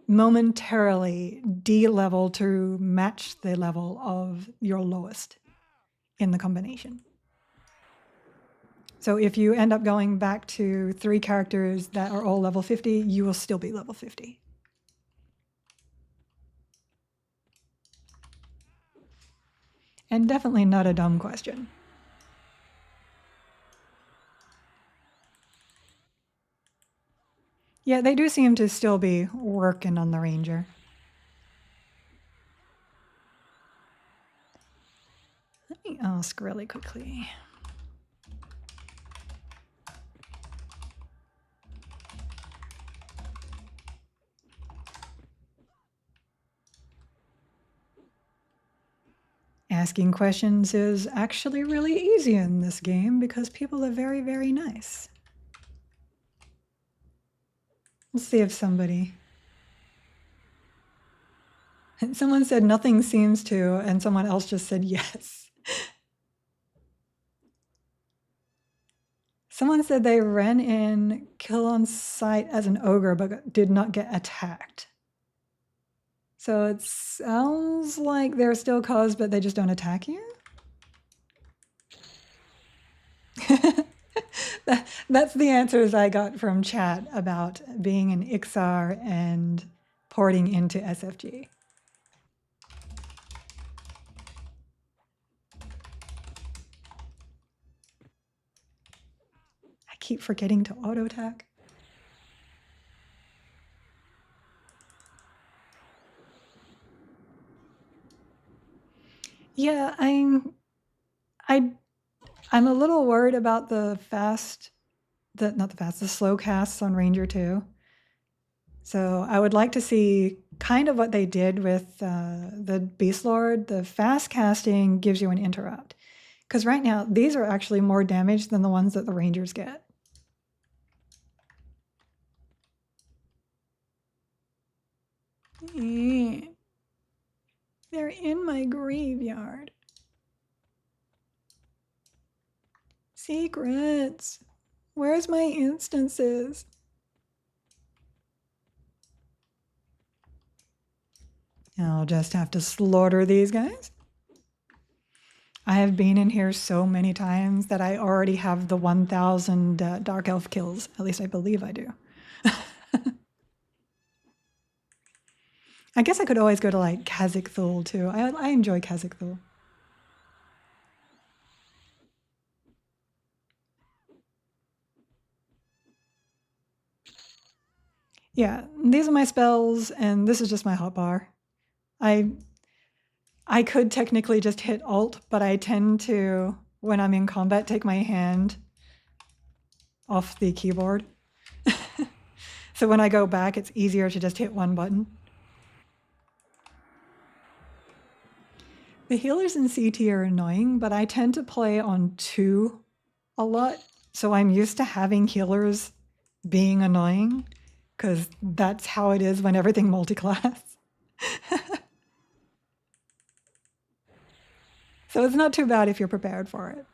momentarily de-level to match the level of your lowest in the combination. So if you end up going back to 3 characters that are all level 50, you will still be level 50. And definitely not a dumb question. Yeah, they do seem to still be working on the ranger. Let me ask really quickly. Asking questions is actually really easy in this game because people are very, very nice. We'll see if somebody... Someone said nothing seems to, and someone else just said yes. Someone said they ran in kill on sight as an ogre, but did not get attacked. So it sounds like they're still caused, but they just don't attack you? That's the answers I got from chat about being an Ixar and porting into SFG. I keep forgetting to auto attack. Yeah, I I'm a little worried about the slow casts on Ranger 2. So I would like to see kind of what they did with the Beast Lord. The fast casting gives you an interrupt. Because right now, these are actually more damage than the ones that the Rangers get. They're in my graveyard. Secrets. Where's my instances? I'll just have to slaughter these guys. I have been in here so many times that I already have the 1,000 Dark Elf kills. At least I believe I do. I guess I could always go to like Cazic Thule too. I enjoy Cazic Thule. Yeah, these are my spells, and this is just my hotbar. I could technically just hit Alt, but I tend to, when I'm in combat, take my hand off the keyboard. So when I go back, it's easier to just hit one button. The healers in CT are annoying, but I tend to play on 2 a lot. So I'm used to having healers being annoying, because that's how it is when everything multi-class. So it's not too bad if you're prepared for it.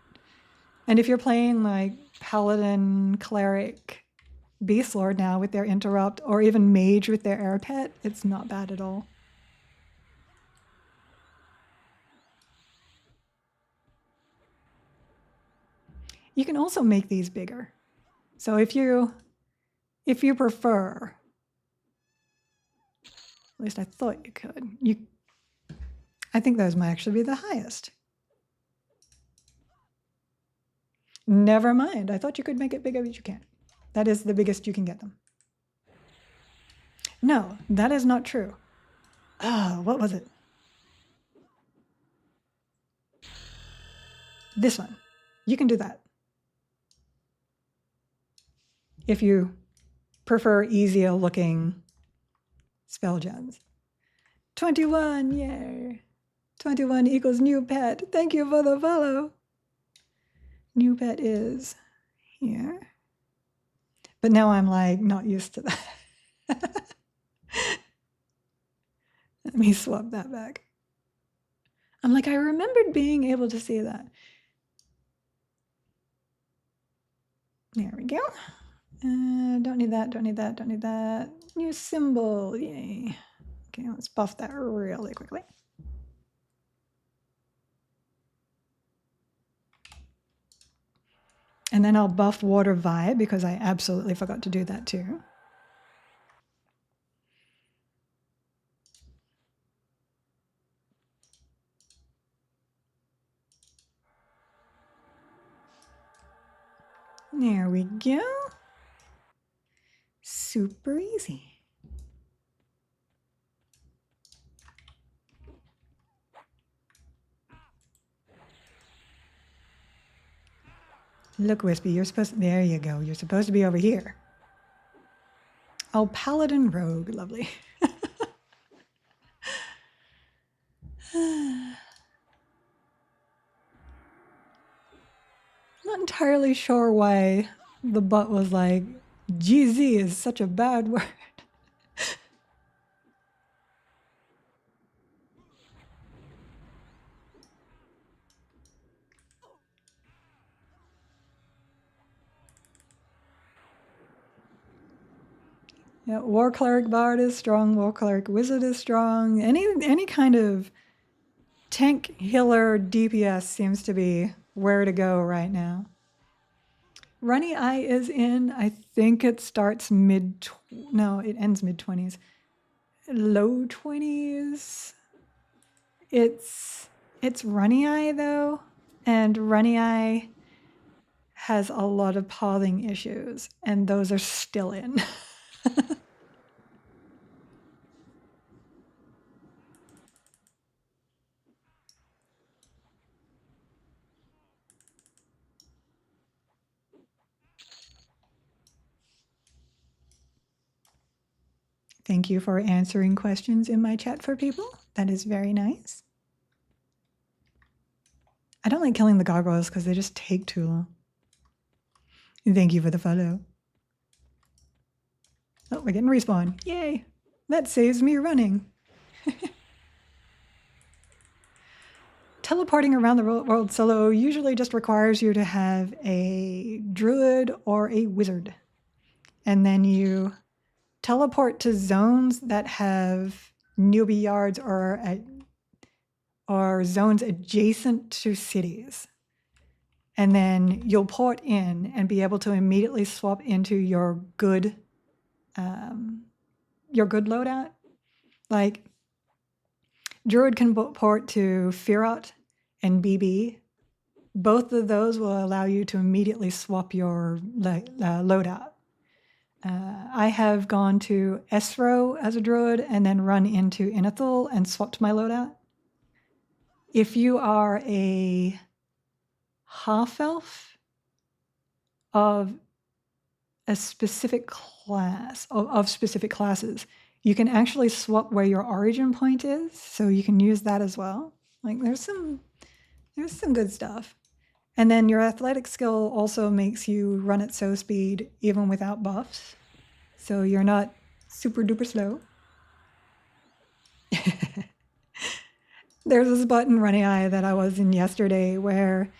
And if you're playing like Paladin, Cleric, Beast Lord now with their interrupt, or even Mage with their air pet, it's not bad at all. You can also make these bigger. So if you prefer, at least I thought you could, I think those might actually be the highest. Never mind. I thought you could make it bigger, but you can't. That is the biggest you can get them. No, that is not true. What was it? This one. You can do that. If you prefer easier looking spell gems. 21, yay. 21 equals new pet. Thank you for the follow. New pet is here. But now I'm like not used to that. Let me swap that back. I'm like, I remembered being able to see that. There we go. Don't need that, don't need that, don't need that. New symbol, yay. Okay, let's buff that really quickly. And then I'll buff water vibe because I absolutely forgot to do that too. There we go. Super easy. Look, Wispy, you're supposed to, there you go. You're supposed to be over here. Oh, Paladin Rogue, lovely. Not entirely sure why the bot was like, GZ is such a bad word. Yeah, War Cleric Bard is strong, War Cleric Wizard is strong. Any kind of tank healer DPS seems to be where to go right now. Runny Eye is in, I think it starts no, it ends mid-20s. Low 20s. It's Runny Eye though, and Runny Eye has a lot of pathing issues, and those are still in. Thank you for answering questions in my chat for people. That is very nice. I don't like killing the gargoyles because they just take too long. Thank you for the follow. Oh, we're getting respawn. Yay. That saves me running. Teleporting around the world solo usually just requires you to have a druid or a wizard. And then you teleport to zones that have newbie yards or zones adjacent to cities. And then you'll port in and be able to immediately swap into your good loadout. Like, Druid can port to Firot and BB. Both of those will allow you to immediately swap your loadout. I have gone to Esro as a Druid and then run into Inethul and swapped my loadout. If you are a half-elf of a specific class, of specific classes, you can actually swap where your origin point is, so you can use that as well. Like, there's some good stuff. And then your athletic skill also makes you run at slow speed even without buffs, so you're not super duper slow. There's this button running eye that I was in yesterday where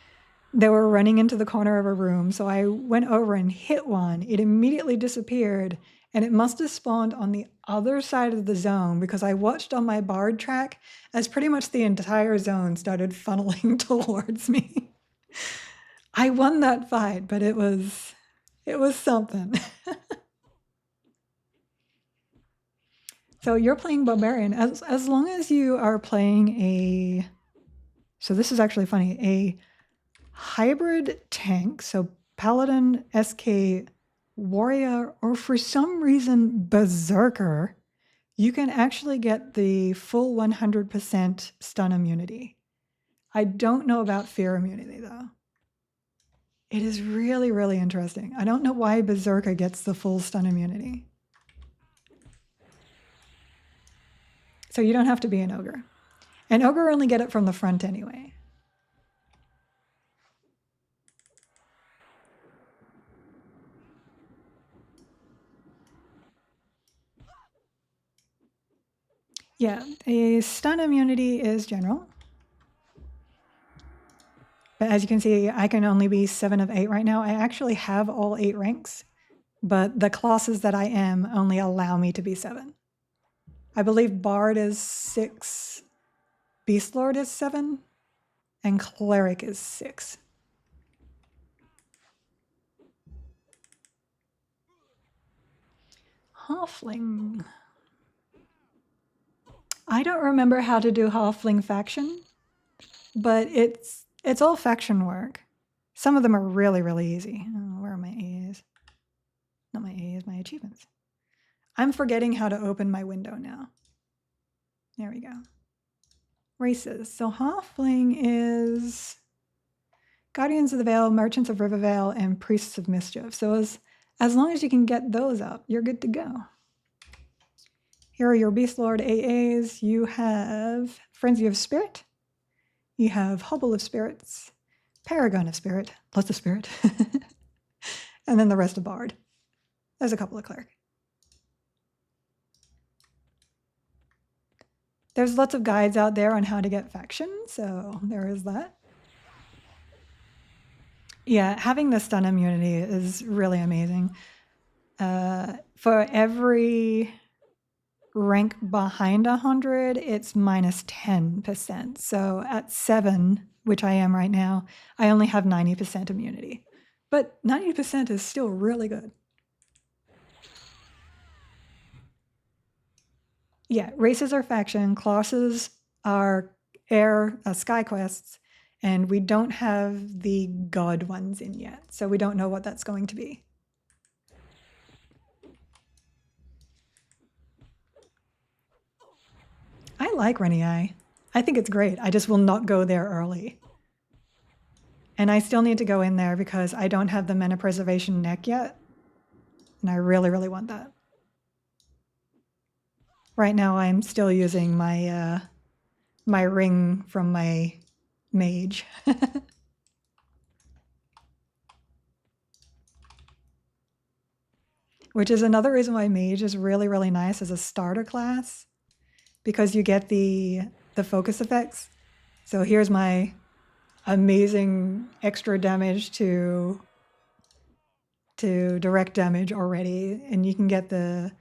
they were running into the corner of a room, so I went over and hit one. It immediately disappeared, and it must have spawned on the other side of the zone because I watched on my bard track as pretty much the entire zone started funneling towards me. I won that fight, but it was something. So you're playing Barbarian. As long as you are playing so this is actually funny, a hybrid tank, so Paladin, SK, Warrior, or for some reason Berserker, you can actually get the full 100% stun immunity. I don't know about fear immunity though. It is really, really interesting. I don't know why Berserker gets the full stun immunity. So you don't have to be an ogre. An ogre only get it from the front anyway. Yeah, a stun immunity is general. But as you can see, I can only be 7 of 8 right now. I actually have all 8 ranks, but the classes that I am only allow me to be 7. I believe Bard is 6, Beastlord is 7, and Cleric is 6. Halfling. I don't remember how to do Halfling faction, but it's all faction work. Some of them are really, really easy. Oh, where are my A's? Not my A's, my achievements. I'm forgetting how to open my window now. There we go. Races. So Halfling is Guardians of the Vale, Merchants of Rivervale, and Priests of Mischief. So as long as you can get those up, you're good to go. Here are your Beastlord AAs. You have Frenzy of Spirit. You have Hobble of Spirits, Paragon of Spirit, lots of Spirit, and then the rest of Bard. There's a couple of Cleric. There's lots of guides out there on how to get faction, so there is that. Yeah, having the stun immunity is really amazing. For every rank behind 100, it's minus 10%. So at 7, which I am right now, I only have 90% immunity. But 90% is still really good. Yeah, races are faction, classes are air, sky quests, and we don't have the god ones in yet, so we don't know what that's going to be. I like Renii. I think it's great. I just will not go there early. And I still need to go in there because I don't have the Mana Preservation neck yet, and I really, really want that. Right now I'm still using my my ring from my mage. Which is another reason why mage is really, really nice as a starter class, because you get the focus effects. So here's my amazing extra damage to direct damage already, and you can get the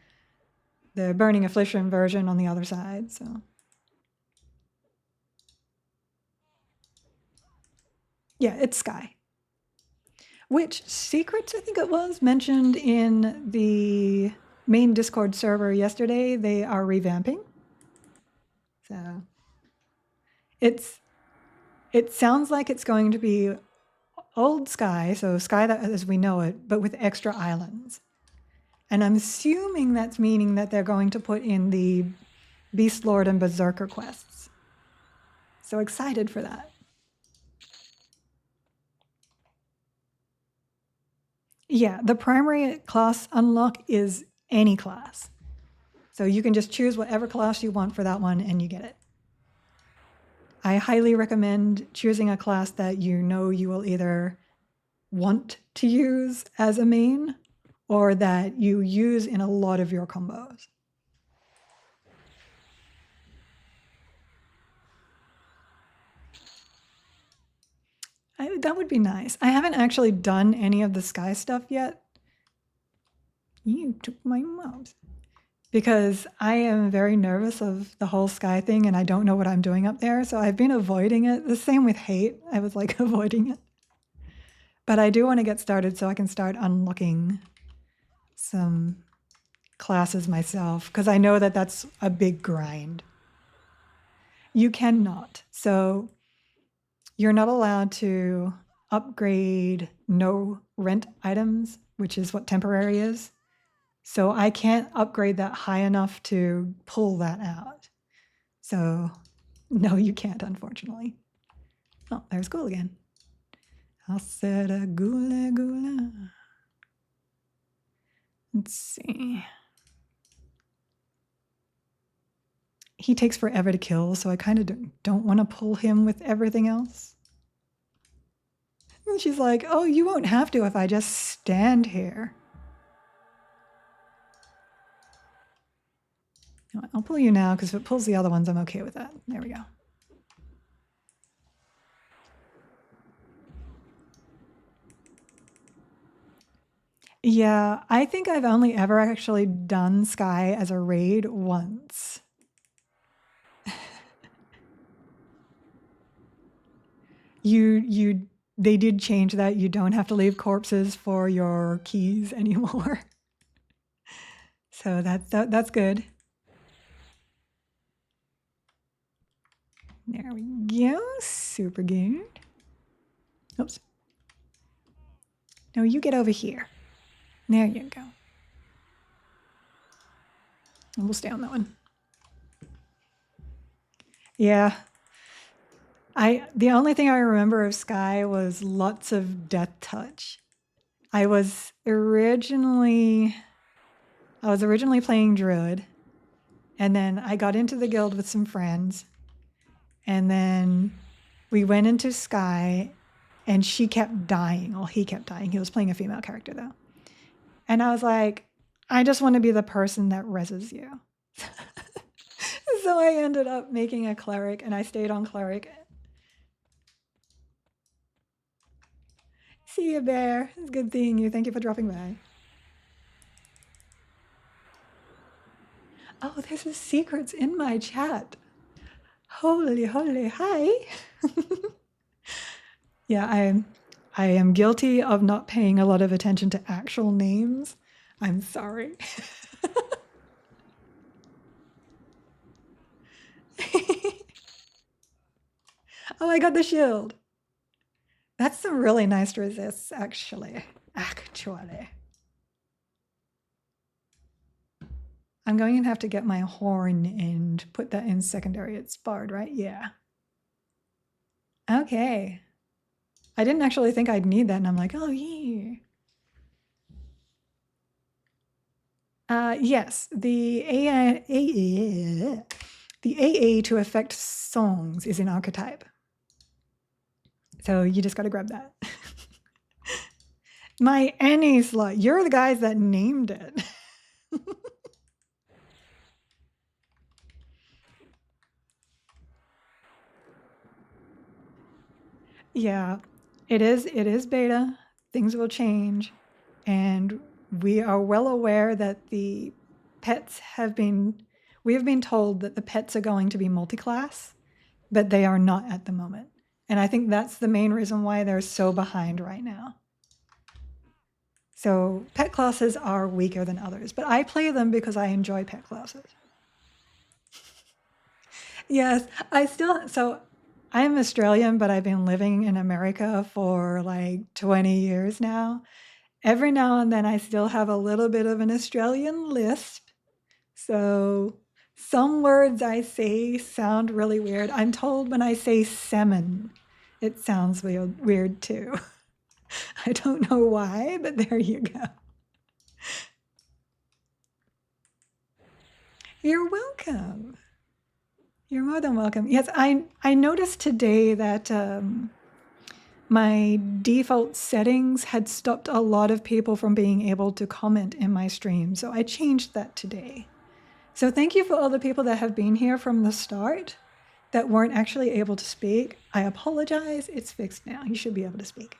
burning affliction version on the other side. So yeah, it's Sky. Which secrets, I think it was, mentioned in the main Discord server yesterday, they are revamping. So it sounds like it's going to be old Sky, so Sky that as we know it, but with extra islands. And I'm assuming that's meaning that they're going to put in the Beast Lord and Berserker quests. So excited for that. Yeah, the primary class unlock is any class. So you can just choose whatever class you want for that one and you get it. I highly recommend choosing a class that you know you will either want to use as a main or that you use in a lot of your combos. That would be nice. I haven't actually done any of the Sky stuff yet. You took my mouse. Because I am very nervous of the whole Sky thing and I don't know what I'm doing up there. So I've been avoiding it. The same with hate. I was like avoiding it. But I do want to get started so I can start unlocking some classes myself, because I know that that's a big grind. You cannot. So you're not allowed to upgrade no rent items, which is what temporary is. So I can't upgrade that high enough to pull that out. So no, you can't, unfortunately. Oh, there's Ghoul again. I said a Ghoul, Ghoul. Let's see. He takes forever to kill, so I kind of don't want to pull him with everything else. And she's like, oh, you won't have to if I just stand here. I'll pull you now, because if it pulls the other ones, I'm okay with that. There we go. Yeah, I think I've only ever actually done Sky as a raid once. They did change that. You don't have to leave corpses for your keys anymore. So that's good. There we go. Super good. Oops. No, you get over here. There you go. And we'll stay on that one. Yeah. The only thing I remember of Sky was lots of death touch. I was originally playing Druid, and then I got into the guild with some friends, and then we went into Sky, and she kept dying. Well, he kept dying. He was playing a female character, though. And I was like, I just want to be the person that reses you. So I ended up making a cleric, and I stayed on cleric. See you, Bear. It's good seeing you. Thank you for dropping by. Oh, there's a secrets in my chat. Holy, hi. Yeah, I am guilty of not paying a lot of attention to actual names. I'm sorry. Oh, I got the shield. That's some really nice resists, actually. I'm going to have to get my horn and put that in secondary. It's barred, right? Yeah. Okay. I didn't actually think I'd need that, and I'm like, oh, yeah. Yes, the AA to affect songs is an archetype. So you just got to grab that. My any slot. You're the guys that named it. Yeah, it is beta. Things will change. And we are well aware that the pets we have been told that the pets are going to be multi-class, but they are not at the moment. And I think that's the main reason why they're so behind right now. So pet classes are weaker than others, but I play them because I enjoy pet classes. Yes, so I'm Australian, but I've been living in America for like 20 years now. Every now and then I still have a little bit of an Australian lisp. So some words I say sound really weird. I'm told when I say salmon, it sounds weird too. I don't know why, but there you go. You're welcome. You're more than welcome. Yes, I noticed today that my default settings had stopped a lot of people from being able to comment in my stream. So I changed that today. So thank you for all the people that have been here from the start that weren't actually able to speak. I apologize. It's fixed now. You should be able to speak.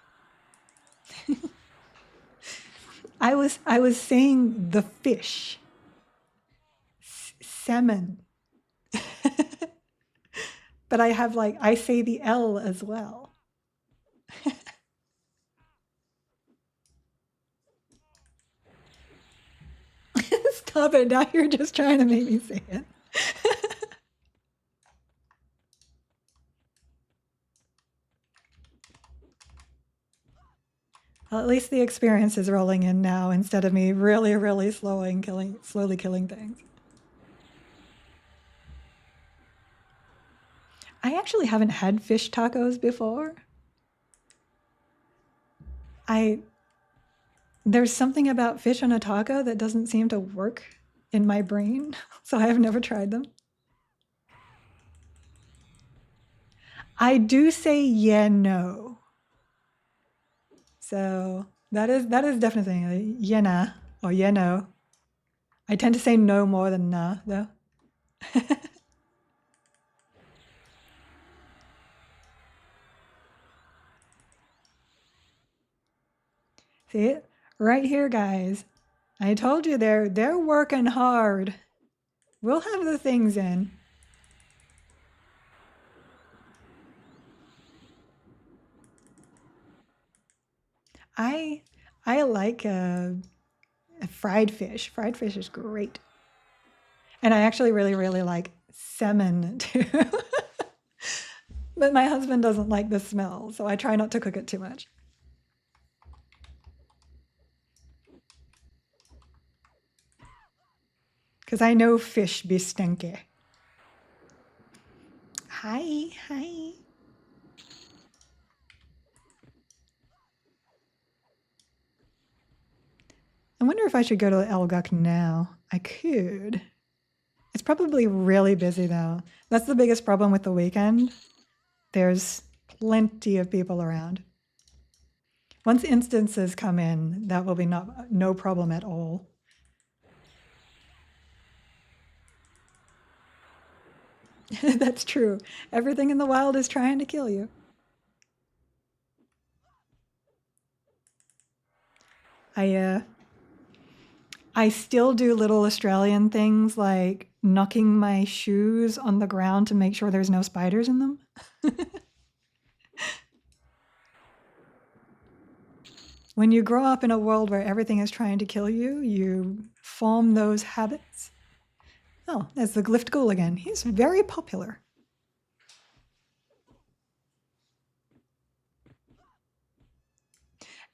I was saying the fish. Salmon. But I say the L as well. Stop it. Now you're just trying to make me say it. Well, at least the experience is rolling in now instead of me really, really slowly killing things. I actually haven't had fish tacos before. There's something about fish on a taco that doesn't seem to work in my brain, so I have never tried them. I do say yeah, no. So that is definitely a yeah, nah, or yeah, no. I tend to say no more than nah, though. See it? Right here, guys. I told you they're working hard. We'll have the things in. I like fried fish. Fried fish is great. And I actually really, really like salmon too. But my husband doesn't like the smell, so I try not to cook it too much. Because I know fish be stinky. Hi, hi. I wonder if I should go to Elguk now. I could. It's probably really busy though. That's the biggest problem with the weekend. There's plenty of people around. Once instances come in, that will be no problem at all. That's true. Everything in the wild is trying to kill you. I still do little Australian things like knocking my shoes on the ground to make sure there's no spiders in them. When you grow up in a world where everything is trying to kill you, you form those habits. Oh, there's the Glyph Ghoul again. He's very popular.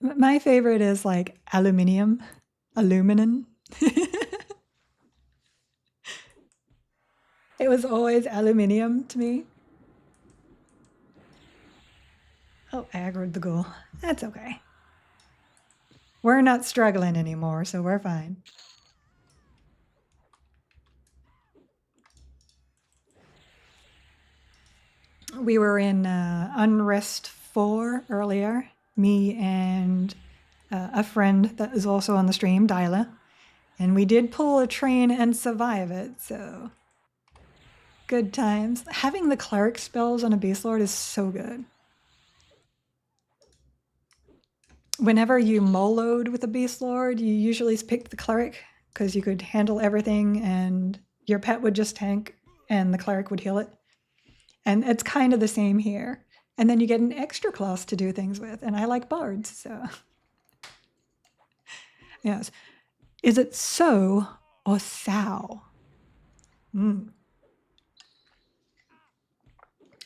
My favorite is like aluminum. It was always aluminium to me. Oh, I aggroed the ghoul. That's okay. We're not struggling anymore, so we're fine. We were in Unrest 4 earlier, me and a friend that is also on the stream, Dyla. And we did pull a train and survive it, so good times. Having the cleric spells on a beast lord is so good. Whenever you moloed with a beast lord, you usually pick the cleric because you could handle everything and your pet would just tank and the cleric would heal it. And it's kind of the same here. And then you get an extra class to do things with, and I like bards, so. Yes. Is it so or sow?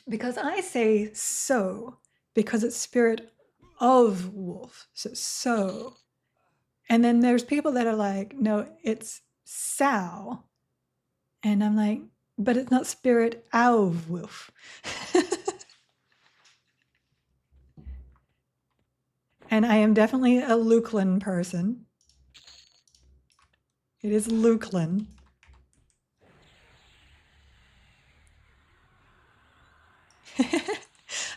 Because I say so, because it's spirit of wolf, so. And then there's people that are like, no, it's sow. And I'm like, but it's not spirit of wolf. And I am definitely a Luklin person. It is Luklin.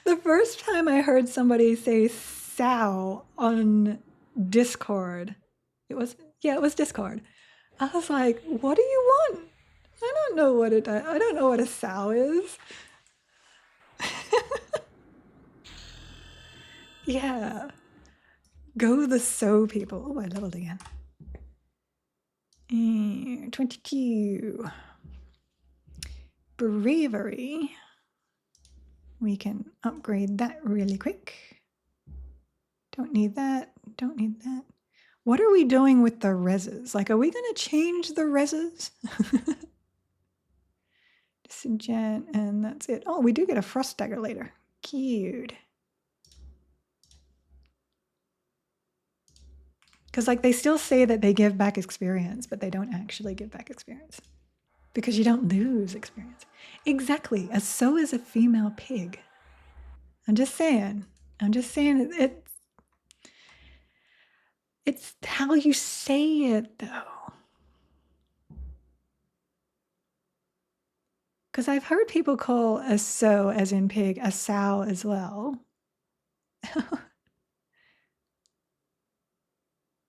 The first time I heard somebody say sow on Discord, it was Discord. I was like, what do you want? I don't know what a sow is. Yeah. Go the sow people. Oh, I leveled again. 22. Bravery. We can upgrade that really quick. Don't need that. Don't need that. What are we doing with the reses? Like, are we going to change the reses? Disenchant, and that's it. Oh, we do get a frost dagger later. Cute. Because, like, they still say that they give back experience, but they don't actually give back experience. Because you don't lose experience. Exactly. As so is a female pig. I'm just saying. It's how you say it, though. Because I've heard people call a sow, as in pig, a sow as well.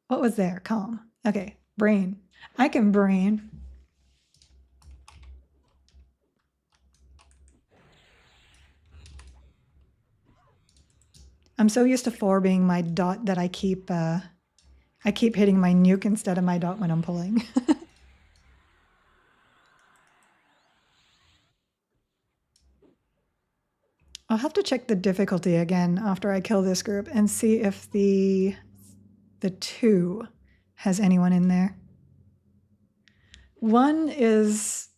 What was there? Calm. Okay. Brain. I can brain. I'm so used to 4 being my dot that I keep hitting my nuke instead of my dot when I'm pulling. I'll have to check the difficulty again after I kill this group and see if the 2 has anyone in there. 1 is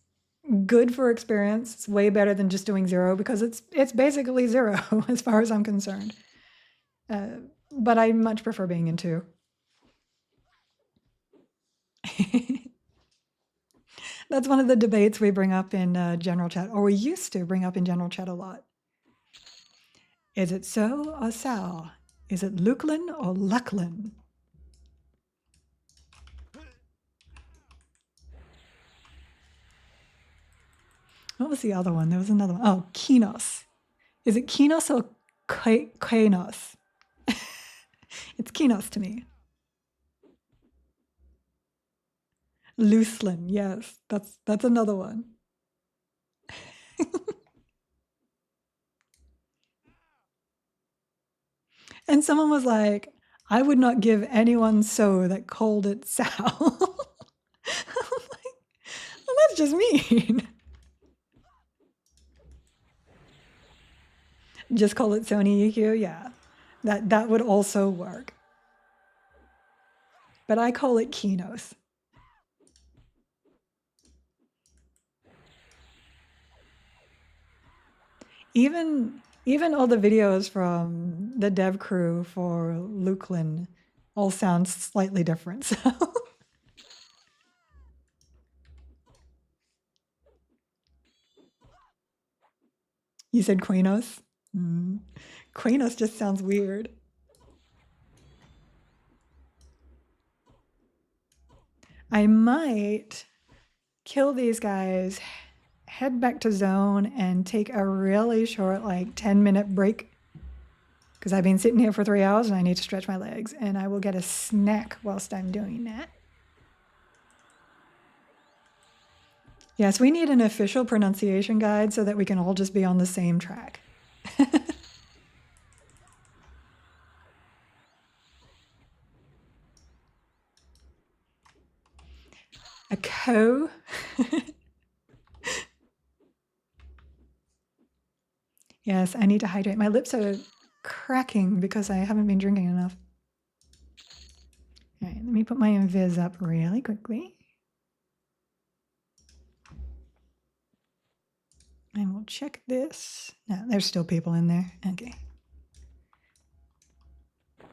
good for experience. It's way better than just doing 0 because it's basically 0 as far as I'm concerned. But I much prefer being in 2. That's one of the debates we bring up in general chat, or we used to bring up in general chat a lot. Is it so or sow? Is it Luklin or Lucklin? What was the other one? There was another one. Oh, Kinos. Is it Kinos or Kainos? It's Kinos to me. Looselin, yes, that's another one. And someone was like, I would not give anyone so that called it sow. I'm like, well, that's just mean. Just call it Sony EQ, yeah. That would also work. But I call it Kinos. Even all the videos from the dev crew for Luklin all sound slightly different. So you said Quanos? Quanos just sounds weird. I might kill these guys, head back to zone and take a really short, like 10-minute break. Because I've been sitting here for 3 hours and I need to stretch my legs. And I will get a snack whilst I'm doing that. Yes, we need an official pronunciation guide so that we can all just be on the same track. A co. Yes, I need to hydrate. My lips are cracking because I haven't been drinking enough. All right, let me put my invis up really quickly. And we'll check this. No, there's still people in there. Okay.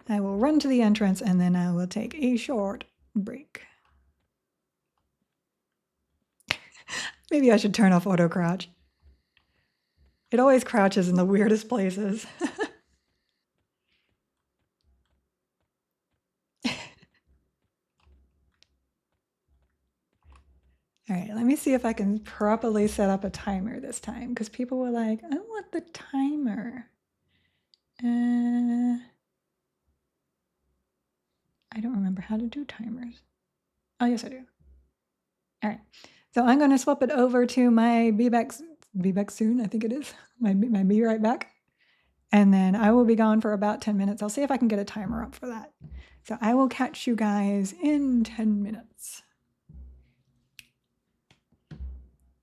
I will run to the entrance and then I will take a short break. Maybe I should turn off auto crouch. It always crouches in the weirdest places. All right, let me see if I can properly set up a timer this time because people were like, I want the timer. I don't remember how to do timers. Oh, yes, I do. All right, so I'm going to swap it over to my be back soon, I think it is. My be right back. And then I will be gone for about 10 minutes. I'll see if I can get a timer up for that. So I will catch you guys in 10 minutes.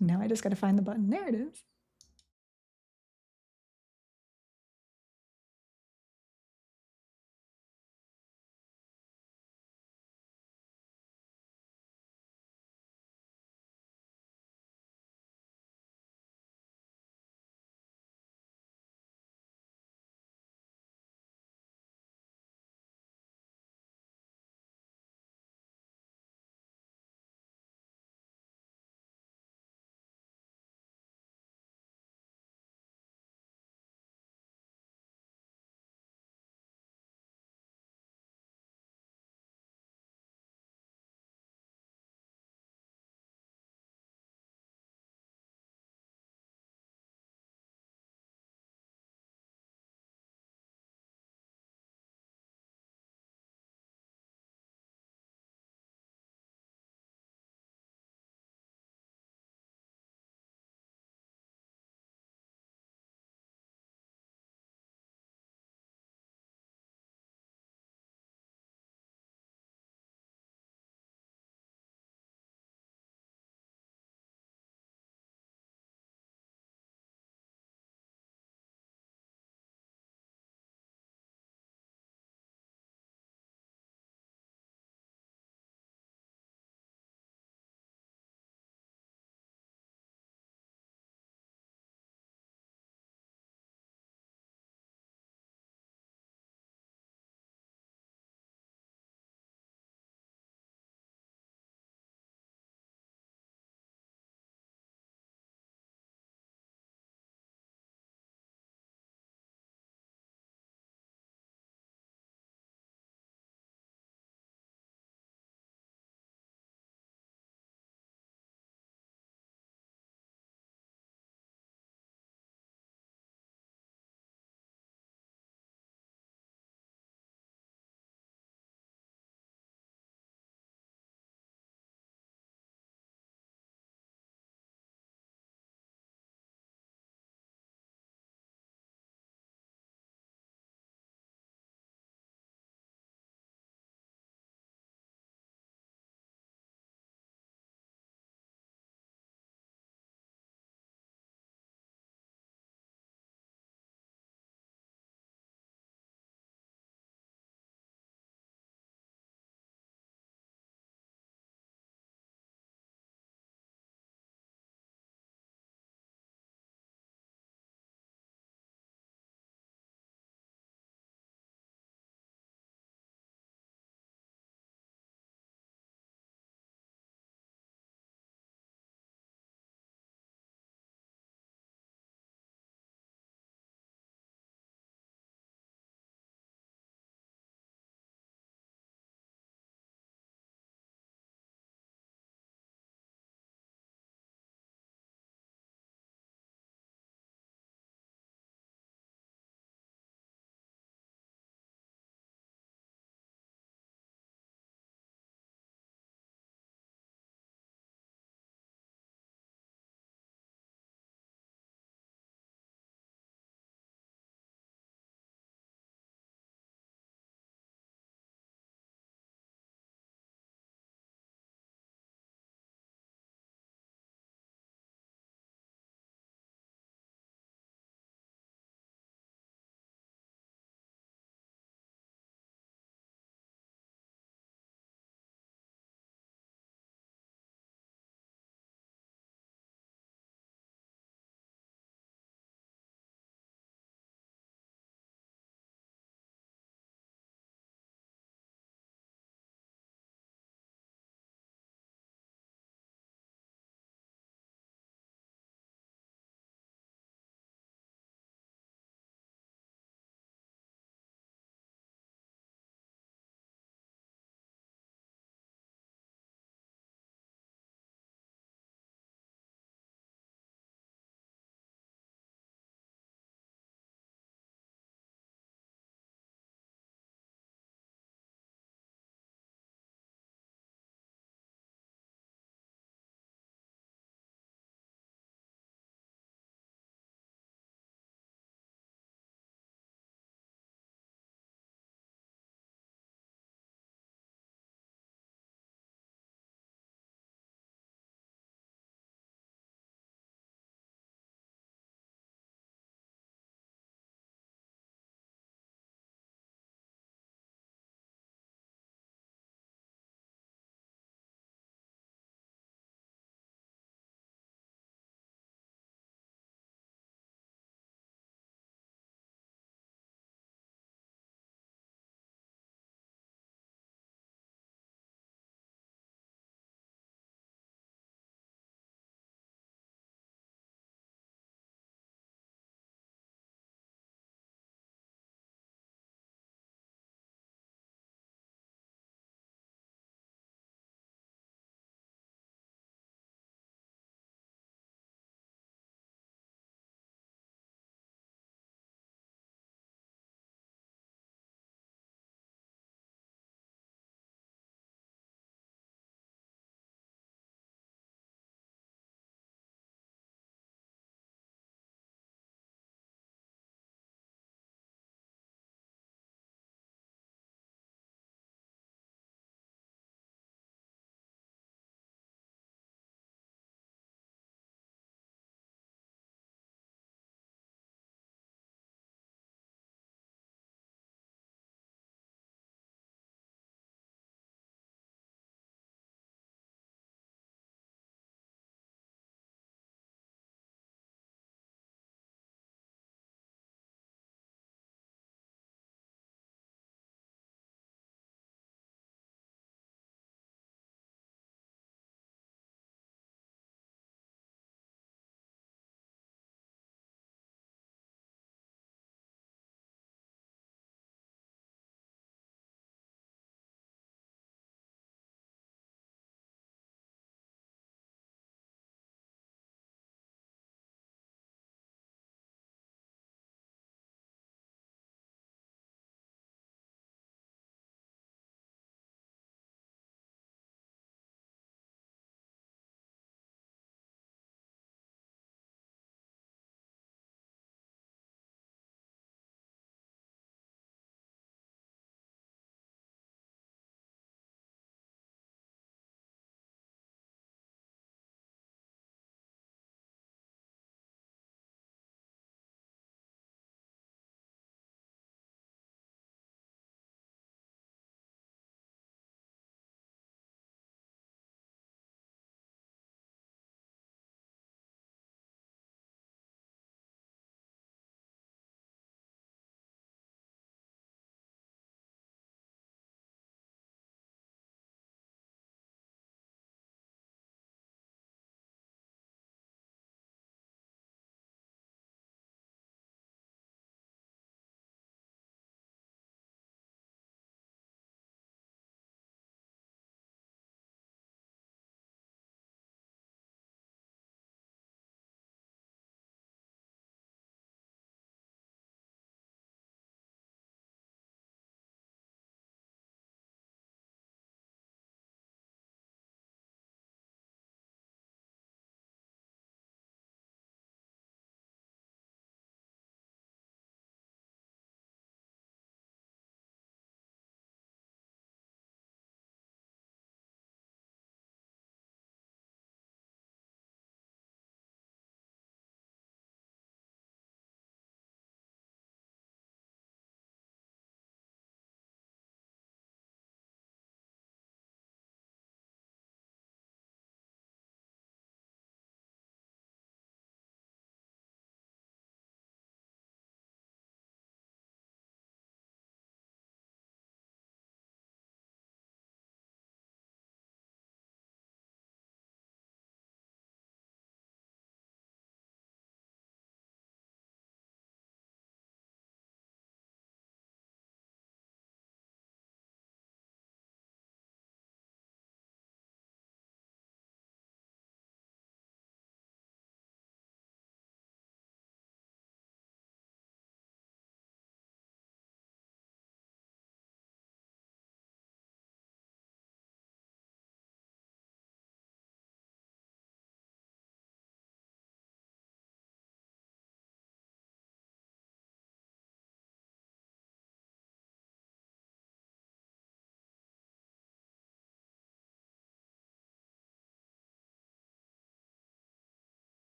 Now I just got to find the button. There it is.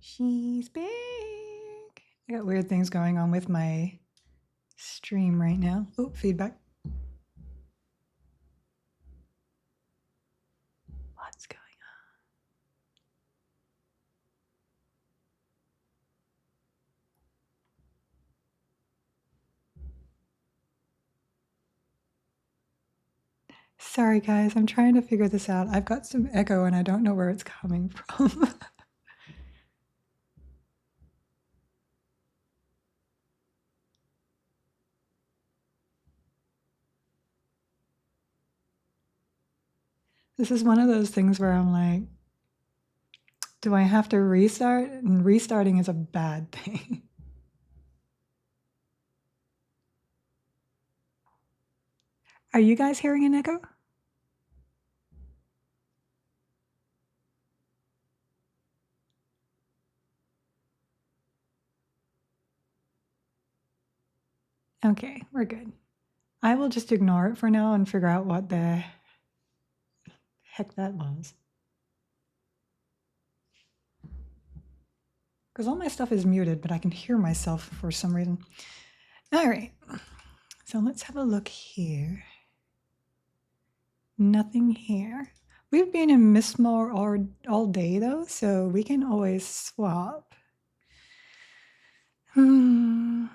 She's big. I got weird things going on with my stream right now. Oh, feedback. What's going on? Sorry, guys. I'm trying to figure this out. I've got some echo and I don't know where it's coming from. This is one of those things where I'm like, do I have to restart? And restarting is a bad thing. Are you guys hearing an echo? Okay, we're good. I will just ignore it for now and figure out what the heck that was. Because all my stuff is muted, but I can hear myself for some reason. All right, so let's have a look here. Nothing here. We've been in Mistmoore all day though, so we can always swap. Did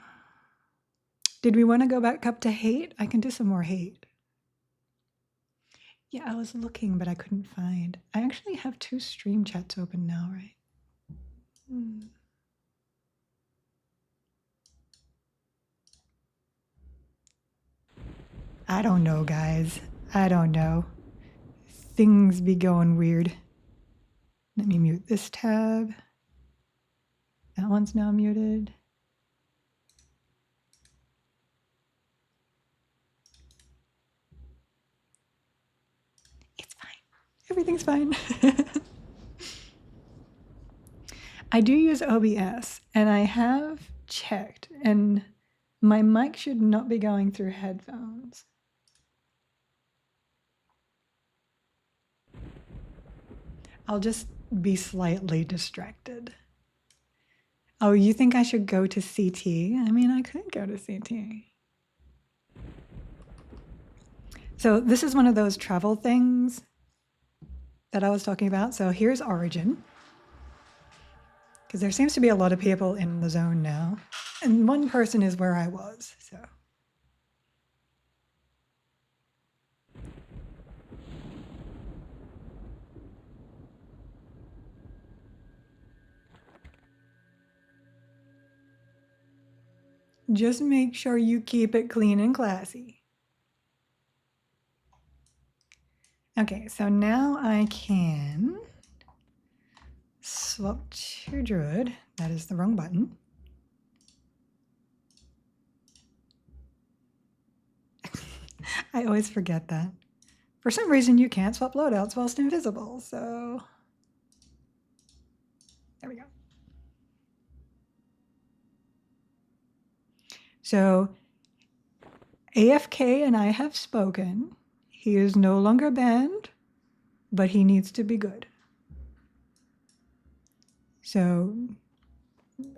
we want to go back up to hate? I can do some more hate. Yeah, I was looking, but I couldn't find. I actually have 2 stream chats open now, right? I don't know, guys. I don't know. Things be going weird. Let me mute this tab. That one's now muted. It's fine. Everything's fine. I do use OBS, and I have checked, and my mic should not be going through headphones. I'll just be slightly distracted. Oh, you think I should go to CT? I mean, I could go to CT. So this is one of those travel things that I was talking about. So here's Origin, because there seems to be a lot of people in the zone now. And one person is where I was, so. Just make sure you keep it clean and classy. Okay, so now I can swap to Druid. That is the wrong button. I always forget that. For some reason, you can't swap loadouts whilst invisible, so there we go. So AFK and I have spoken. He is no longer banned, but he needs to be good. So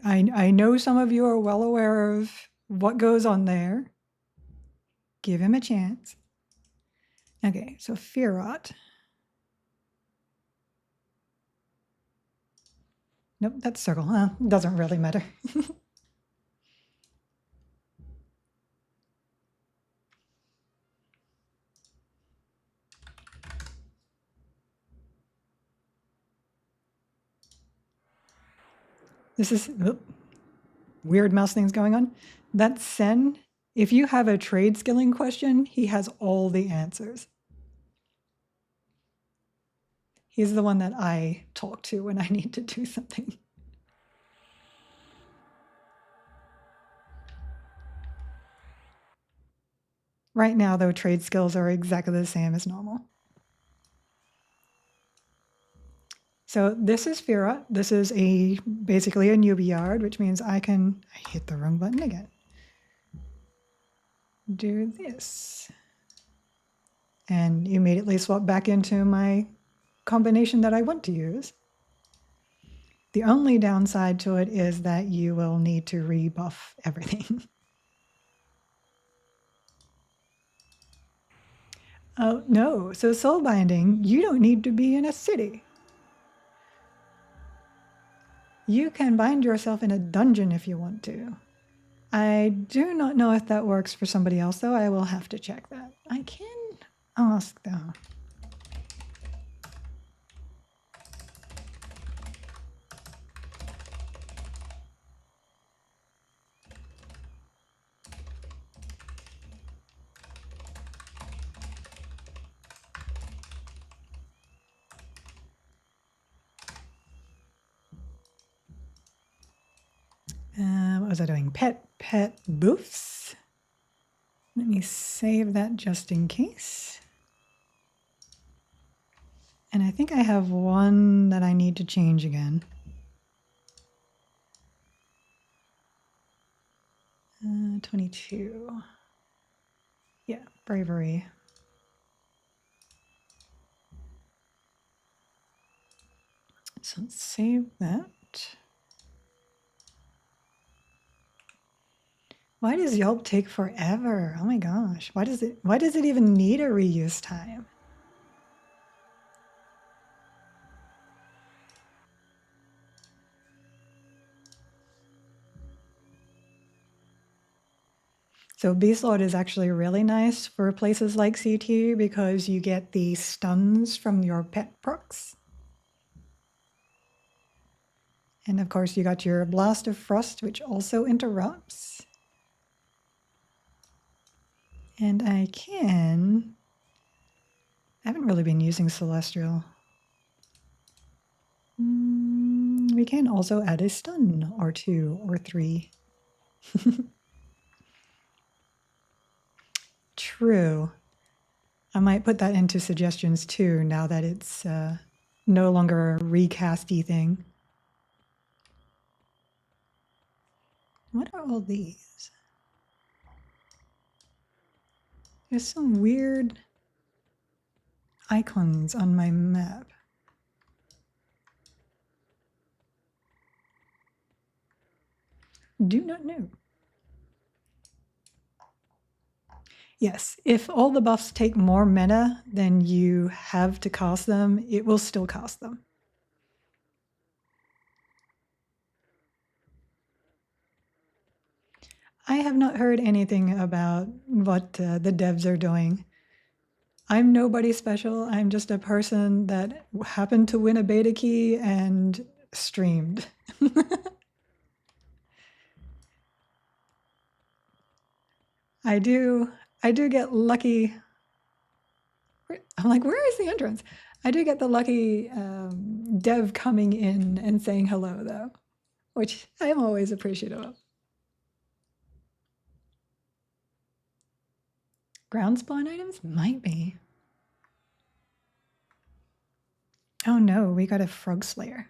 I know some of you are well aware of what goes on there. Give him a chance. Okay, so Fearot. Nope, that's circle. Huh? Doesn't really matter. This is weird mouse things going on. That's Sen. If you have a trade skilling question, he has all the answers. He's the one that I talk to when I need to do something. Right now, though, trade skills are exactly the same as normal. So this is Fira. This is basically a newbie yard, which means I hit the wrong button again. Do this. And immediately swap back into my combination that I want to use. The only downside to it is that you will need to rebuff everything. Oh, no. So soul binding, you don't need to be in a city. You can bind yourself in a dungeon if you want to. I do not know if that works for somebody else, though. I will have to check that. I can ask, though. What was I doing? Pet boofs. Let me save that just in case. And I think I have one that I need to change again. 22. Yeah, bravery. So let's save that. Why does Yelp take forever? Oh my gosh. Why does it even need a reuse time? So Beast Lord is actually really nice for places like CT because you get the stuns from your pet procs. And of course you got your Blast of Frost, which also interrupts. And I haven't really been using Celestial. We can also add a stun or 2 or 3. True. I might put that into suggestions too, now that it's no longer a recasty thing. What are all these? There's some weird icons on my map. Do not know. Yes, if all the buffs take more mana than you have to cast them, it will still cast them. I have not heard anything about what the devs are doing. I'm nobody special. I'm just a person that happened to win a beta key and streamed. I do get lucky. I'm like, where is the entrance? I do get the lucky dev coming in and saying hello, though, which I am always appreciative of. Ground spawn items? Might be. Oh no, we got a frog slayer.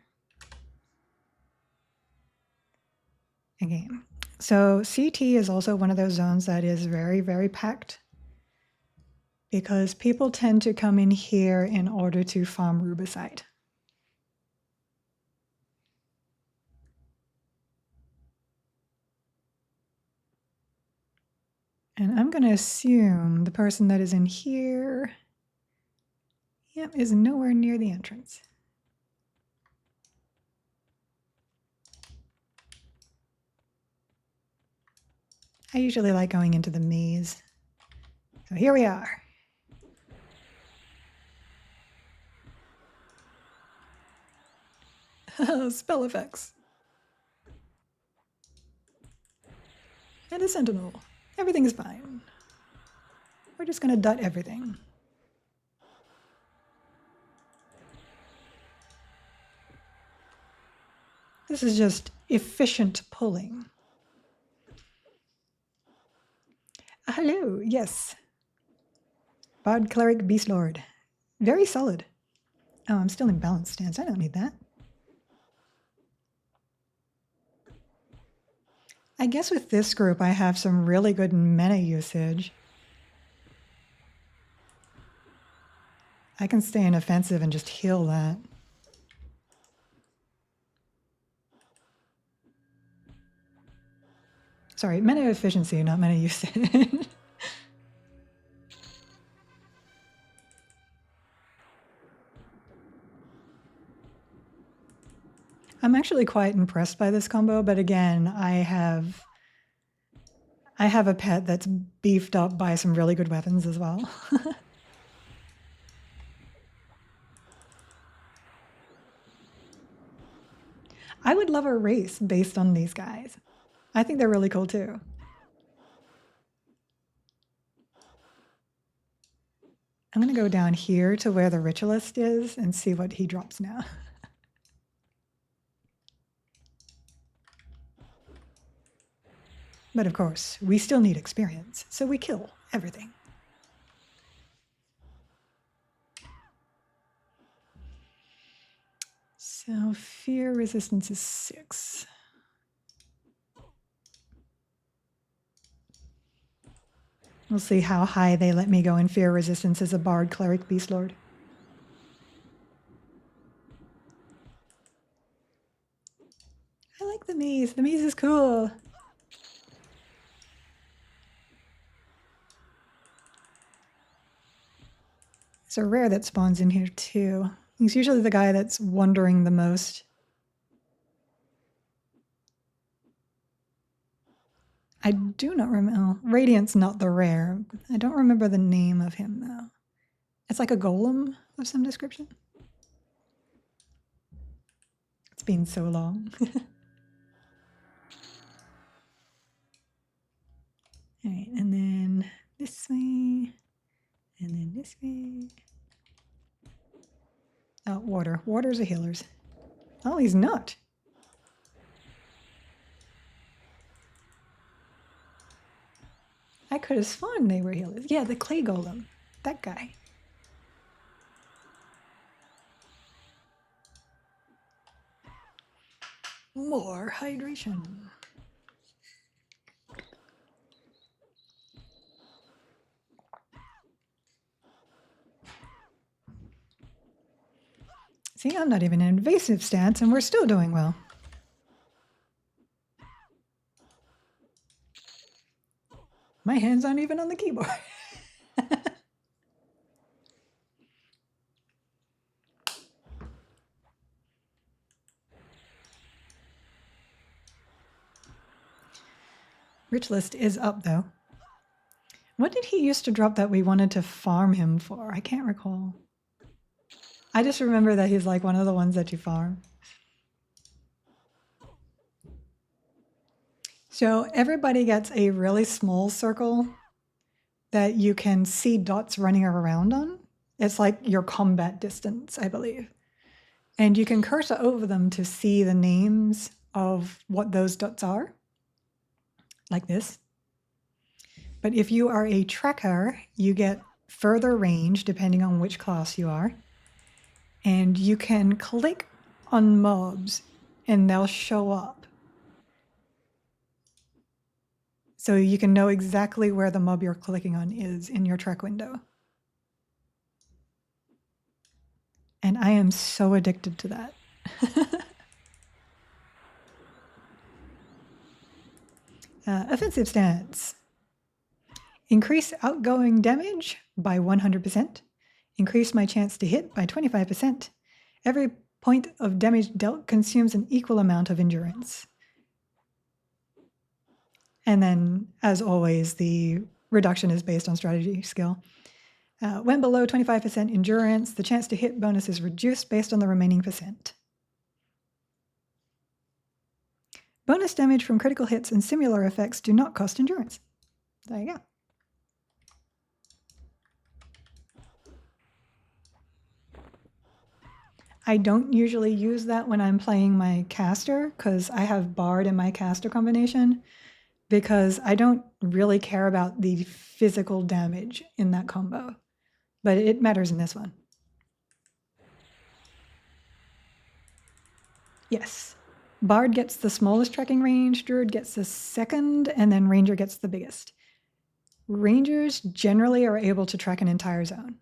Again. So CT is also one of those zones that is very, very packed because people tend to come in here in order to farm rubicite. And I'm going to assume the person that is in here, yep, is nowhere near the entrance. I usually like going into the maze. So here we are. Spell effects. And a sentinel. Everything is fine. We're just going to dot everything. This is just efficient pulling. Hello, yes. Bard, Cleric, Beast Lord. Very solid. Oh, I'm still in balance stance. I don't need that. I guess with this group, I have some really good mana usage. I can stay in offensive and just heal that. sorry, mana efficiency, not mana usage. I'm actually quite impressed by this combo, but again, I have a pet that's beefed up by some really good weapons as well. I would love a race based on these guys. I think they're really cool too. I'm going to go down here to where the ritualist is and see what he drops now. But of course, we still need experience, so we kill everything. So fear resistance is 6. We'll see how high they let me go in fear resistance as a bard, cleric, beast lord. I like the maze. The maze is cool. There's a rare that spawns in here too. He's usually the guy that's wandering the most. I do not remember. Oh, Radiant's not the rare. I don't remember the name of him though. It's like a golem of some description. It's been so long. All right, and then this way, and then this way. Oh, water. Waters are healers. Oh, he's not. I could have sworn they were healers. Yeah, the clay golem. That guy. More hydration. See, I'm not even in invasive stance and we're still doing well. My hands aren't even on the keyboard. Rich list is up though. What did he used to drop that we wanted to farm him for? I can't recall. I just remember that he's like one of the ones that you farm. So everybody gets a really small circle that you can see dots running around on. It's like your combat distance, I believe. And you can cursor over them to see the names of what those dots are, like this. But if you are a tracker, you get further range depending on which class you are. And you can click on mobs and they'll show up. So you can know exactly where the mob you're clicking on is in your track window. And I am so addicted to that. Offensive stance. Increase outgoing damage by 100%. Increase my chance to hit by 25%. Every point of damage dealt consumes an equal amount of endurance. And then, as always, the reduction is based on strategy skill. When below 25% endurance, the chance to hit bonus is reduced based on the remaining percent. Bonus damage from critical hits and similar effects do not cost endurance. There you go. I don't usually use that when I'm playing my caster because I have Bard in my caster combination because I don't really care about the physical damage in that combo, but it matters in this one. Yes. Bard gets the smallest tracking range, Druid gets the second, and then Ranger gets the biggest. Rangers generally are able to track an entire zone.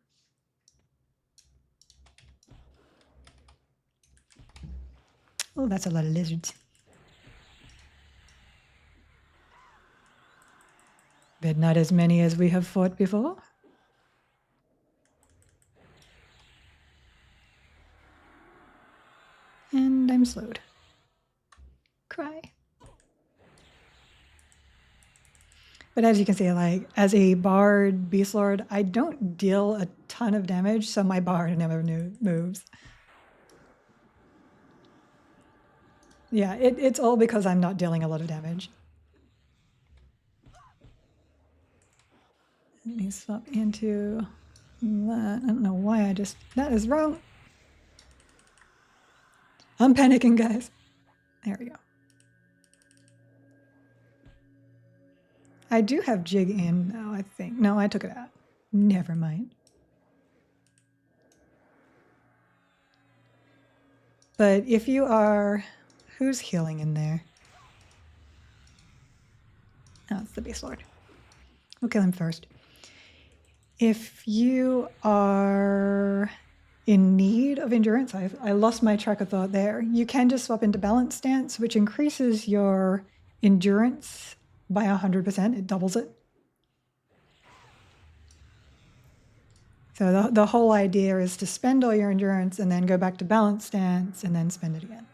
Oh, that's a lot of lizards. but not as many as we have fought before. And I'm slowed. Cry. But as you can see, like as a bard beast lord, I don't deal a ton of damage, so my bard never moves. Yeah, it's all because I'm not dealing a lot of damage. Let me swap into that. I don't know why I just... That is wrong. I'm panicking, guys. There we go. I do have jig in, though, I think. No, I took it out. Never mind. But if you are... Who's healing in there? Oh, it's the beast lord. We'll kill him first. If you are in need of endurance, I lost my track of thought there. You can just swap into balance stance, which increases your endurance by 100%. It doubles it. So the whole idea is to spend all your endurance and then go back to balance stance and then spend it again.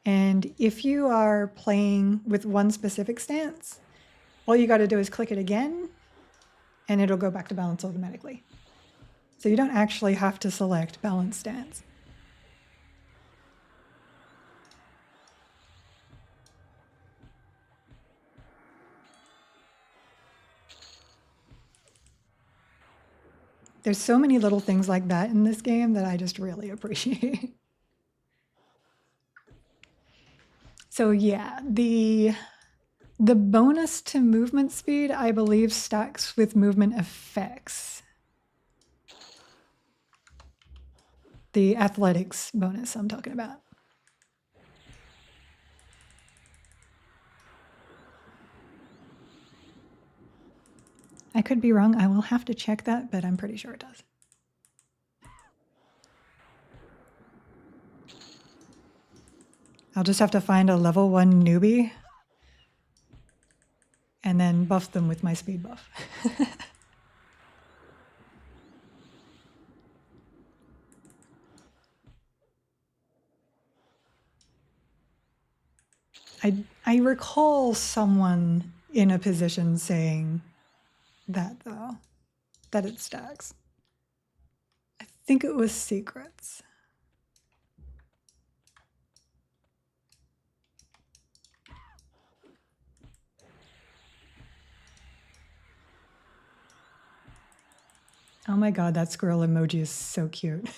And if you are playing with one specific stance, all you got to do is click it again and it'll go back to balance automatically. So you don't actually have to select balance stance. There's so many little things like that in this game that I just really appreciate. So yeah, the bonus to movement speed, I believe, stacks with movement effects. The athletics bonus I'm talking about. I could be wrong. I will have to check that, but I'm pretty sure it does. I'll just have to find a level 1 newbie and then buff them with my speed buff. I recall someone in a position saying that, though, that it stacks. I think it was Secrets. Oh my god, that squirrel emoji is so cute.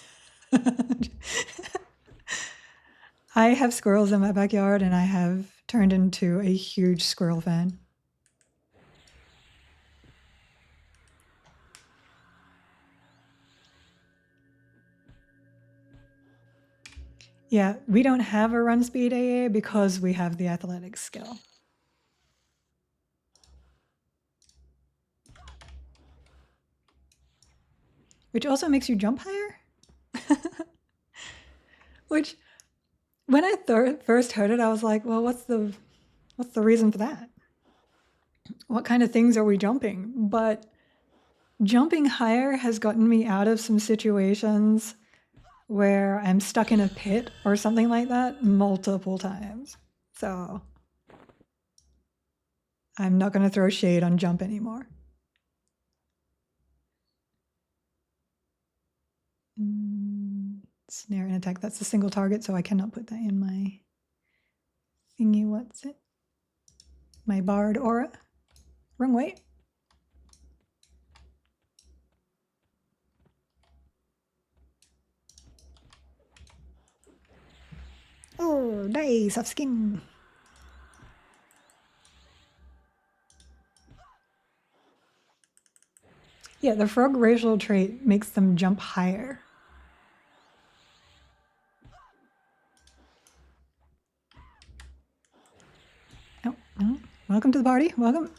I have squirrels in my backyard and I have turned into a huge squirrel fan. Yeah, we don't have a run speed AA because we have the athletics skill. Which also makes you jump higher? Which, when I first heard it, I was like, well, what's the reason for that? What kind of things are we jumping? But jumping higher has gotten me out of some situations where I'm stuck in a pit or something like that multiple times. So I'm not going to throw shade on jump anymore. Snare and attack, that's a single target, so I cannot put that in my thingy. What's it? My bard aura. Wrong way. Oh, nice, off skin. Yeah, the frog racial trait makes them jump higher. Oh, no. Welcome to the party. Welcome.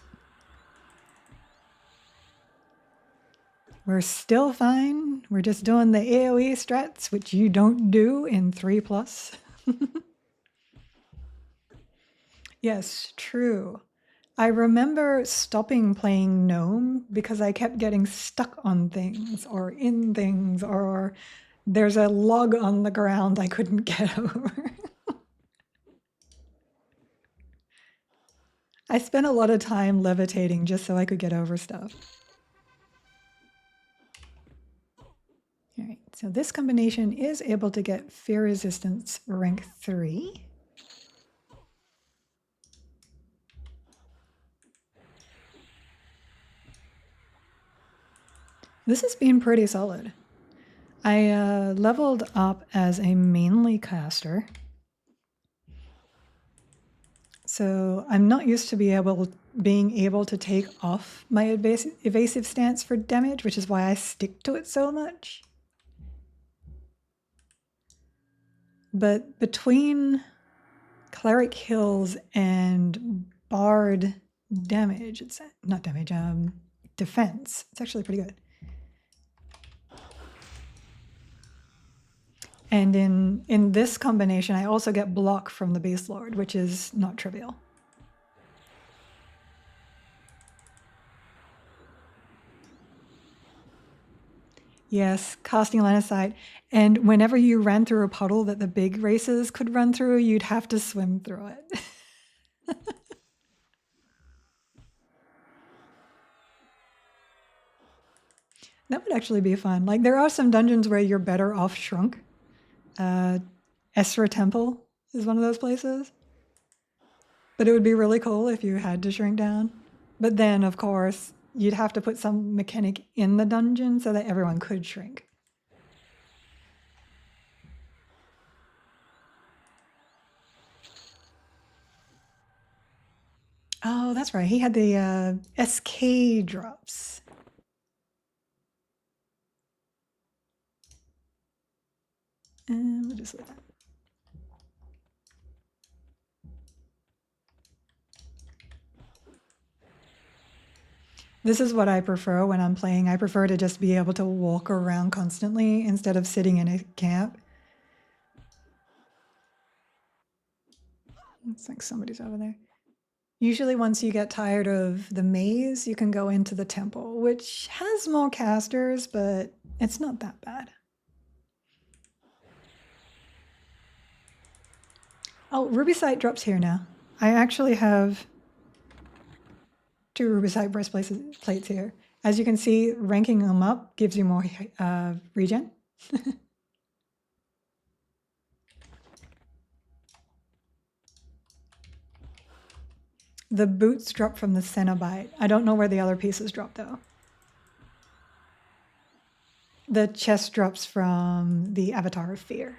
We're still fine. We're just doing the AoE strats, which you don't do in 3+. Yes, true. I remember stopping playing Gnome because I kept getting stuck on things or in things, or there's a log on the ground I couldn't get over. I spent a lot of time levitating just so I could get over stuff. All right, so this combination is able to get fear resistance rank 3. This has been pretty solid. I leveled up as a mainly caster. So I'm not used to being able to take off my evasive stance for damage, which is why I stick to it so much. But between cleric heals and bard damage, it's not damage, defense, it's actually pretty good. And in this combination, I also get block from the Beast Lord, which is not trivial. Yes, casting line of sight. And whenever you ran through a puddle that the big races could run through, you'd have to swim through it. That would actually be fun. Like, there are some dungeons where you're better off shrunk. Esra Temple is one of those places. But it would be really cool if you had to shrink down. But then, of course, you'd have to put some mechanic in the dungeon so that everyone could shrink. Oh, that's right. He had the SK drops. And we'll just leave that. This is what I prefer when I'm playing. I prefer to just be able to walk around constantly instead of sitting in a camp. Looks like somebody's over there. Usually once you get tired of the maze, you can go into the temple, which has more casters, but it's not that bad. Oh, Ruby Sight drops here now. I actually have 2 Ruby Sight breastplates here. As you can see, ranking them up gives you more regen. The boots drop from the Cenobite. I don't know where the other pieces drop though. The chest drops from the Avatar of Fear.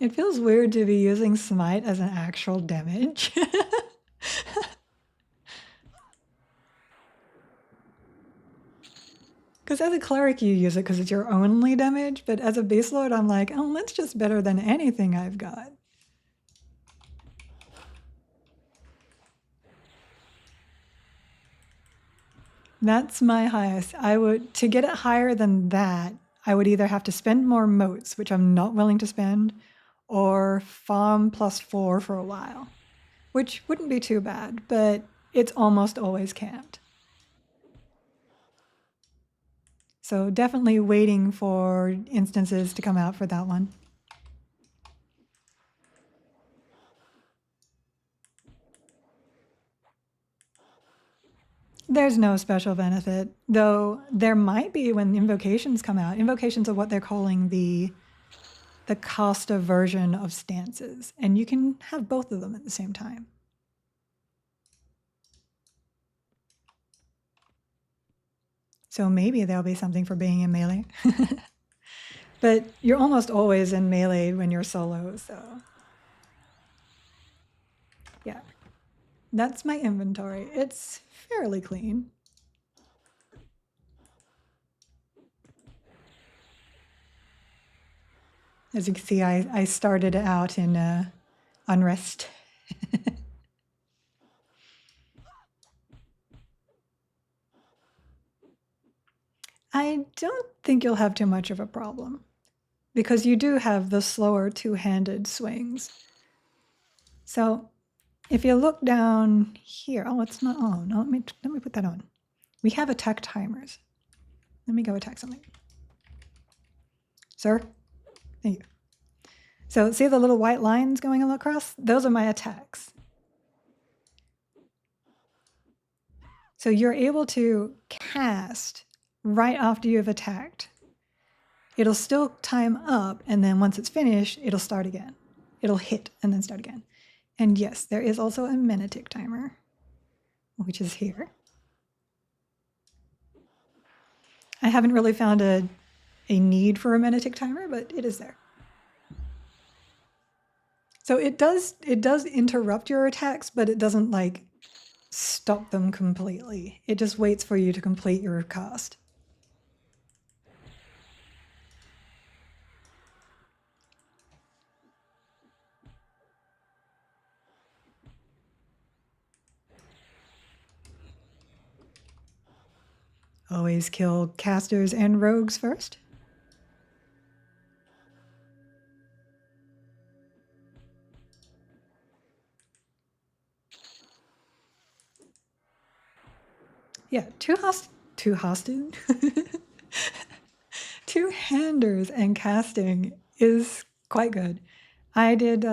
It feels weird to be using Smite as an actual damage. Because as a cleric, you use it because it's your only damage, but as a base lord, I'm like, oh, that's just better than anything I've got. That's my highest. To get it higher than that, I would either have to spend more motes, which I'm not willing to spend, or farm +4 for a while, which wouldn't be too bad, but it's almost always camped. So definitely waiting for instances to come out for that one. There's no special benefit, though there might be when invocations come out. Invocations are what they're calling the caster version of stances, and you can have both of them at the same time. So maybe there'll be something for being in melee. But you're almost always in melee when you're solo, so yeah. That's my inventory. It's fairly clean. As you can see, I started out in Unrest. I don't think you'll have too much of a problem because you do have the slower two-handed swings. So if you look down here, oh, it's not on. No, let me put that on. We have attack timers. Let me go attack something. Sir, thank you. So see the little white lines going across? Those are my attacks. So you're able to cast right after you've attacked. It'll still time up, and then once it's finished, it'll start again. It'll hit and then start again. And yes, there is also a minute timer, which is here. I haven't really found a need for a minute timer, but it is there. So it does interrupt your attacks, but it doesn't like stop them completely. It just waits for you to complete your cast. Always kill casters and rogues first. Yeah, two-handers and casting is quite good. I did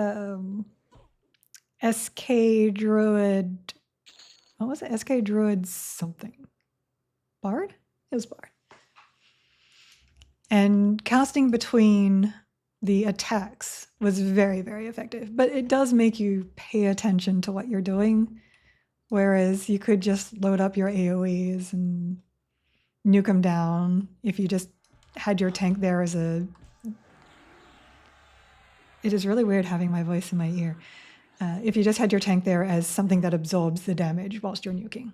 SK Druid. What was it? SK Druid something. Bard? It was Bard. And casting between the attacks was very, very effective. But it does make you pay attention to what you're doing. Whereas you could just load up your AoEs and nuke them down if you just had your tank there as a... It is really weird having my voice in my ear. If you just had your tank there as something that absorbs the damage whilst you're nuking.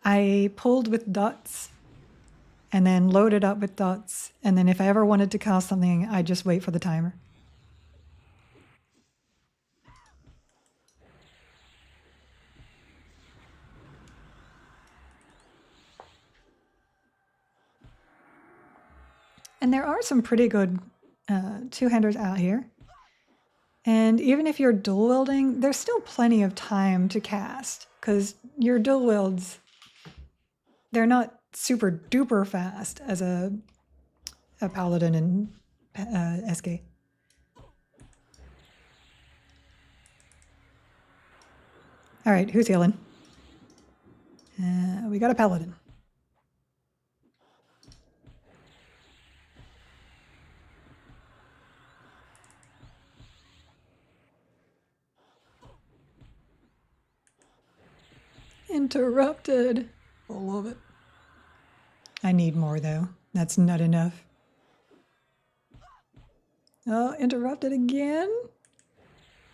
I pulled with dots and then loaded up with dots. And then if I ever wanted to cast something, I just wait for the timer. And there are some pretty good two-handers out here. And even if you're dual wielding, there's still plenty of time to cast because your dual wields, they're not super duper fast as a paladin and SK. All right, who's healing? We got a paladin. Interrupted. I love it. I need more though. That's not enough. Oh, interrupted again.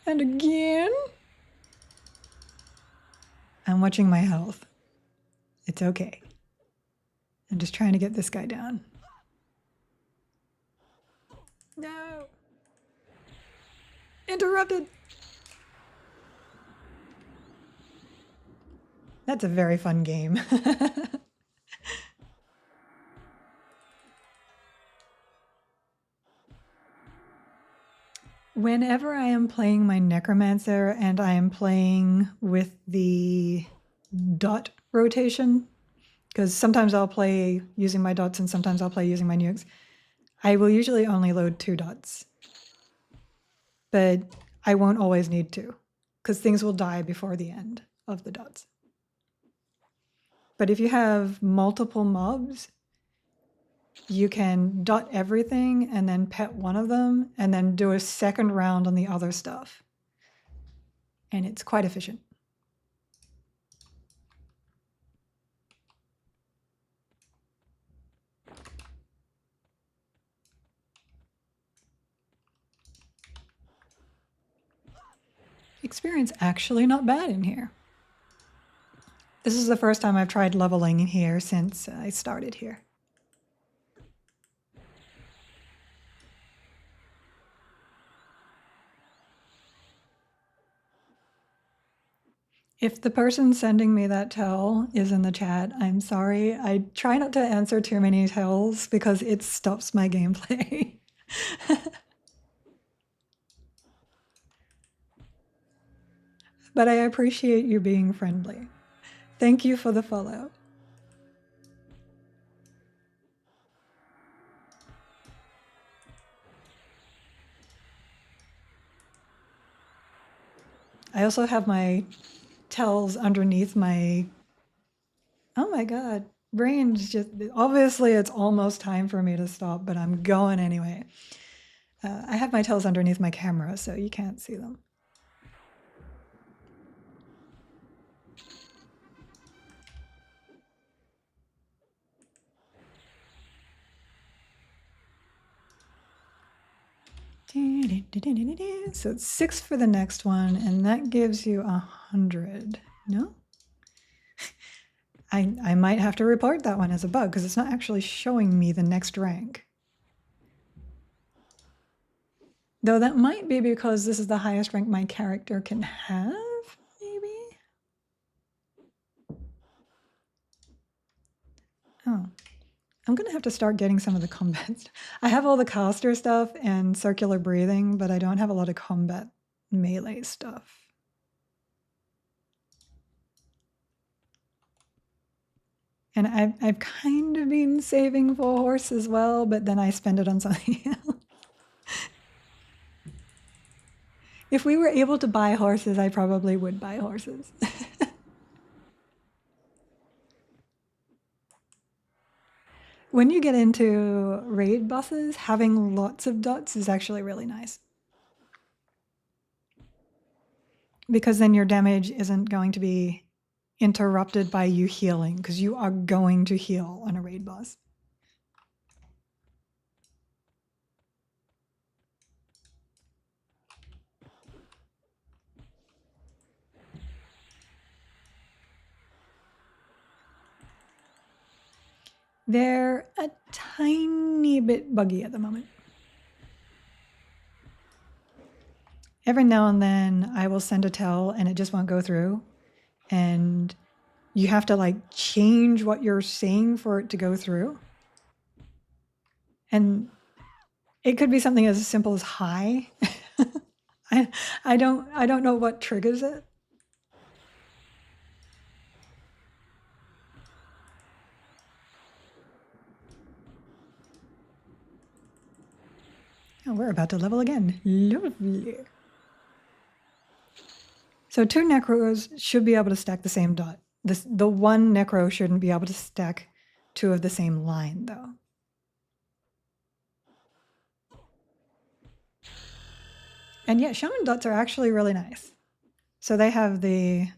And again. I'm watching my health. It's okay. I'm just trying to get this guy down. No. Interrupted. That's a very fun game. Whenever I am playing my Necromancer and I am playing with the dot rotation, because sometimes I'll play using my dots and sometimes I'll play using my nukes, I will usually only load 2 dots. But I won't always need to, because things will die before the end of the dots. But if you have multiple mobs, you can dot everything and then pet one of them and then do a second round on the other stuff. And it's quite efficient. Experience actually not bad in here. This is the first time I've tried leveling in here since I started here. If the person sending me that tell is in the chat, I'm sorry. I try not to answer too many tells because it stops my gameplay. But I appreciate you being friendly. Thank you for the follow. I also have my tells underneath my... Oh my God. Brain's just... Obviously, it's almost time for me to stop, but I'm going anyway. I have my tells underneath my camera, so you can't see them. So it's 6 for the next one, and that gives you 100. No? I might have to report that one as a bug because it's not actually showing me the next rank. Though that might be because this is the highest rank my character can have, maybe? Oh. I'm going to have to start getting some of the combat stuff. I have all the caster stuff and circular breathing, but I don't have a lot of combat melee stuff. And I've kind of been saving for a horse as well, but then I spend it on something else. If we were able to buy horses, I probably would buy horses. When you get into raid bosses, having lots of dots is actually really nice. Because then your damage isn't going to be interrupted by you healing, because you are going to heal on a raid boss. They're a tiny bit buggy at the moment. Every now and then I will send a tell and it just won't go through. And you have to like change what you're saying for it to go through. And it could be something as simple as hi. I don't know what triggers it. Oh, we're about to level again. Lovely. So 2 necros should be able to stack the same dot. The one necro shouldn't be able to stack 2 of the same line, though. And yet, shaman dots are actually really nice. So they have the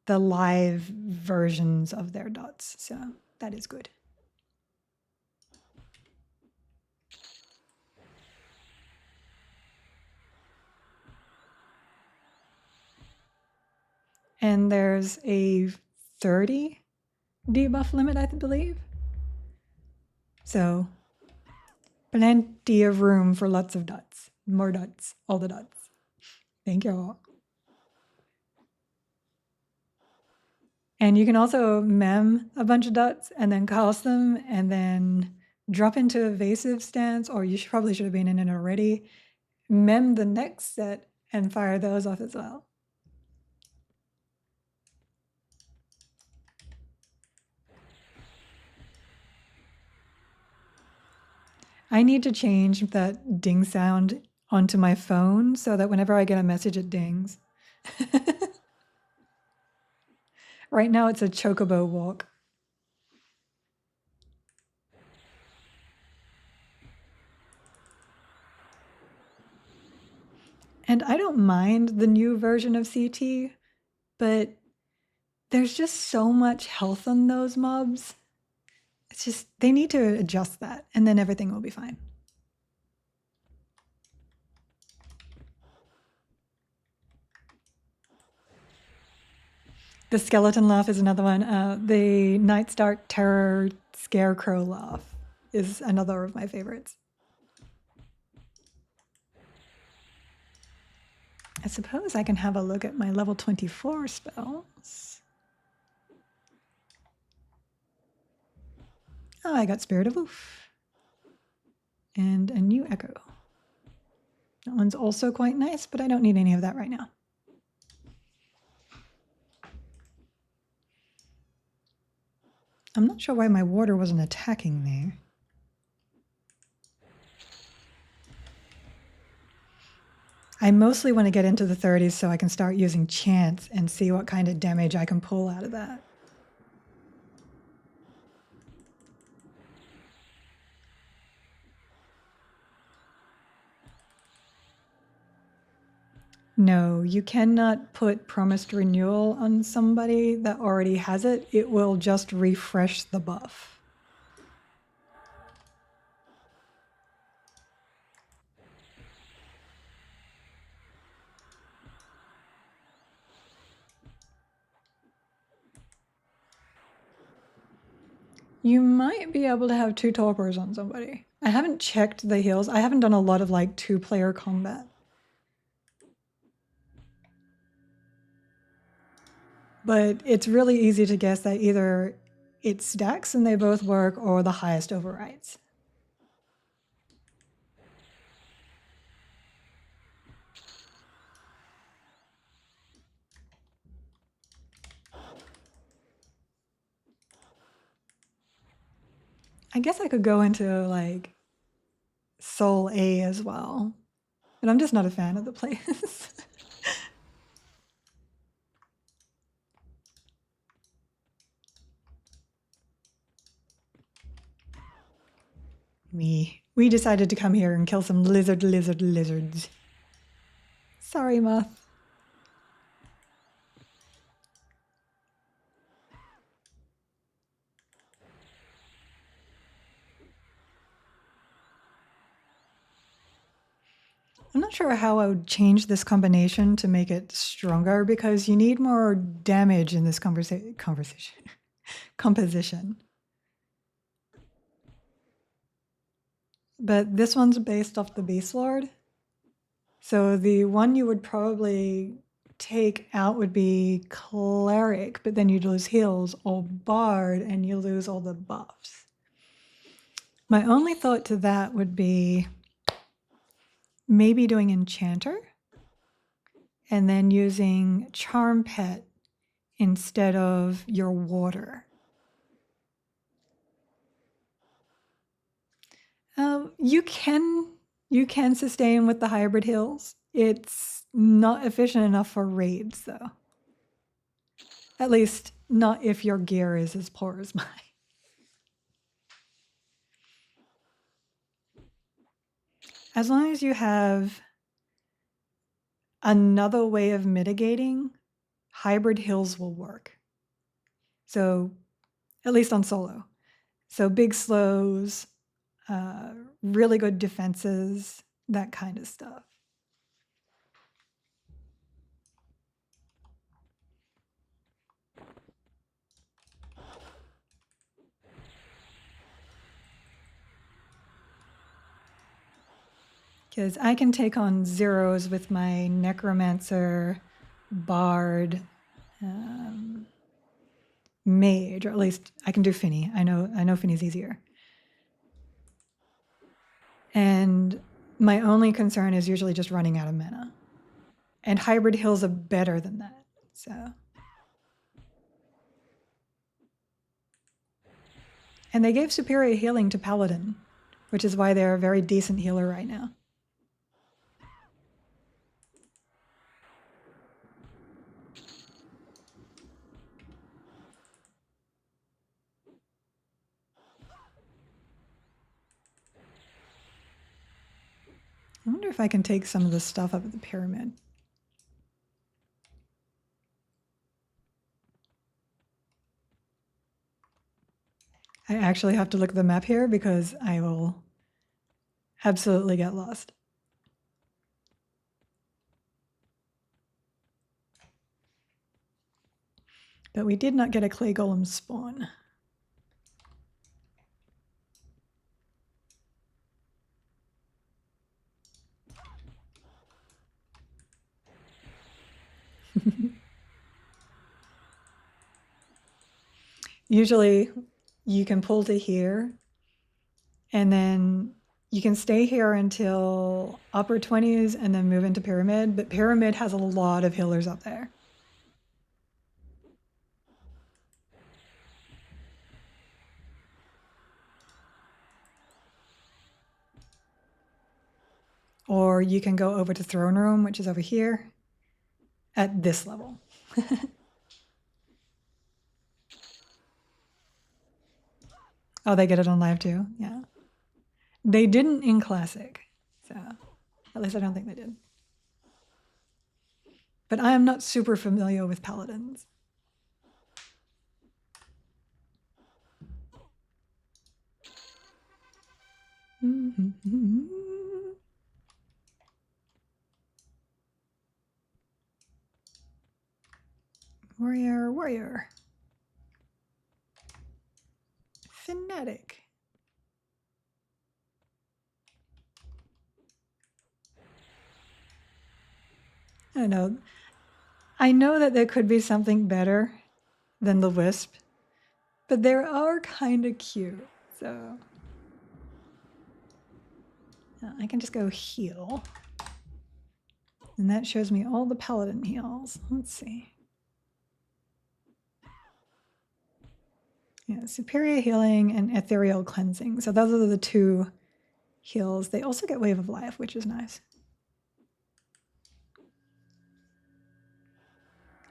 live versions of their dots, so that is good. And there's a 30 debuff limit, I believe. So plenty of room for lots of dots. More dots, all the dots. Thank you all. And you can also mem a bunch of dots and then cast them and then drop into evasive stance, or you probably should have been in it already. Mem the next set and fire those off as well. I need to change that ding sound onto my phone so that whenever I get a message, it dings. Right now, it's a chocobo walk. And I don't mind the new version of CT, but there's just so much health on those mobs. It's just, they need to adjust that, and then everything will be fine. The skeleton laugh is another one. The Night Stark Terror Scarecrow laugh is another of my favorites. I suppose I can have a look at my level 24 spells. Oh, I got Spirit of Oof. And a new Echo. That one's also quite nice, but I don't need any of that right now. I'm not sure why my water wasn't attacking there. I mostly want to get into the 30s so I can start using chance and see what kind of damage I can pull out of that. No, you cannot put promised renewal on somebody that already has it. It will just refresh the buff. You might be able to have 2 torpors on somebody. I haven't checked the heals. I haven't done a lot of like 2-player combat. But it's really easy to guess that either it stacks and they both work or the highest overrides. I guess I could go into like Soul A as well, but I'm just not a fan of the place. We decided to come here and kill some lizards. Sorry, Moth. I'm not sure how I would change this combination to make it stronger because you need more damage in this composition. But this one's based off the Beast Lord. So the one you would probably take out would be Cleric, but then you'd lose heals, or Bard, and you lose all the buffs. My only thought to that would be maybe doing Enchanter and then using Charm Pet instead of your water. You can sustain with the hybrid heals. It's not efficient enough for raids, though. At least not if your gear is as poor as mine. As long as you have another way of mitigating, hybrid heals will work. So, at least on solo. So big slows, really good defenses, that kind of stuff. Because I can take on zeros with my Necromancer, Bard, Mage, or at least I can do Finny. I know Finny's easier. And my only concern is usually just running out of mana. And hybrid heals are better than that. So. And they gave superior healing to Paladin, which is why they're a very decent healer right now. I wonder if I can take some of the stuff up at the pyramid. I actually have to look at the map here because I will absolutely get lost. But we did not get a clay golem spawn. Usually you can pull to here and then you can stay here until upper 20s and then move into Pyramid, but Pyramid has a lot of healers up there. Or you can go over to Throne Room, which is over here at this level. Oh, they get it on live too? Yeah. They didn't in Classic, so at least I don't think they did. But I am not super familiar with Paladins. Warrior, warrior. Fanatic. I don't know. I know that there could be something better than the Wisp, but they are kind of cute, so. I can just go heal. And that shows me all the Paladin heals. Let's see. Yeah, Superior Healing and Ethereal Cleansing. So those are the two heals. They also get Wave of Life, which is nice.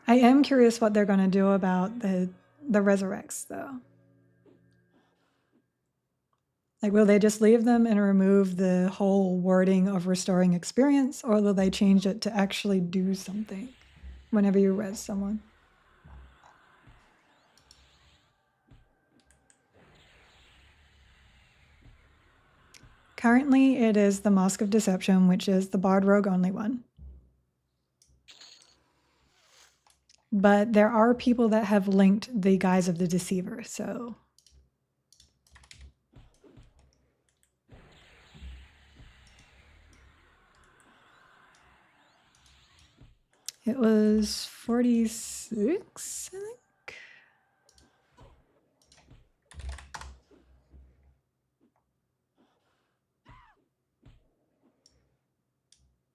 I am curious what they're going to do about the Resurrects, though. Like, will they just leave them and remove the whole wording of restoring experience, or will they change it to actually do something whenever you res someone? Currently, it is the Mask of Deception, which is the Bard Rogue only one. But there are people that have linked the Guise of the Deceiver, so. It was 46, I think.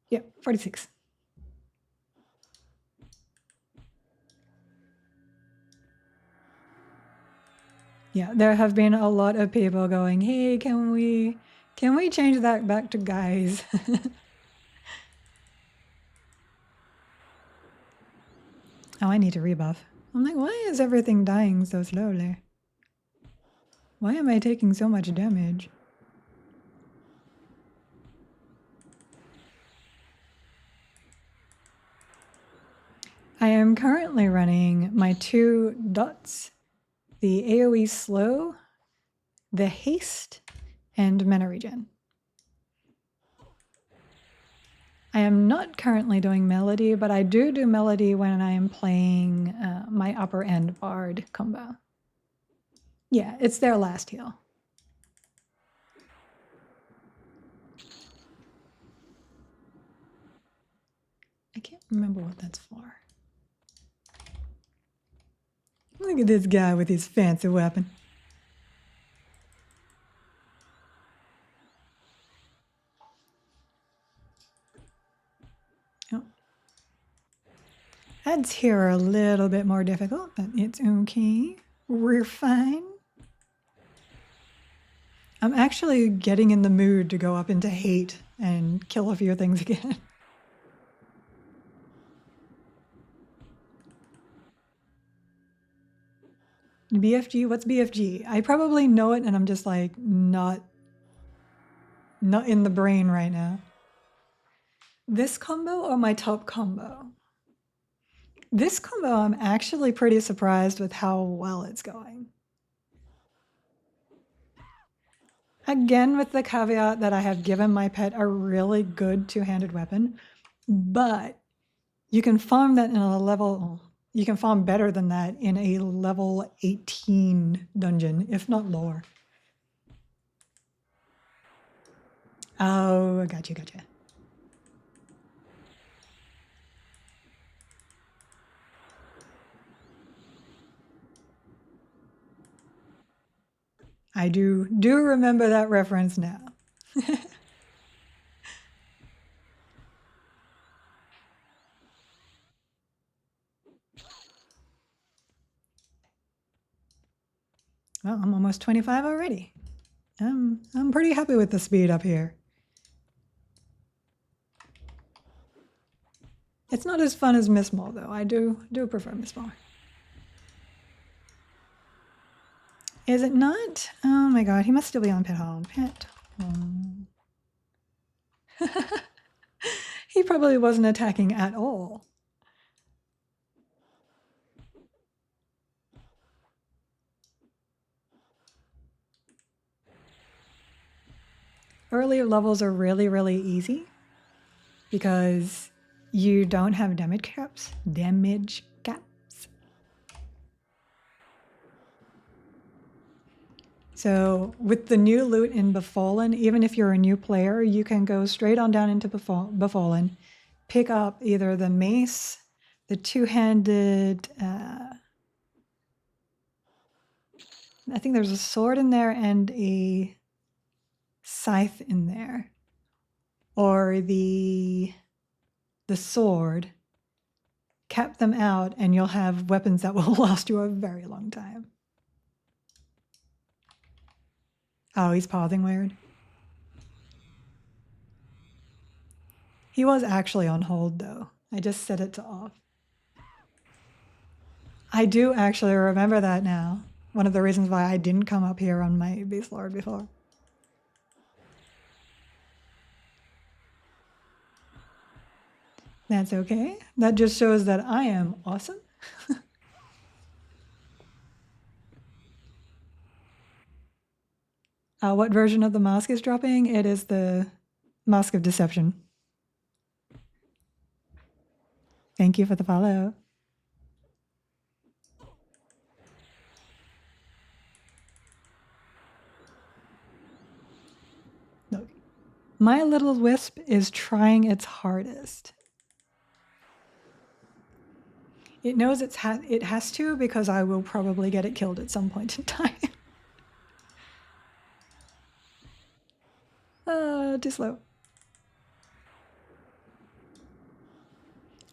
Yep, 46. Yeah, there have been a lot of people going, hey, can we change that back to guys? Oh, I need to rebuff. I'm like, why is everything dying so slowly? Why am I taking so much damage? I am currently running my 2 dots, the AoE slow, the haste, and mana regen. I am not currently doing melody, but I do melody when I am playing my upper end bard combo. Yeah, it's their last heal. I can't remember what that's for. Look at this guy with his fancy weapon. Oh. Ads here are a little bit more difficult, but it's okay. We're fine. I'm actually getting in the mood to go up into hate and kill a few things again. BFG? What's BFG? I probably know it and I'm just like not in the brain right now. This combo or my top combo? This combo, I'm actually pretty surprised with how well it's going. Again, with the caveat that I have given my pet a really good two-handed weapon, but you can farm that in a level, you can farm better than that in a level 18 dungeon, if not lower. Oh, gotcha. I do remember that reference now. Well, I'm almost 25 already. I'm pretty happy with the speed up here. It's not as fun as Mistmoore though. I do prefer Mistmoore. Is it not? Oh my god, he must still be on pet home. Pet home. He probably wasn't attacking at all. Earlier levels are really, really easy because you don't have damage caps. Damage caps. So with the new loot in Befallen, even if you're a new player, you can go straight on down into Befallen, pick up either the mace, the two-handed, I think there's a sword in there and a scythe in there, or the sword. Cap them out and you'll have weapons that will last you a very long time. Oh, he's pausing weird. He was actually on hold though. I just set it to off. I do actually remember that now. One of the reasons why I didn't come up here on my Beast Lord before. That's okay. That just shows that I am awesome. What version of the mask is dropping? It is the Mask of Deception. Thank you for the follow. Look, my little wisp is trying its hardest. It knows it has to because I will probably get it killed at some point in time. Too slow.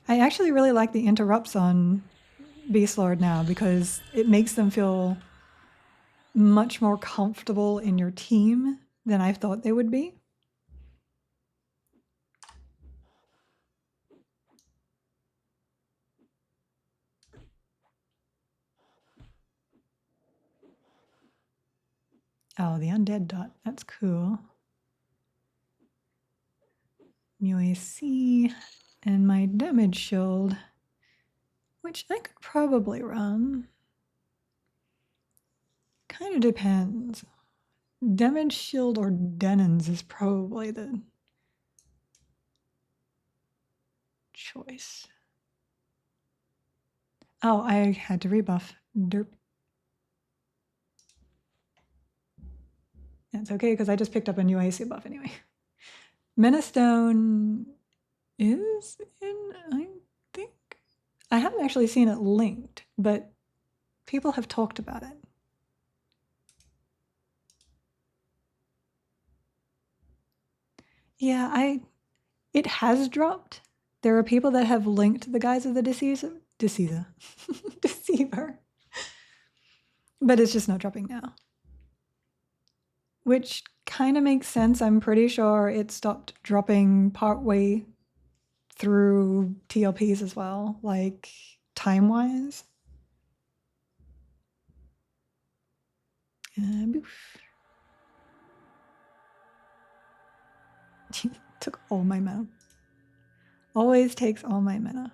I actually really like the interrupts on Beast Lord now because it makes them feel much more comfortable in your team than I thought they would be. Oh, the undead dot. That's cool. New AC and my damage shield, which I could probably run. Kind of depends. Damage shield or Denon's is probably the choice. Oh, I had to rebuff. Derp. That's okay because I just picked up a new AC buff anyway. Menastone is in, I think. I haven't actually seen it linked, but people have talked about it. Yeah, it has dropped. There are people that have linked the Guise of the Deceiver. But it's just not dropping now. Which kind of makes sense. I'm pretty sure it stopped dropping partway through TLPs as well, like time-wise. Took all my mana. Always takes all my mana.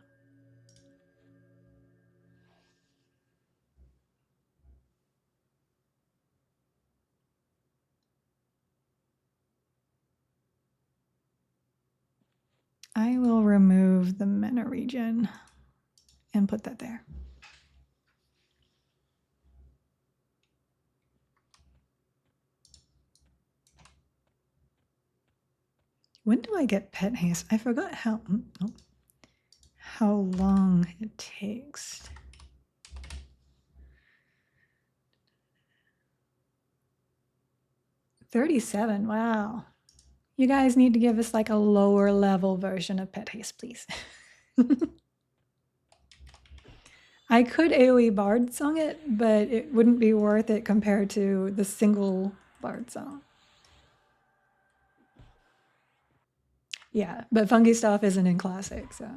I will remove the mana regen and put that there. When do I get pet haste? I forgot how long it takes. 37. Wow. You guys need to give us like a lower level version of Pet Haste, please. I could AoE Bard Song it, but it wouldn't be worth it compared to the single Bard Song. Yeah, but Funky Stuff isn't in Classic, so.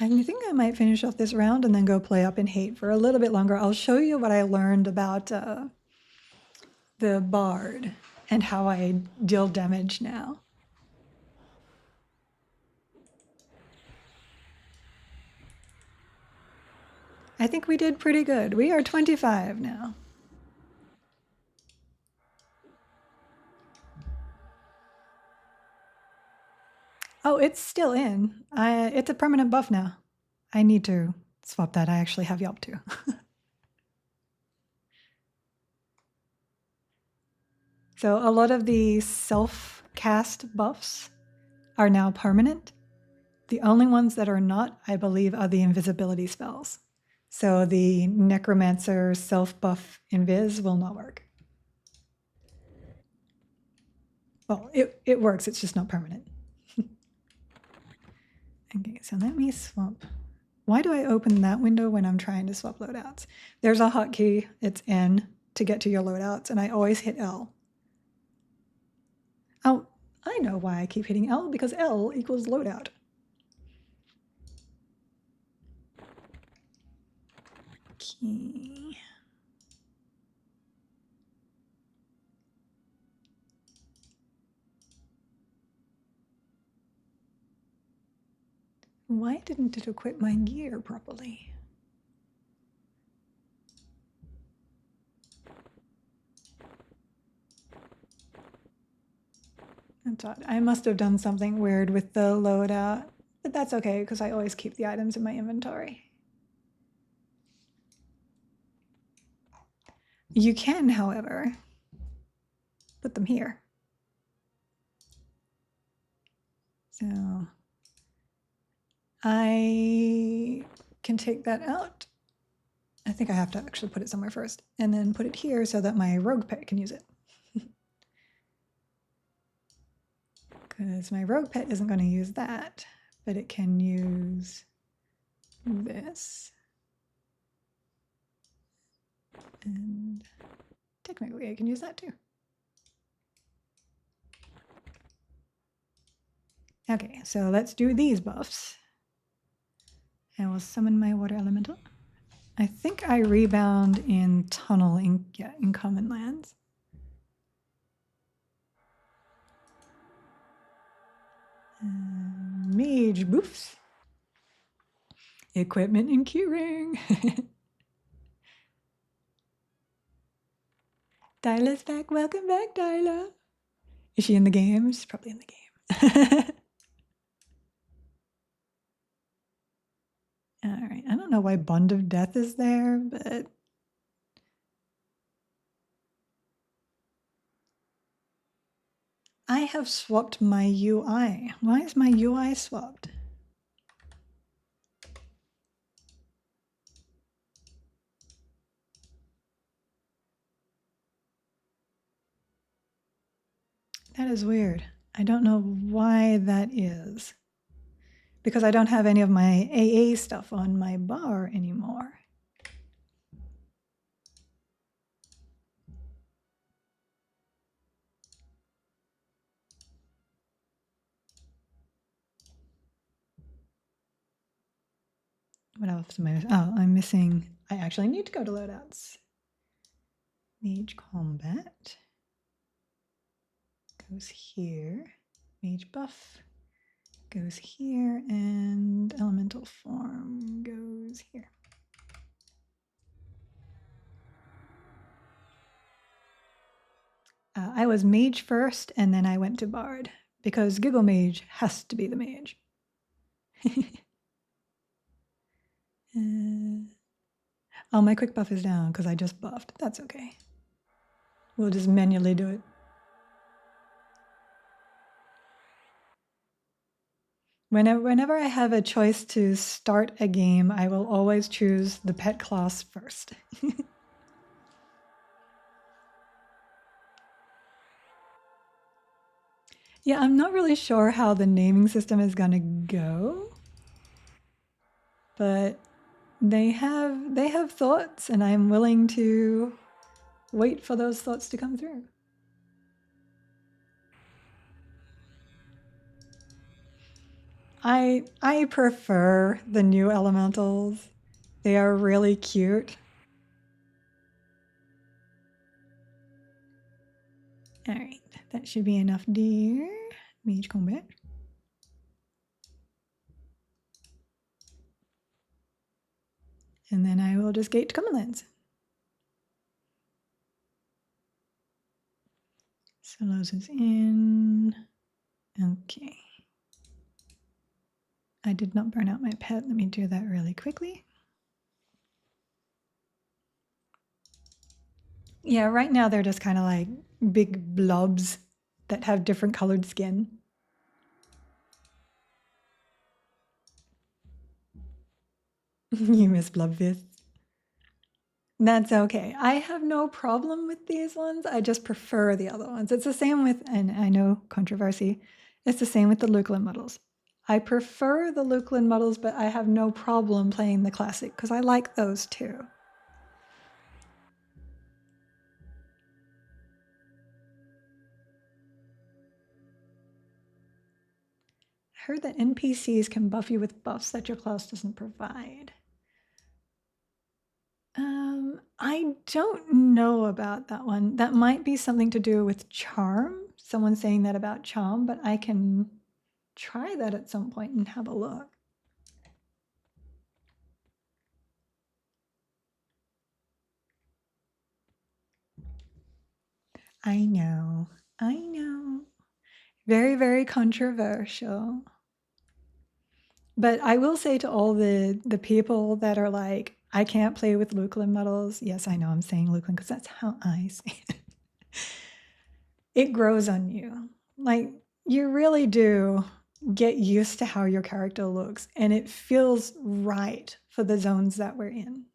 I think I might finish off this round and then go play Up in Hate for a little bit longer. I'll show you what I learned about the Bard and how I deal damage now. I think we did pretty good. We are 25 now. Oh, it's still in. It's a permanent buff now. I need to swap that. I actually have Yelp too. So a lot of the self-cast buffs are now permanent. The only ones that are not, I believe, are the invisibility spells. So the Necromancer self-buff invis will not work. Well, it works, it's just not permanent. Okay, so let me swap. Why do I open that window when I'm trying to swap loadouts? There's a hotkey, it's N, to get to your loadouts, and I always hit L. Oh, I know why I keep hitting L, because L equals loadout. Okay. Why didn't it equip my gear properly? That's odd. I must have done something weird with the loadout, but that's okay because I always keep the items in my inventory. You can, however, put them here. So I can take that out. I think I have to actually put it somewhere first and then put it here so that my rogue pet can use it. Because my rogue pet isn't going to use that, but it can use this. And technically I can use that too. Okay, so let's do these buffs. I will summon my water elemental. I think I rebound in tunnel in common lands. Mage boofs. Equipment and keyring. Dyla's back. Welcome back, Dyla. Is she in the game? She's probably in the game. All right. I don't know why Bond of Death is there, but I have swapped my UI. Why is my UI swapped? That is weird. I don't know why that is. Because I don't have any of my AA stuff on my bar anymore. What else am I missing? Oh, I'm missing. I actually need to go to loadouts. Mage combat goes here. Mage buff goes here, and elemental form goes here. I was mage first, and then I went to bard because Giggle Mage has to be the mage. Oh, my quick buff is down because I just buffed. That's okay. We'll just manually do it. Whenever I have a choice to start a game, I will always choose the pet class first. Yeah, I'm not really sure how the naming system is gonna go, but they have thoughts, and I'm willing to wait for those thoughts to come through. I prefer the new elementals. They are really cute. All right, that should be enough, dear. Mage combat. And then I will just gate to common lands. Solos is in. Okay. I did not burn out my pet. Let me do that really quickly. Yeah, right now they're just kind of like big blobs that have different colored skin. You miss Blobfist. That's okay. I have no problem with these ones. I just prefer the other ones. It's the same with, and I know controversy, it's the same with the Lukeland models. I prefer the Lukeland models, but I have no problem playing the classic because I like those too. I heard that NPCs can buff you with buffs that your class doesn't provide. I don't know about that one. That might be something to do with charm. Someone saying that about charm, but I can try that at some point and have a look. I know. Very, very controversial. But I will say to all the people that are like, I can't play with Lukeland models. Yes, I know I'm saying Lukeland because that's how I say it. It grows on you. Like, you really do get used to how your character looks, and it feels right for the zones that we're in.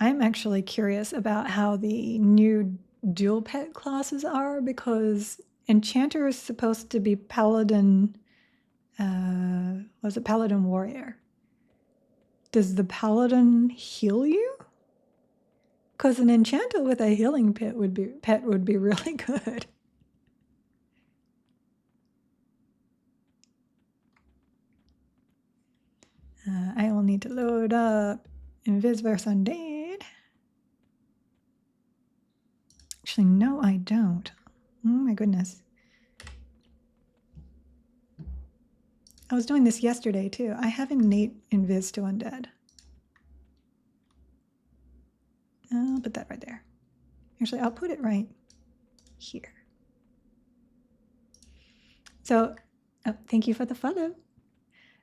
I'm actually curious about how the new dual pet classes are, because Enchanter is supposed to be Paladin, was it Paladin Warrior? Does the Paladin heal you? Because an Enchanter with a healing pet would be really good. I will need to load up Invisverse Undead. Actually, no, I don't. Oh my goodness. I was doing this yesterday too. I have innate Invis to Undead. I'll put that right there. Actually, I'll put it right here. So, oh, thank you for the follow.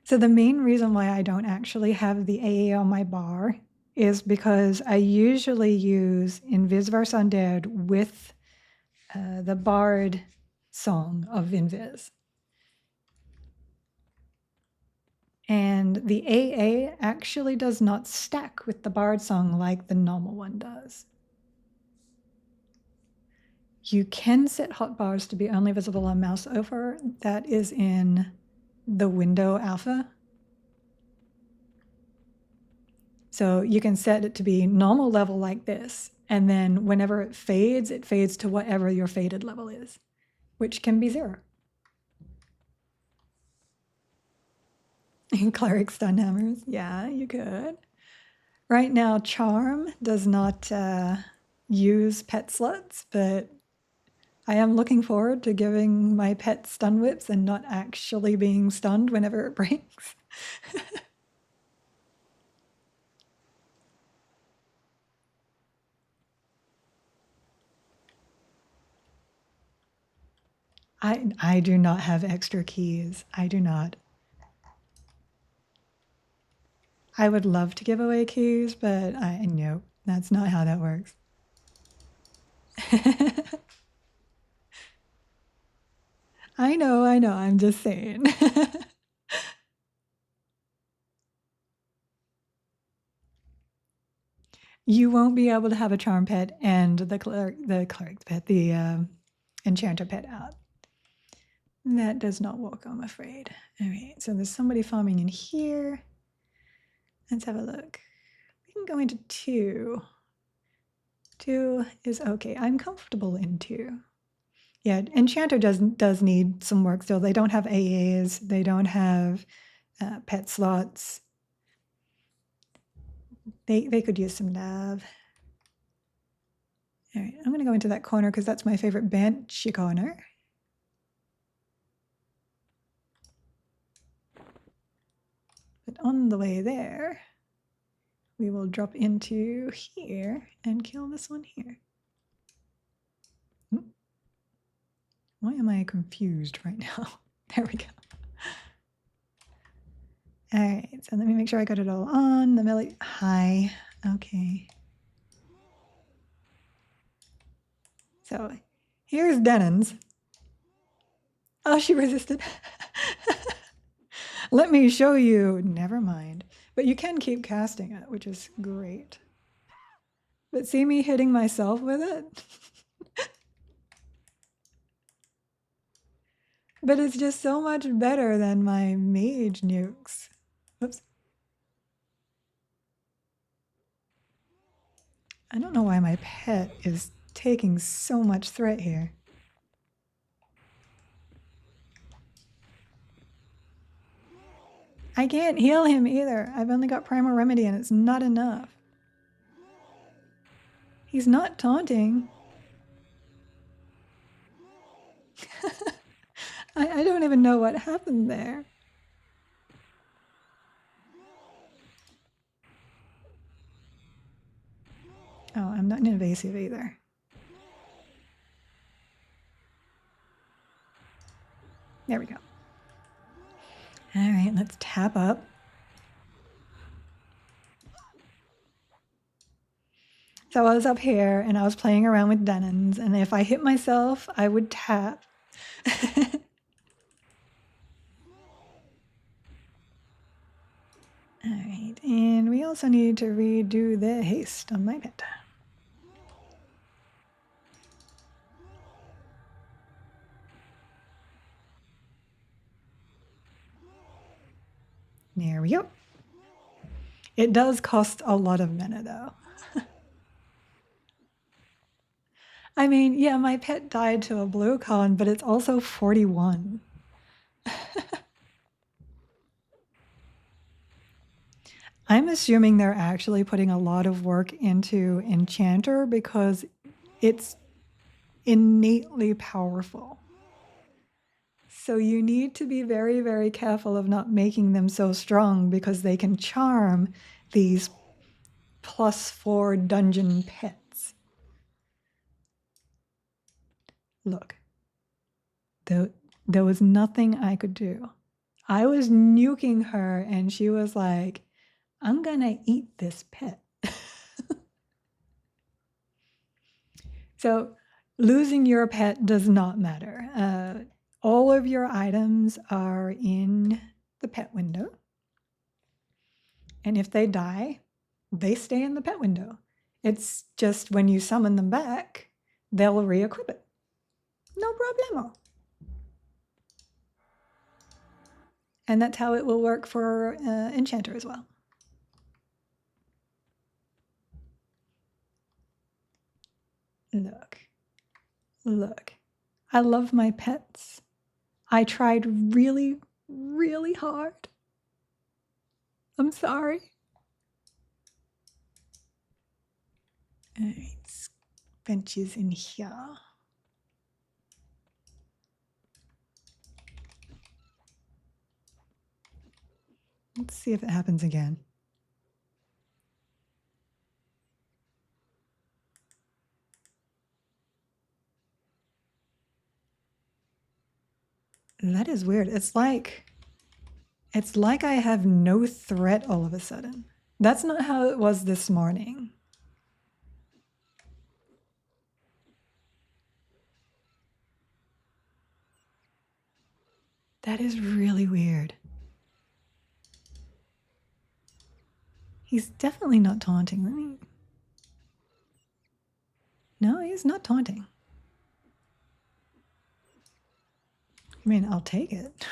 So the main reason why I don't actually have the AA on my bar is because I usually use Invisverse Undead with the Bard song of Invis. And the AA actually does not stack with the Bard song like the normal one does. You can set hotbars to be only visible on mouse over. That is in the window alpha. So you can set it to be normal level like this. And then whenever it fades to whatever your faded level is, which can be 0. Cleric stun hammers. Yeah, you could. Right now, Charm does not use pet slots, but I am looking forward to giving my pet stun whips and not actually being stunned whenever it breaks. I do not have extra keys. I do not. I would love to give away keys, but I know that's not how that works. I know, I'm just saying. You won't be able to have a charm pet and the cleric pet, the enchanter pet out. That does not work, I'm afraid. All right, so there's somebody farming in here. Let's have a look. We can go into 2. 2 is okay. I'm comfortable in 2. Yeah, enchanter does need some work still. They don't have AAs. They don't have pet slots. They could use some nav. All right, I'm going to go into that corner because that's my favorite bench corner. But on the way there, we will drop into here and kill this one here. Why am I confused right now? There we go. All right, so let me make sure I got it all on. The melee, hi, okay. So here's Denon's. Oh, she resisted. Let me show you. Never mind. But you can keep casting it, which is great. But see me hitting myself with it? But it's just so much better than my mage nukes. Oops. I don't know why my pet is taking so much threat here. I can't heal him either. I've only got Primal Remedy and it's not enough. He's not taunting. I don't even know what happened there. Oh, I'm not an invasive either. There we go. All right, let's tap up. So I was up here and I was playing around with Denons, and if I hit myself, I would tap. All right, and we also need to redo the haste on my pet. There we go. It does cost a lot of mana though. I mean, yeah, my pet died to a blue con, but it's also 41. I'm assuming they're actually putting a lot of work into Enchanter because it's innately powerful. So you need to be very, very careful of not making them so strong because they can charm these +4 dungeon pets. Look, there was nothing I could do. I was nuking her and she was like, I'm gonna eat this pet. So losing your pet does not matter. All of your items are in the pet window. And if they die, they stay in the pet window. It's just when you summon them back, they'll re-equip it. No problemo. And that's how it will work for Enchanter as well. Look. I love my pets. I tried really, really hard. I'm sorry. All right, benches in here. Let's see if it happens again. That is weird. It's like I have no threat all of a sudden. That's not how it was this morning. That is really weird. He's definitely not taunting. Let me... No, he's not taunting. I mean, I'll take it.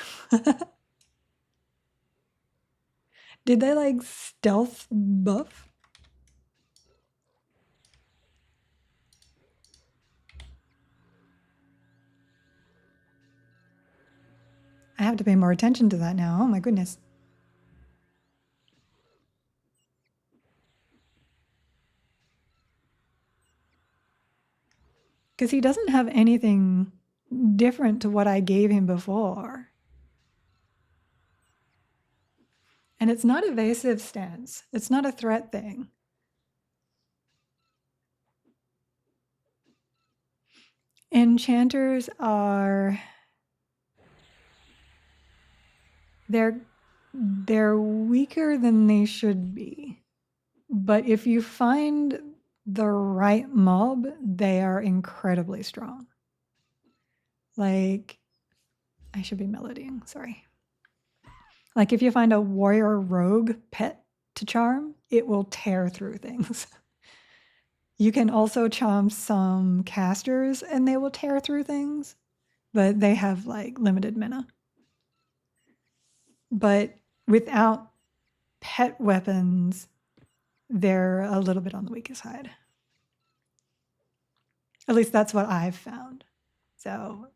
Did they like stealth buff? I have to pay more attention to that now. Oh my goodness. Because he doesn't have anything different to what I gave him before. And it's not evasive stance. It's not a threat thing. Enchanters are... They're weaker than they should be. But if you find the right mob, they are incredibly strong. Like, I should be melodying, sorry. Like if you find a warrior rogue pet to charm, it will tear through things. You can also charm some casters and they will tear through things, but they have like limited mana. But without pet weapons, they're a little bit on the weakest side. At least that's what I've found. So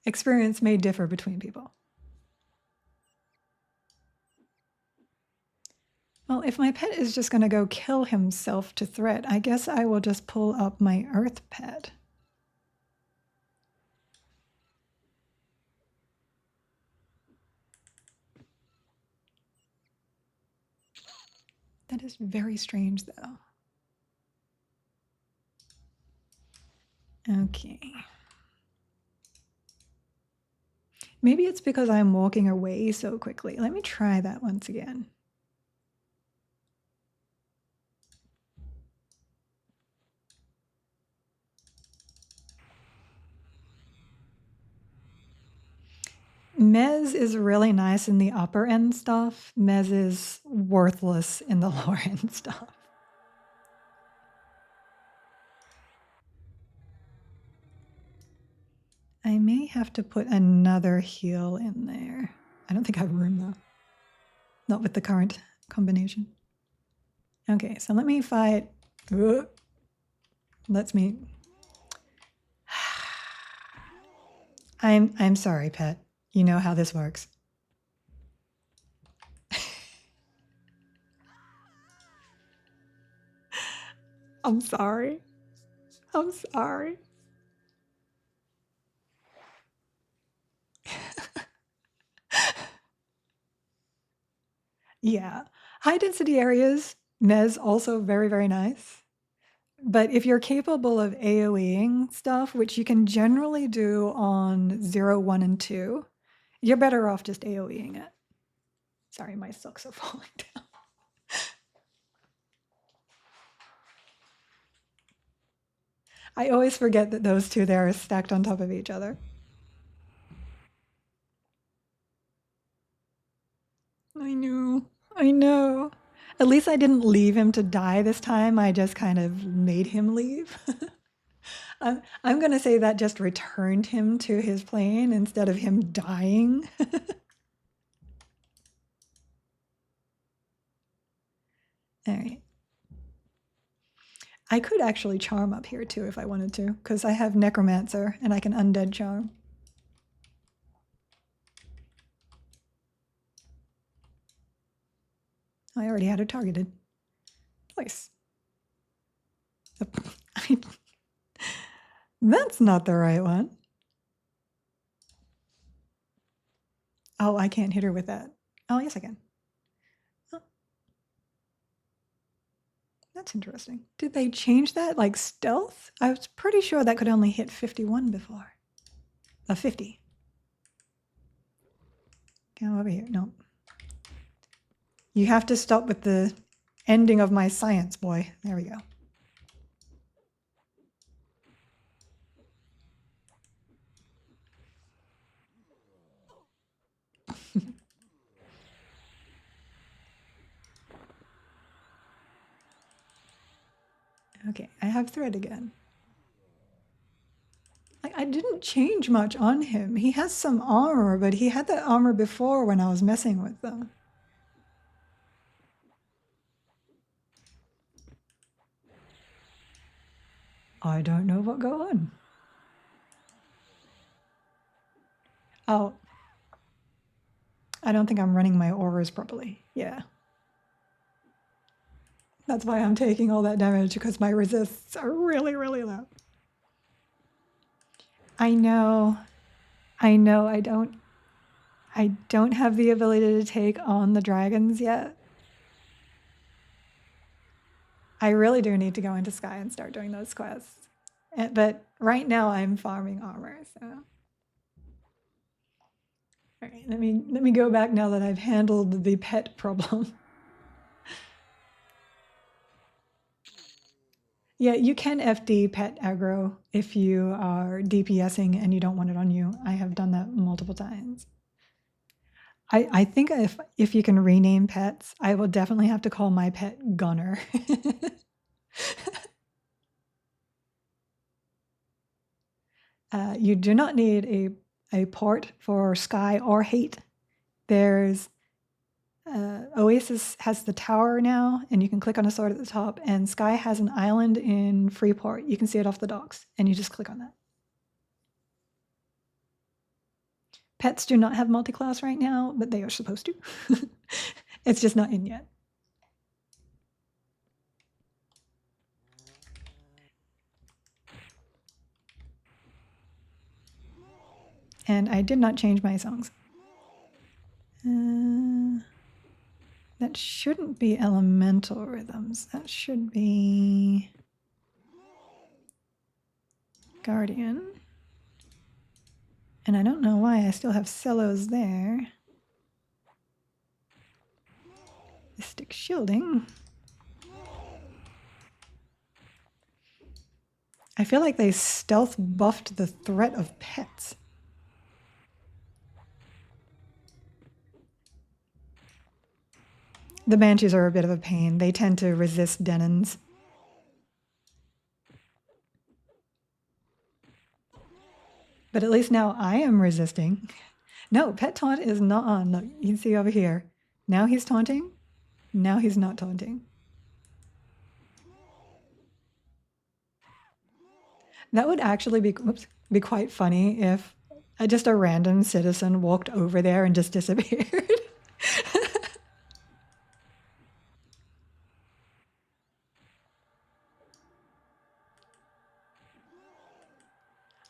experience may differ between people. Well, if my pet is just going to go kill himself to threat, I guess I will just pull up my earth pet. That is very strange, though. Okay. Maybe it's because I'm walking away so quickly. Let me try that once again. Mez is really nice in the upper end stuff. Mez is worthless in the lower end stuff. I may have to put another heal in there. I don't think I have room though. Not with the current combination. Okay, so let me fight. Let's me. I'm sorry, pet. You know how this works. I'm sorry. I'm sorry. Yeah. High density areas, Mez also very, very nice. But if you're capable of AoEing stuff, which you can generally do on 0, 1, and 2, you're better off just AoEing it. Sorry, my socks are falling down. I always forget that those two there are stacked on top of each other. I know. I know. At least I didn't leave him to die this time. I just kind of made him leave. I'm going to say that just returned him to his plane instead of him dying. All right. I could actually charm up here too if I wanted to, because I have Necromancer and I can undead charm. I already had it targeted. Nice. That's not the right one. Oh, I can't hit her with that. Oh, yes, I can. Oh. That's interesting. Did they change that like stealth? I was pretty sure that could only hit 51 before. 50. Come over here. No. You have to stop with the Ending of my science, boy. There we go. Okay, I have thread again. Like, I didn't change much on him. He has some armor, but he had that armor before when I was messing with them. I don't know what go on. Oh. I don't think I'm running my auras properly. Yeah. That's why I'm taking all that damage, because my resists are really, really low. I know. I know I don't have the ability to take on the dragons yet. I really do need to go into Sky and start doing those quests. But right now I'm farming armor, so. All right, let me go back now that I've handled the pet problem. Yeah, you can FD pet aggro if you are DPSing and you don't want it on you. I have done that multiple times. I think if you can rename pets, I will definitely have to call my pet Gunner. You do not need a port for Sky or Hate. There's Oasis has the tower now, and you can click on a sword at the top, and Sky has an island in Freeport. You can see it off the docks, and you just click on that. Pets do not have multi-class right now, but they are supposed to. It's just not in yet. And I did not change my songs. That shouldn't be elemental rhythms. That should be Guardian. And I don't know why I still have cellos there. Mystic Shielding. I feel like they stealth buffed the threat of pets. The Banshees are a bit of a pain. They tend to resist Denons. But at least now I am resisting. No, Pet Taunt is not on. Look, you can see over here. Now he's taunting. Now he's not taunting. That would actually be quite funny if just a random citizen walked over there and just disappeared.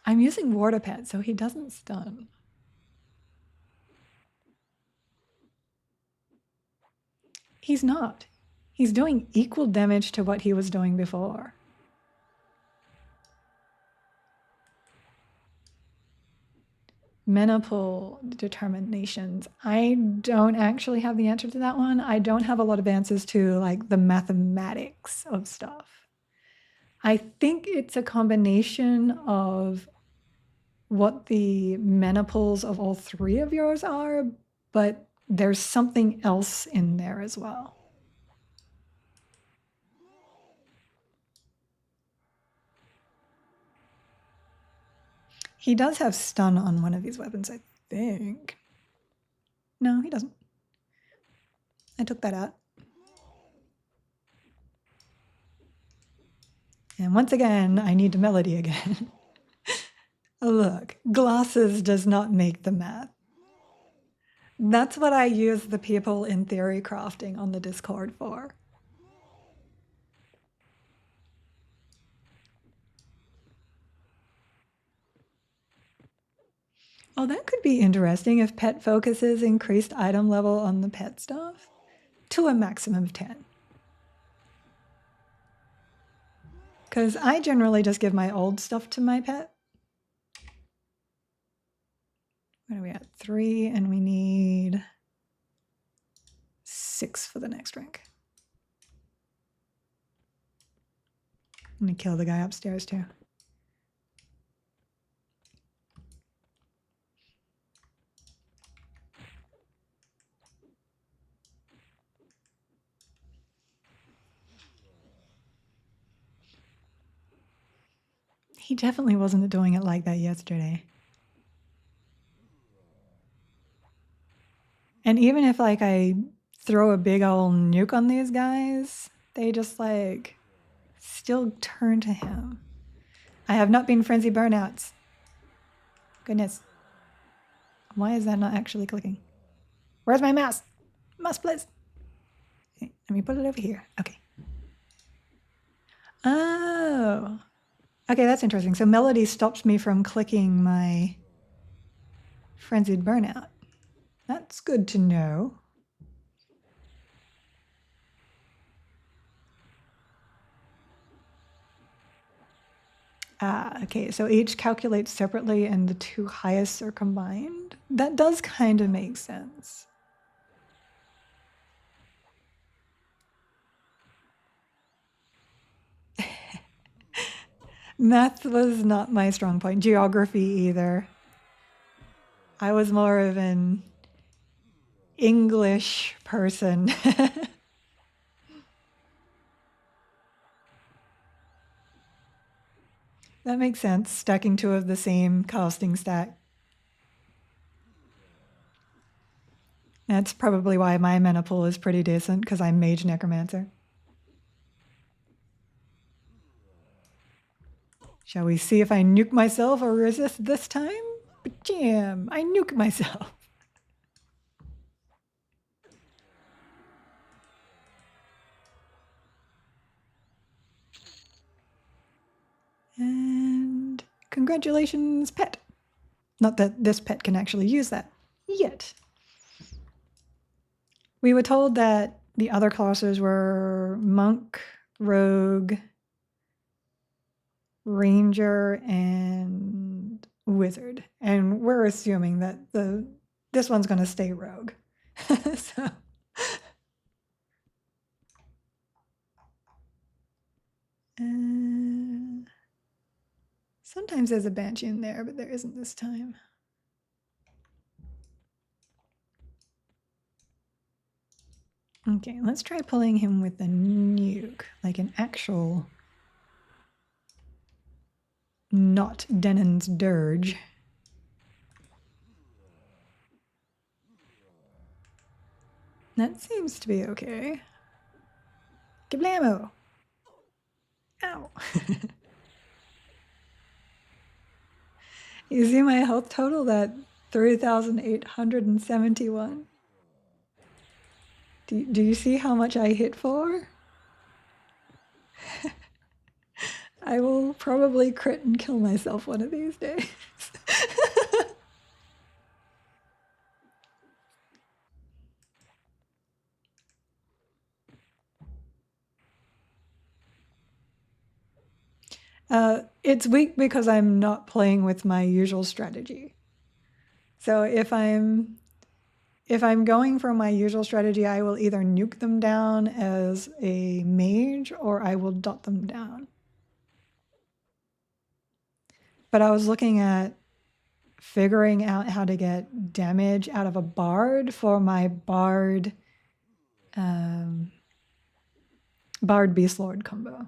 I'm using Water Pet, so he doesn't stun. He's not. He's doing equal damage to what he was doing before. Menopole determinations. I don't actually have the answer to that one. I don't have a lot of answers to like the mathematics of stuff. I think it's a combination of what the menopoles of all three of yours are, but there's something else in there as well. He does have stun on one of these weapons, I think. No, he doesn't. I took that out. And once again, I need the melody again. Look, glasses does not make the math. That's what I use the people in theory crafting on the Discord for. Oh, that could be interesting if pet focuses increased item level on the pet stuff to a maximum of 10. Because I generally just give my old stuff to my pet. What are we at? 3, and we need 6 for the next rank. I'm gonna kill the guy upstairs too. He definitely wasn't doing it like that yesterday. And even if like I throw a big old nuke on these guys, they just like still turn to him. I have not been frenzy burnouts. Goodness. Why is that not actually clicking? Where's my mouse? Mouse, please. Okay, let me put it over here. Okay. Oh. Okay, that's interesting. So Melody stops me from clicking my frenzied burnout. That's good to know. Okay, so each calculates separately and the two highest are combined. That does kind of make sense. Math was not my strong point. Geography either. I was more of an English person. That makes sense, stacking two of the same casting stack. That's probably why my mana pool is pretty decent, because I'm Mage Necromancer. Shall we see if I nuke myself or resist this time? Jam! I nuke myself. And congratulations, pet. Not that this pet can actually use that yet. We were told that the other classes were monk, rogue, ranger, and wizard. And we're assuming that this one's going to stay rogue. So. Sometimes there's a banshee in there, but there isn't this time. Okay, let's try pulling him with a nuke, like an actual, not Denon's dirge. That seems to be okay. Kablamo! Ow! You see my health total, that 3,871? Do you see how much I hit for? I will probably crit and kill myself one of these days. It's weak because I'm not playing with my usual strategy. So if I'm going for my usual strategy, I will either nuke them down as a mage or I will dot them down. But I was looking at figuring out how to get damage out of a bard for my bard Beast Lord combo.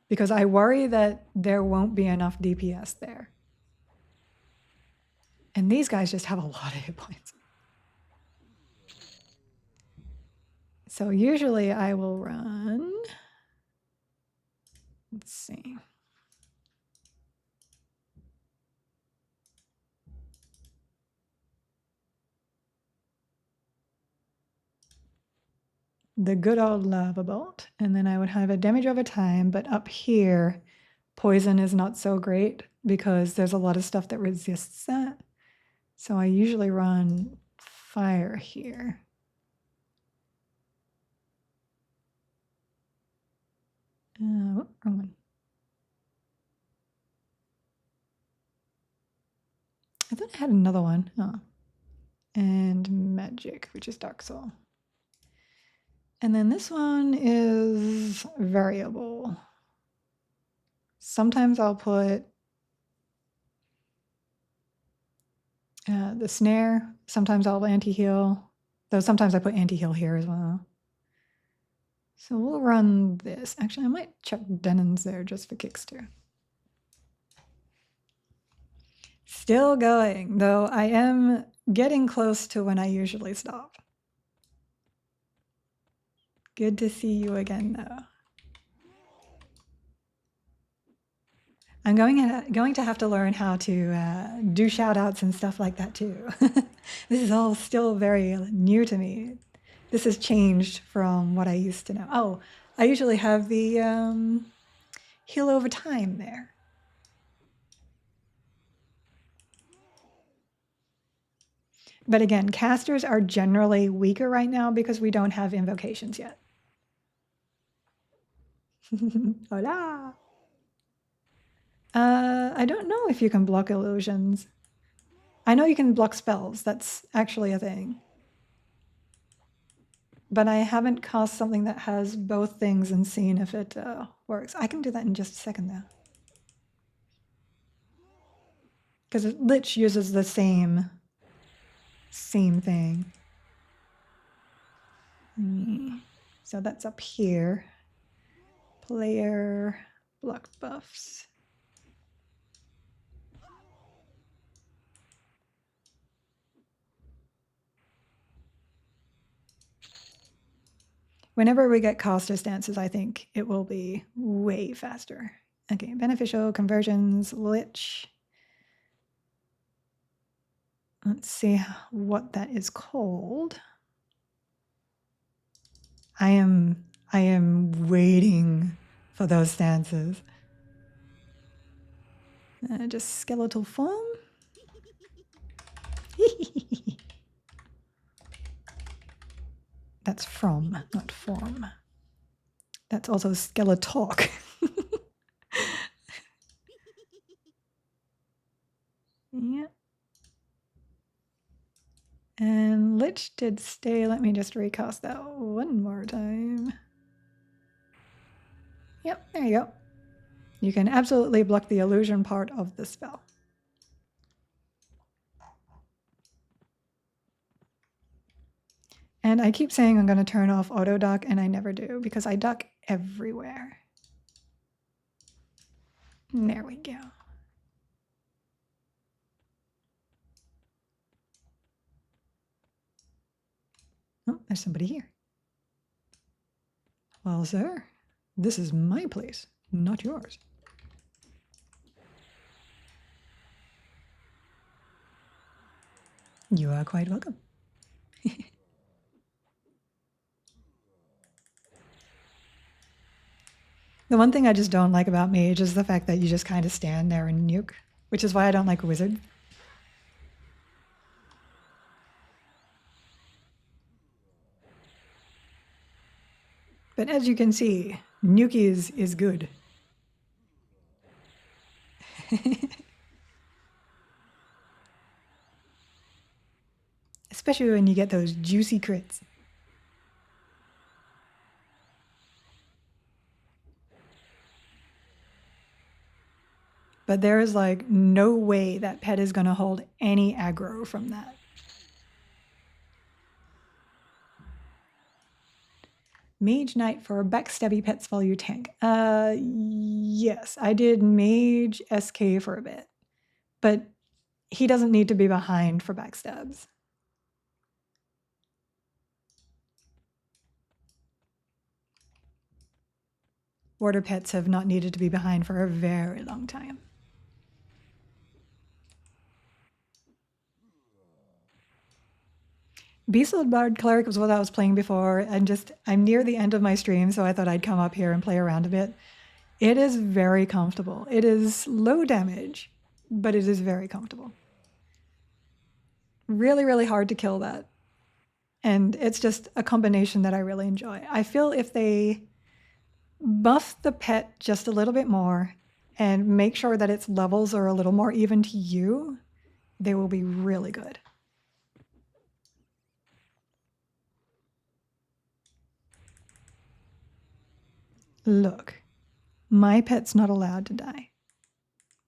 Because I worry that there won't be enough DPS there. And these guys just have a lot of hit points. So usually I will run, let's see. The good old lava bolt, and then I would have a damage over time, but up here, poison is not so great because there's a lot of stuff that resists that. So I usually run fire here. Wrong one. I thought I had another one. Oh. And magic, which is Dark Soul. And then this one is variable. Sometimes I'll put the snare. Sometimes I'll anti-heal. Though sometimes I put anti-heal here as well. So we'll run this. Actually, I might chuck Denon's there just for kicks too. Still going, though I am getting close to when I usually stop. Good to see you again, though. I'm going to have to learn how to do shout outs and stuff like that too. This is all still very new to me. This has changed from what I used to know. Oh, I usually have the heal over time there. But again, casters are generally weaker right now because we don't have invocations yet. Hola! I don't know if you can block illusions. I know you can block spells. That's actually a thing. But I haven't cast something that has both things and seen if it works. I can do that in just a second, though. Because Lich uses the same thing. So that's up here. Player, block buffs. Whenever we get caster stances, I think it will be way faster. Okay, beneficial conversions, Lich. Let's see what that is called. I am waiting for those stances. Just skeletal form. That's from, not form. That's also skeletalk. Yeah. And Lich did stay. Let me just recast that one more time. Yep, there you go. You can absolutely block the illusion part of the spell. And I keep saying I'm going to turn off auto duck, and I never do because I duck everywhere. There we go. Oh, there's somebody here. Well, sir, this is my place, not yours. You are quite welcome. The one thing I just don't like about mage is the fact that you just kind of stand there and nuke, which is why I don't like wizard. But as you can see, nuki is good. Especially when you get those juicy crits. But there is like no way that pet is going to hold any aggro from that. Mage Knight for backstabby pets while you tank. Yes, I did Mage SK for a bit, but he doesn't need to be behind for backstabs. Warder pets have not needed to be behind for a very long time. Beastload Bard Cleric was what I was playing before, and I'm near the end of my stream, so I thought I'd come up here and play around a bit. It is very comfortable. It is low damage, but it is very comfortable. Really, really hard to kill that. And it's just a combination that I really enjoy. I feel if they buff the pet just a little bit more and make sure that its levels are a little more even to you, they will be really good. Look, My pet's not allowed to die.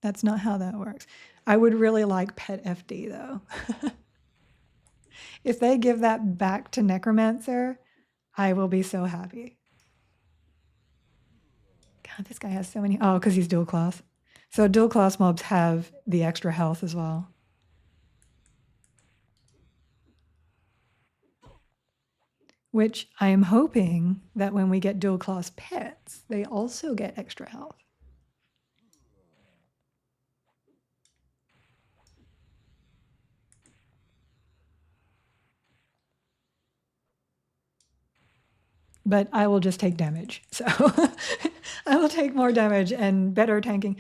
That's not how that works. I would really like Pet FD though. If they give that back to Necromancer, I will be so happy. God, this guy has so many. Oh, because he's dual class. So dual class mobs have the extra health as well. Which I am hoping that when we get dual class pets, they also get extra health. But I will just take damage. So I will take more damage and better tanking.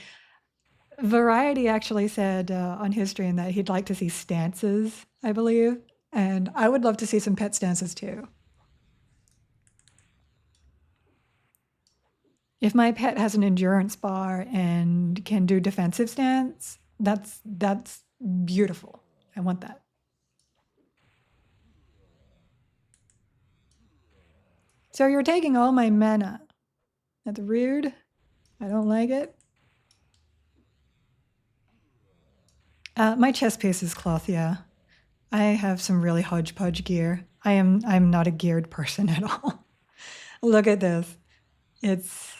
Variety actually said on his stream that he'd like to see stances, I believe. And I would love to see some pet stances too. If my pet has an endurance bar and can do defensive stance, that's beautiful. I want that. So you're taking all my mana. That's rude. I don't like it. My chest piece is cloth, yeah. I have some really hodgepodge gear. I'm not a geared person at all. Look at this. That's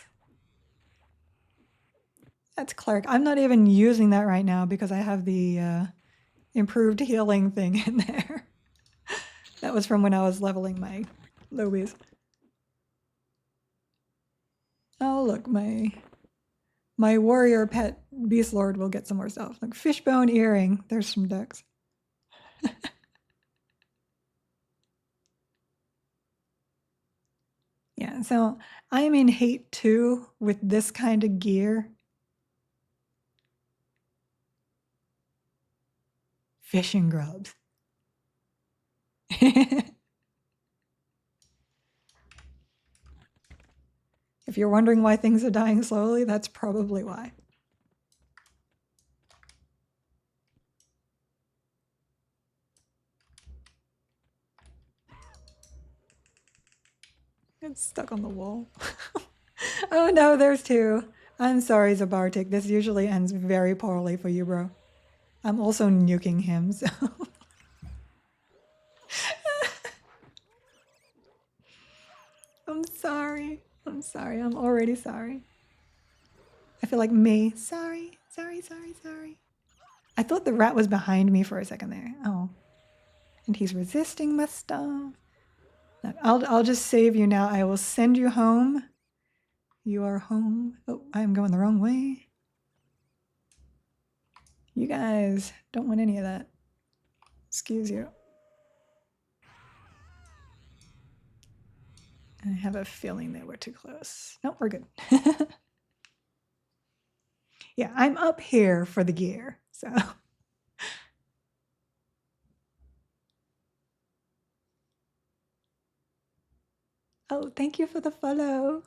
Clark. I'm not even using that right now because I have the improved healing thing in there. That was from when I was leveling my Lobies. Oh, look, my warrior pet beast lord will get some more stuff. Like fishbone earring. There's some ducks. Yeah, so I'm in hate 2 with this kind of gear. Fishing grubs. If you're wondering why things are dying slowly, that's probably why. It's stuck on the wall. Oh no, there's 2. I'm sorry, Zabartik. This usually ends very poorly for you, bro. I'm also nuking him, so. I'm sorry. I'm sorry. I'm already sorry. I feel like me. Sorry. Sorry, sorry, sorry. I thought the rat was behind me for a second there. Oh. And he's resisting my stuff. No, I'll just save you now. I will send you home. You are home. Oh, I'm going the wrong way. You guys don't want any of that. Excuse you. I have a feeling they were too close. Nope, we're good. Yeah, I'm up here for the gear, so. Oh, thank you for the follow.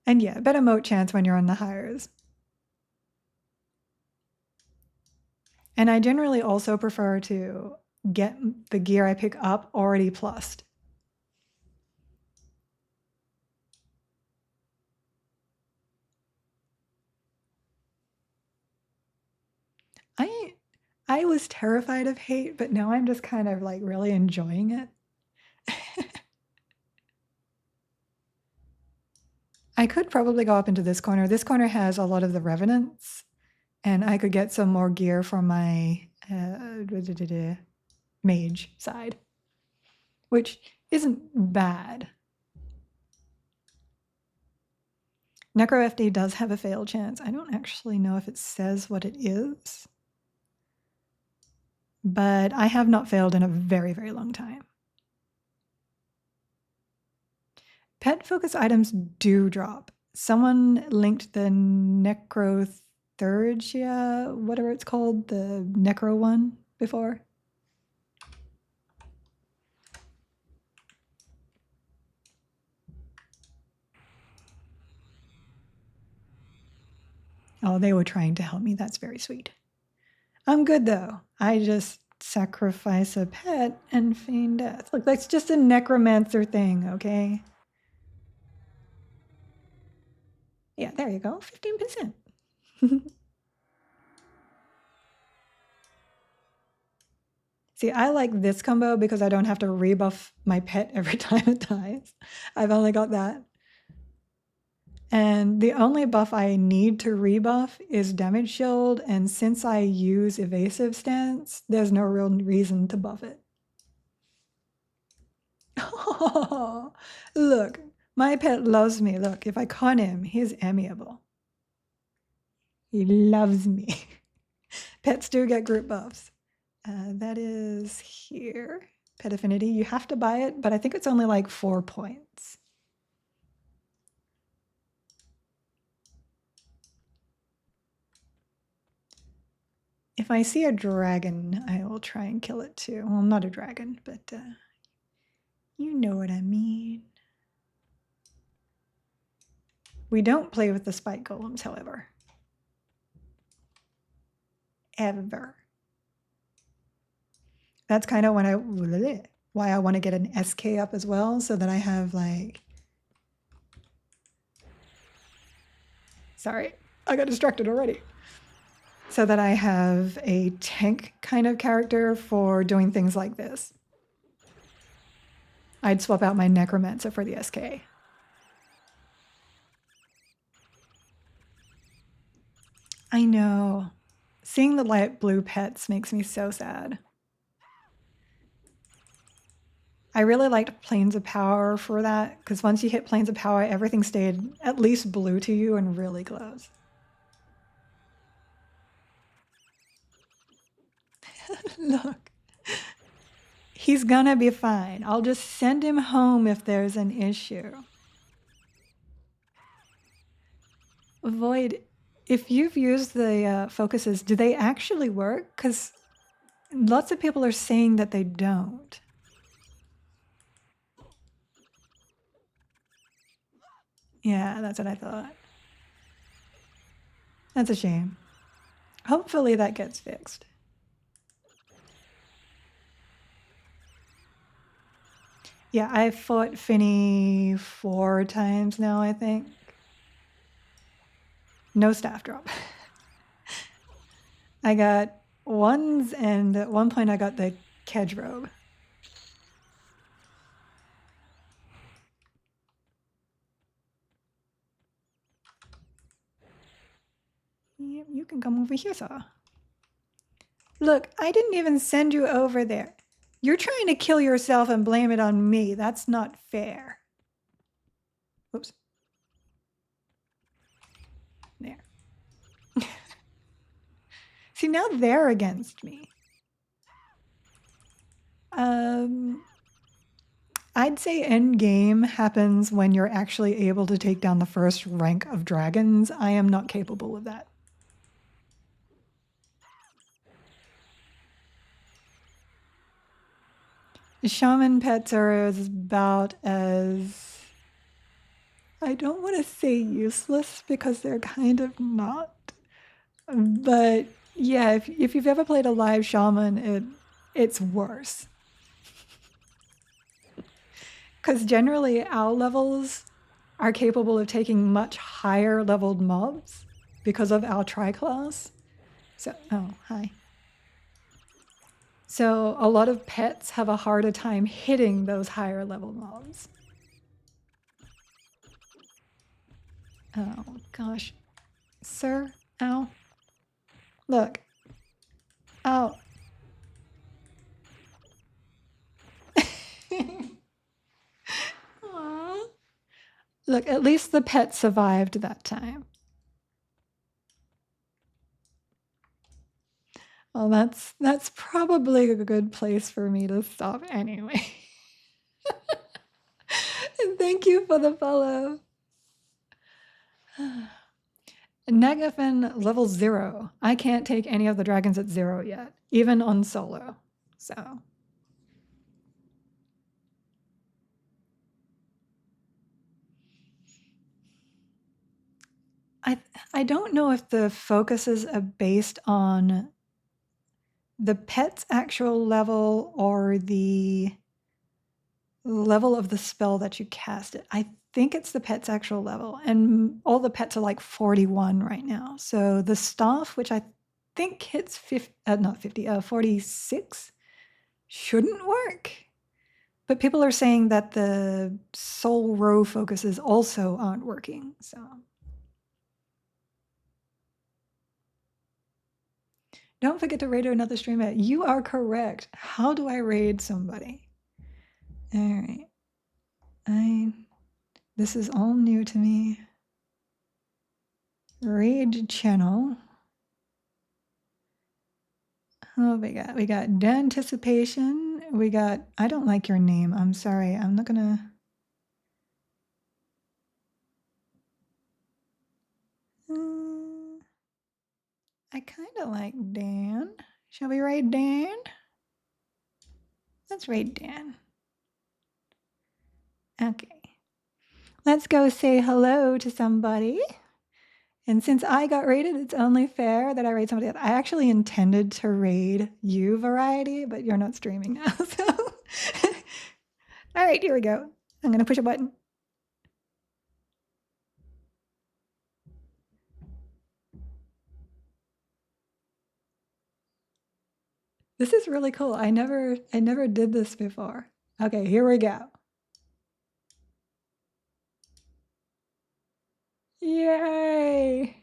And yeah, better moat chance when you're on the hires. And I generally also prefer to get the gear I pick up already plussed. I was terrified of hate, but now I'm just kind of like really enjoying it. I could probably go up into this corner. This corner has a lot of the revenants, and I could get some more gear from my mage side, which isn't bad. Necro FD does have a fail chance. I don't actually know if it says what it is, but I have not failed in a very, very long time. Pet focus items do drop. Someone linked the Necrothurgia, whatever it's called, the Necro one before. Oh, they were trying to help me. That's very sweet. I'm good though. I just sacrifice a pet and feign death. Look, that's just a necromancer thing, okay? Yeah, there you go, 15%. See, I like this combo because I don't have to rebuff my pet every time it dies. I've only got that. And the only buff I need to rebuff is damage shield, and since I use evasive stance, there's no real reason to buff it. Oh, look, my pet loves me. Look, if I con him, he's amiable. He loves me. Pets do get group buffs. That is here. Pet affinity, you have to buy it, but I think it's only like 4 points. If I see a dragon, I will try and kill it too. Well, not a dragon, but you know what I mean. We don't play with the spike golems, however. Ever. That's kind of why I want to get an SK up as well, so that I have like... Sorry, I got distracted already. So that I have a tank kind of character for doing things like this. I'd swap out my Necromancer for the SK. I know. Seeing the light blue pets makes me so sad. I really liked Planes of Power for that, because once you hit Planes of Power, everything stayed at least blue to you and really glows. Look. He's gonna be fine. I'll just send him home if there's an issue. Void, if you've used the focuses, do they actually work? Because lots of people are saying that they don't. Yeah, that's what I thought. That's a shame. Hopefully that gets fixed. Yeah, I've fought Finny 4 times now, I think. No staff drop. I got ones, and at one point I got the Kedge robe. Yep, you can come over here, sir. Look, I didn't even send you over there. You're trying to kill yourself and blame it on me. That's not fair. Oops. There. See, now they're against me. I'd say end game happens when you're actually able to take down the first rank of dragons. I am not capable of that. Shaman pets are about as... I don't want to say useless because they're kind of not. But yeah, if you've ever played a live shaman, it's worse. Because generally our levels are capable of taking much higher leveled mobs because of our tri-class. So, oh, hi. So a lot of pets have a harder time hitting those higher level mobs. Oh, gosh. Sir? Ow. Look. Ow. Aww. Look, at least the pet survived that time. Well, that's probably a good place for me to stop anyway. And thank you for the follow. Nagafin level 0. I can't take any of the dragons at 0 yet, even on solo. So. I don't know if the focuses are based on the pet's actual level or the level of the spell that you cast it. I think it's the pet's actual level, and all the pets are like 41 right now. So the staff, which I think hits 50, not 50, 46, shouldn't work. But people are saying that the soul row focuses also aren't working. So don't forget to raid another streamer. You are correct. How do I raid somebody? All right. This is all new to me. Raid channel. Oh, we got anticipation. We got, I don't like your name. I'm sorry. I'm not gonna. I kind of like Dan. Shall we raid Dan? Let's raid Dan. Okay. Let's go say hello to somebody. And since I got raided, it's only fair that I raid somebody else. I actually intended to raid you, Variety, but you're not streaming now. So, all right, here we go. I'm going to push a button. This is really cool. I never did this before. Okay, here we go. Yay!